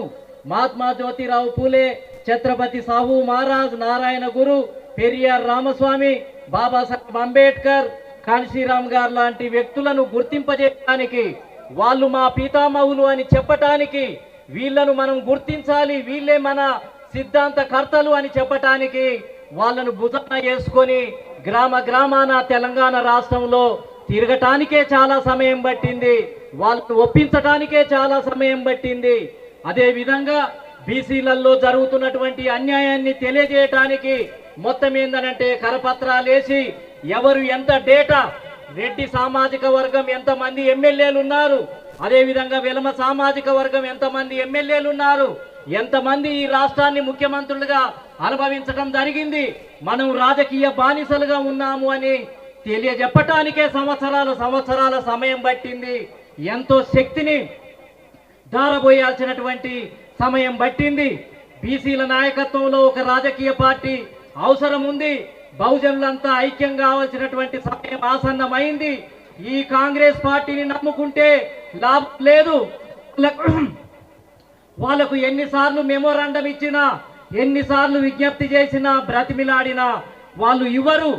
మహాత్మా జ్యోతిరావు పూలే, ఛత్రపతి సాహు మహారాజ్, నారాయణ గురు, పెరియార్ రామస్వామి, బాబాసాహెబ్ అంబేద్కర్, కాన్షీరామ్ గారు లాంటి వ్యక్తులను గుర్తింపజేయడానికి, వాళ్ళు మా పితామహులు అని చెప్పటానికి, వీళ్ళను మనం గుర్తించాలి, వీళ్ళే మన సిద్ధాంత కర్తలు అని చెప్పటానికి వాళ్ళను భుజాన వేసుకొని గ్రామాన తెలంగాణ రాష్ట్రంలో తిరగటానికే చాలా సమయం పట్టింది, వాళ్ళను ఒప్పించటానికే చాలా సమయం పట్టింది. అదేవిధంగా బీసీలలో జరుగుతున్నటువంటి అన్యాయాన్ని తెలియజేయటానికి మొత్తం ఏందనంటే కరపత్రాలేసి ఎవరు ఎంత డేటా, రెడ్డి సామాజిక వర్గం ఎంతమంది ఎమ్మెల్యేలు ఉన్నారు, అదేవిధంగా వెలమ సామాజిక వర్గం ఎంతమంది ఎమ్మెల్యేలు ఉన్నారు, ఎంతమంది ఈ రాష్ట్రాన్ని ముఖ్యమంత్రులుగా అనుభవించడం జరిగింది, మనం రాజకీయ బానిసలుగా ఉన్నాము అని తెలియజెప్పటానికే సంవత్సరాల సమయం పట్టింది. ఎంతో శక్తిని దారబోయాల్సినటువంటి సమయం పట్టింది. బీసీల నాయకత్వంలో ఒక రాజకీయ పార్టీ అవసరం ఉంది. బహుజనులంతా ఐక్యం కావాల్సినటువంటి సమయం ఆసన్నమైంది. ఈ కాంగ్రెస్ పార్టీని నమ్ముకుంటే లాభం లేదు. వాళ్లకు ఎన్నిసార్లు మెమోరాండం ఇచ్చినా, ఎన్నిసార్లు విజ్ఞప్తి చేసినా, బ్రతిమిలాడినా వాళ్ళు ఇవ్వరు.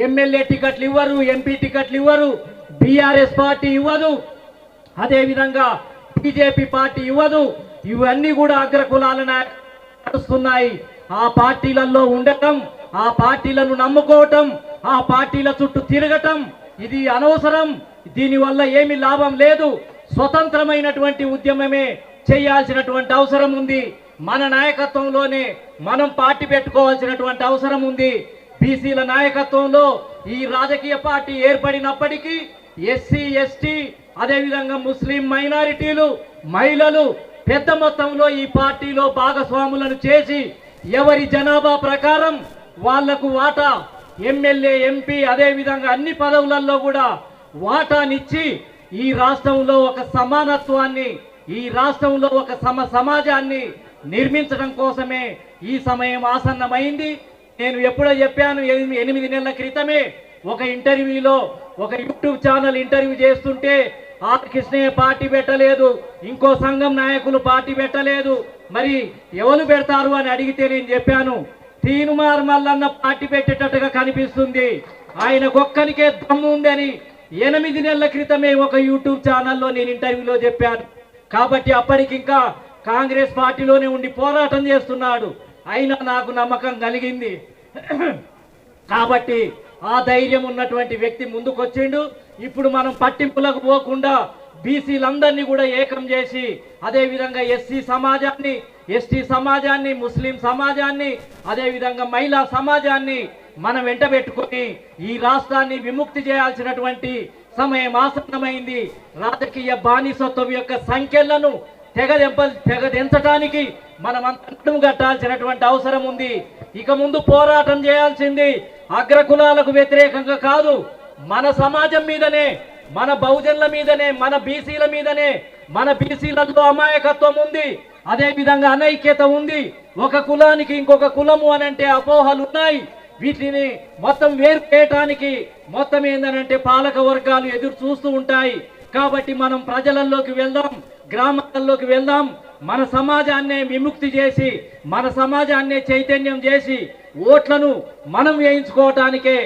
ఎమ్మెల్యే టికెట్లు ఇవ్వరు, ఎంపీ టికెట్లు ఇవ్వరు, బీఆర్ఎస్ పార్టీ ఇవ్వదు, అదేవిధంగా బీజేపీ పార్టీ ఇవ్వదు. ఇవన్నీ కూడా అగ్రకులాలను నడుస్తున్నాయి. ఆ పార్టీలలో ఉండటం, ఆ పార్టీలను నమ్ముకోవటం, ఆ పార్టీల చుట్టూ తిరగటం ఇది అనవసరం. దీనివల్ల ఏమి లాభం లేదు. స్వతంత్రమైనటువంటి ఉద్యమమే చేయాల్సినటువంటి అవసరం ఉంది. మన నాయకత్వంలోనే మనం పార్టీ పెట్టుకోవాల్సినటువంటి అవసరం ఉంది. బీసీల నాయకత్వంలో ఈ రాజకీయ పార్టీ ఏర్పడినప్పటికీ ఎస్సీ, ఎస్టీ, అదేవిధంగా ముస్లిం మైనారిటీలు, మహిళలు పెద్ద మొత్తంలో ఈ పార్టీలో భాగస్వాములను చేసి ఎవరి జనాభా ప్రకారం వాళ్లకు వాటా, ఎమ్మెల్యే, ఎంపీ, అదేవిధంగా అన్ని పదవులలో కూడా వాటానిచ్చి ఈ రాష్ట్రంలో ఒక సమానత్వాన్ని, ఈ రాష్ట్రంలో ఒక సమాజాన్ని నిర్మించడం కోసమే ఈ సమయం ఆసన్నమైంది. నేను ఎప్పుడో చెప్పాను, 8 నెలల క్రితమే ఒక ఇంటర్వ్యూలో, ఒక యూట్యూబ్ ఛానల్ ఇంటర్వ్యూ చేస్తుంటే ఆర్ కృష్ణయ్య పార్టీ పెట్టలేదు, ఇంకో సంఘం నాయకులు పార్టీ పెట్టలేదు, మరి ఎవరు పెడతారు అని అడిగితే నేను చెప్పాను, తీనుమార్ మల్లన్న పార్టీ పెట్టేటట్టుగా కనిపిస్తుంది, ఆయనకొక్కనికే దమ్ము ఉందని 8 నెలల క్రితమే ఒక యూట్యూబ్ ఛానల్లో నేను ఇంటర్వ్యూలో చెప్పాను. కాబట్టి అప్పటికి ఇంకా కాంగ్రెస్ పార్టీలోనే ఉండి పోరాటం చేస్తున్నాడు. అయినా నాకు నమ్మకం కలిగింది. కాబట్టి ఆ ధైర్యం ఉన్నటువంటి వ్యక్తి ముందుకొచ్చిండు. ఇప్పుడు మనం పట్టింపులకు పోకుండా బీసీలందరినీ కూడా ఏకం చేసి, అదేవిధంగా ఎస్సీ సమాజాన్ని, ఎస్టీ సమాజాన్ని, ముస్లిం సమాజాన్ని, అదేవిధంగా మహిళా సమాజాన్ని మనం వెంట పెట్టుకొని ఈ రాష్ట్రాన్ని విముక్తి చేయాల్సినటువంటి సమయం ఆసన్నమైంది. రాజకీయ బానిసత్వం యొక్క సంఖ్యలను తెగదించడానికి మనం అంతటం కట్టాల్సినటువంటి అవసరం ఉంది. ఇక ముందు పోరాటం చేయాల్సింది అగ్రకులాలకు వ్యతిరేకంగా కాదు, మన సమాజం మీదనే, మన బహుజనుల మీదనే, మన బీసీల మీదనే. మన బీసీలలో అమాయకత్వం ఉంది, అదే విధంగా అనైక్యత ఉంది. ఒక కులానికి ఇంకొక కులము అనంటే అపోహలు ఉన్నాయి. వీటిని మొత్తం వేరు చేయటానికి మొత్తం ఏందనంటే పాలక వర్గాలు ఎదురు చూస్తూ ఉంటాయి. కాబట్టి మనం ప్రజలలోకి వెళ్దాం, గ్రామాలలోకి వెళ్దాం, మన సమాజాన్నే విముక్తి చేసి, మన సమాజాన్నే చైతన్యం చేసి ఓట్లను మనం వేయించుకోవటానికే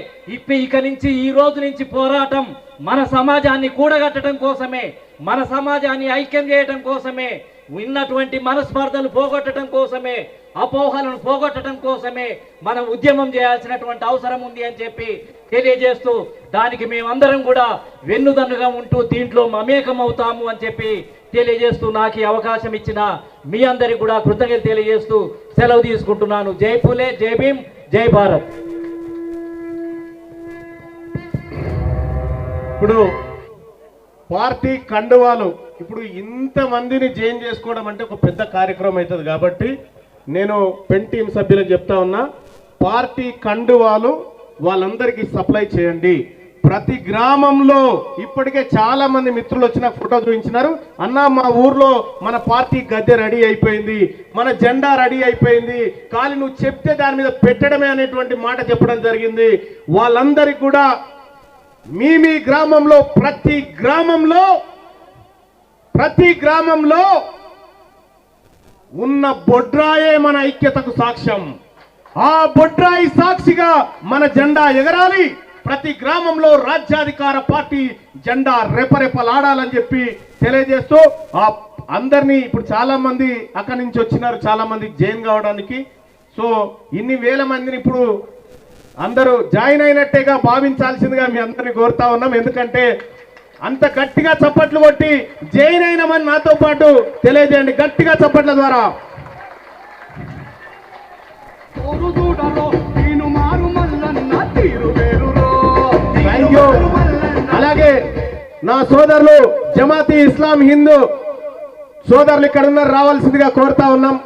ఇక నుంచి ఈ రోజు నుంచి పోరాటం మన సమాజాన్ని కూడగట్టడం కోసమే, మన సమాజాన్ని ఐక్యం చేయడం కోసమే, ఉన్నటువంటి మనస్పర్ధలు పోగొట్టడం కోసమే, అపోహలను పోగొట్టడం కోసమే మనం ఉద్యమం చేయాల్సినటువంటి అవసరం ఉంది అని చెప్పి తెలియజేస్తూ, దానికి మేమందరం కూడా వెన్నుదన్నుగా ఉంటూ దీంట్లో మమేకం అవుతాము అని చెప్పి తెలియజేస్తూ, నాకు ఈ అవకాశం ఇచ్చిన మీ అందరికి కూడా కృతజ్ఞతలు తెలియజేస్తూ సెలవు తీసుకుంటున్నాను. జై పూలే, జై భీమ్, జై భారత్. ఇప్పుడు పార్టీ కండువాలు ఇప్పుడు ఇంతమందిని జాయిన్ చేసుకోవడం అంటే ఒక పెద్ద కార్యక్రమం అవుతుంది. కాబట్టి నేను పెన్ టీం సభ్యులకు చెప్తా ఉన్నా, పార్టీ కండువాలు వాళ్ళందరికీ సప్లై చేయండి. ప్రతి గ్రామంలో ఇప్పటికే చాలా మంది మిత్రులు వచ్చిన ఫోటో చూపించినారు. అన్న మా ఊర్లో మన పార్టీ గద్దె రెడీ అయిపోయింది, మన జెండా రెడీ అయిపోయింది, కానీ నువ్వు చెప్తే దాని మీద పెట్టడమే అనేటువంటి మాట చెప్పడం జరిగింది. వాళ్ళందరికీ కూడా మీ గ్రామంలో ప్రతి గ్రామంలో ఉన్న బొడ్రాయే మన ఐక్యతకు సాక్ష్యం. ఆ బొడ్రాయి సాక్షిగా మన జెండా ఎగరాలి. ప్రతి గ్రామంలో రాజ్యాధికార పార్టీ జెండా రెపరెపలాడాలని చెప్పి తెలియజేస్తూ, ఆ అందరినీ ఇప్పుడు చాలా మంది అక్కడి నుంచి వచ్చినారు, చాలా మంది జాయిన్ కావడానికి. సో ఇన్ని వేల మందిని ఇప్పుడు అందరూ జాయిన్ అయినట్టేగా భావించాల్సిందిగా మీ అందరినీ కోరుతా ఉన్నాం. ఎందుకంటే అంత గట్టిగా చప్పట్లు కొట్టి జాయిన్ అయినామని నాతో పాటు తెలియజేయండి, గట్టిగా చప్పట్ల ద్వారా. Thank you. అలాగే నా సోదరులు జమాతీ ఇస్లాం హిందూ సోదరులు ఇక్కడ ఉన్నారు, రావాల్సిందిగా కోరుతా ఉన్నాం.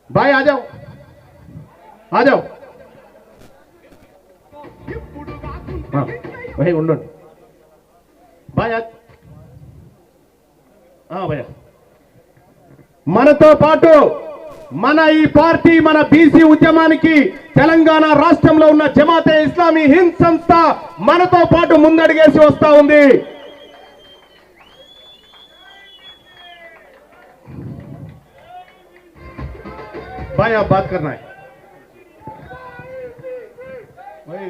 బాయ్ ఆజావ్ ఆజావ్ भाई ఉండండి భయ్యా. భయ్యా మనతో పాటు మన ఈ పార్టీ, మన బీసీ ఉద్యమానికి తెలంగాణ రాష్ట్రంలో ఉన్న జమాతే ఇస్లామీ హింద్ సంస్థ మనతో పాటు ముందడుగేసి వస్తా ఉంది. భయ్యా బాత్ కర్నా హై.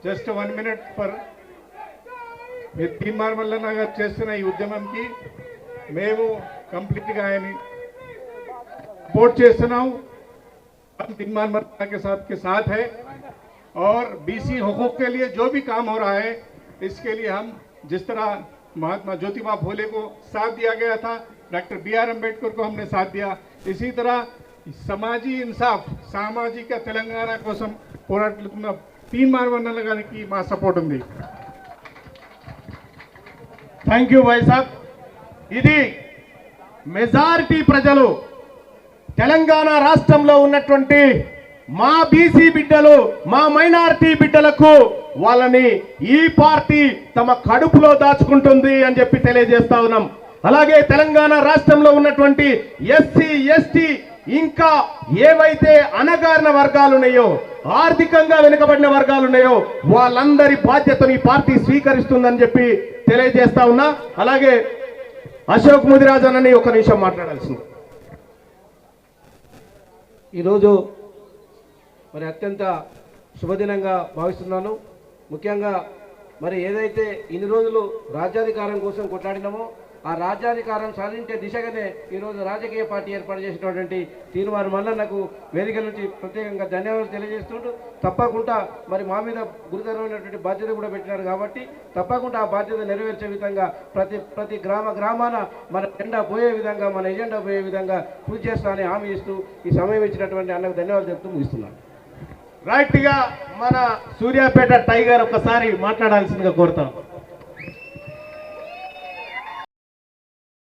జస్ట్ 1 minute ఫర్ మీరు తీన్మార్ మల్లన్న గారు చేస్తున్న ఈ ఉద్యమంకి మేము కంప్లీట్గా ఆయన सपोर्ट చేస్తున్నాం. हम तीनमार मल्लना के साथ है और बीसी हुकूक के लिए जो भी काम हो रहा है इसके लिए हम जिस तरह महात्मा ज्योतिबा फुले को साथ दिया गया था, डॉक्टर BR अम्बेडकर को हमने साथ दिया, इसी तरह समाजी इंसाफ सामाजिक तेलंगाना కోసం పోరాడుతున్న తీన్మార్ మల్లన్న గారికి మా సపోర్ట్ ఉంది. థ్యాంక్ యూ భాయ్ సాబ్. ఇది మెజారిటీ ప్రజలు తెలంగాణ రాష్ట్రంలో ఉన్నటువంటి మా బీసీ బిడ్డలు, మా మైనారిటీ బిడ్డలకు వాళ్ళని ఈ పార్టీ తమ కడుపులో దాచుకుంటుంది అని చెప్పి తెలియజేస్తా ఉన్నాం. అలాగే తెలంగాణ రాష్ట్రంలో ఉన్నటువంటి ఎస్సీ ఎస్టీ ఇంకా ఏవైతే అణగారిన వర్గాలు ఉన్నాయో, ఆర్థికంగా వెనుకబడిన వర్గాలు ఉన్నాయో వాళ్ళందరి బాధ్యతను ఈ పార్టీ స్వీకరిస్తుందని చెప్పి తెలియజేస్తా ఉన్నా. అలాగే అశోక్ ముదిరాజ్ అన్నని ఒక నిమిషం మాట్లాడాల్సింది. ఈరోజు మరి అత్యంత శుభదినంగా భావిస్తున్నాను. ముఖ్యంగా మరి ఏదైతే ఇన్ని రోజులు రాజ్యాధికారం కోసం కొట్లాడినామో ఆ రాజ్యాధికారం సాధించే దిశగానే ఈరోజు రాజకీయ పార్టీ ఏర్పాటు చేసినటువంటి తీన్మార్ మల్లన్నకు వేదిక నుంచి ప్రత్యేకంగా ధన్యవాదాలు తెలియజేస్తుంటూ, తప్పకుండా మరి మా మీద గురుతరమైనటువంటి బాధ్యత కూడా పెట్టినారు కాబట్టి తప్పకుండా ఆ బాధ్యత నెరవేర్చే విధంగా ప్రతి గ్రామాన మన జెండా పోయే విధంగా, మన ఎజెండా పోయే విధంగా కృషి చేస్తానని హామీ ఇస్తూ ఈ సమయం ఇచ్చినటువంటి అన్నకు ధన్యవాదాలు చెప్తూ ముగిస్తున్నాను. రైట్ గా మన సూర్యాపేట టైగర్ ఒకసారి మాట్లాడాల్సిందిగా కోరుతాం.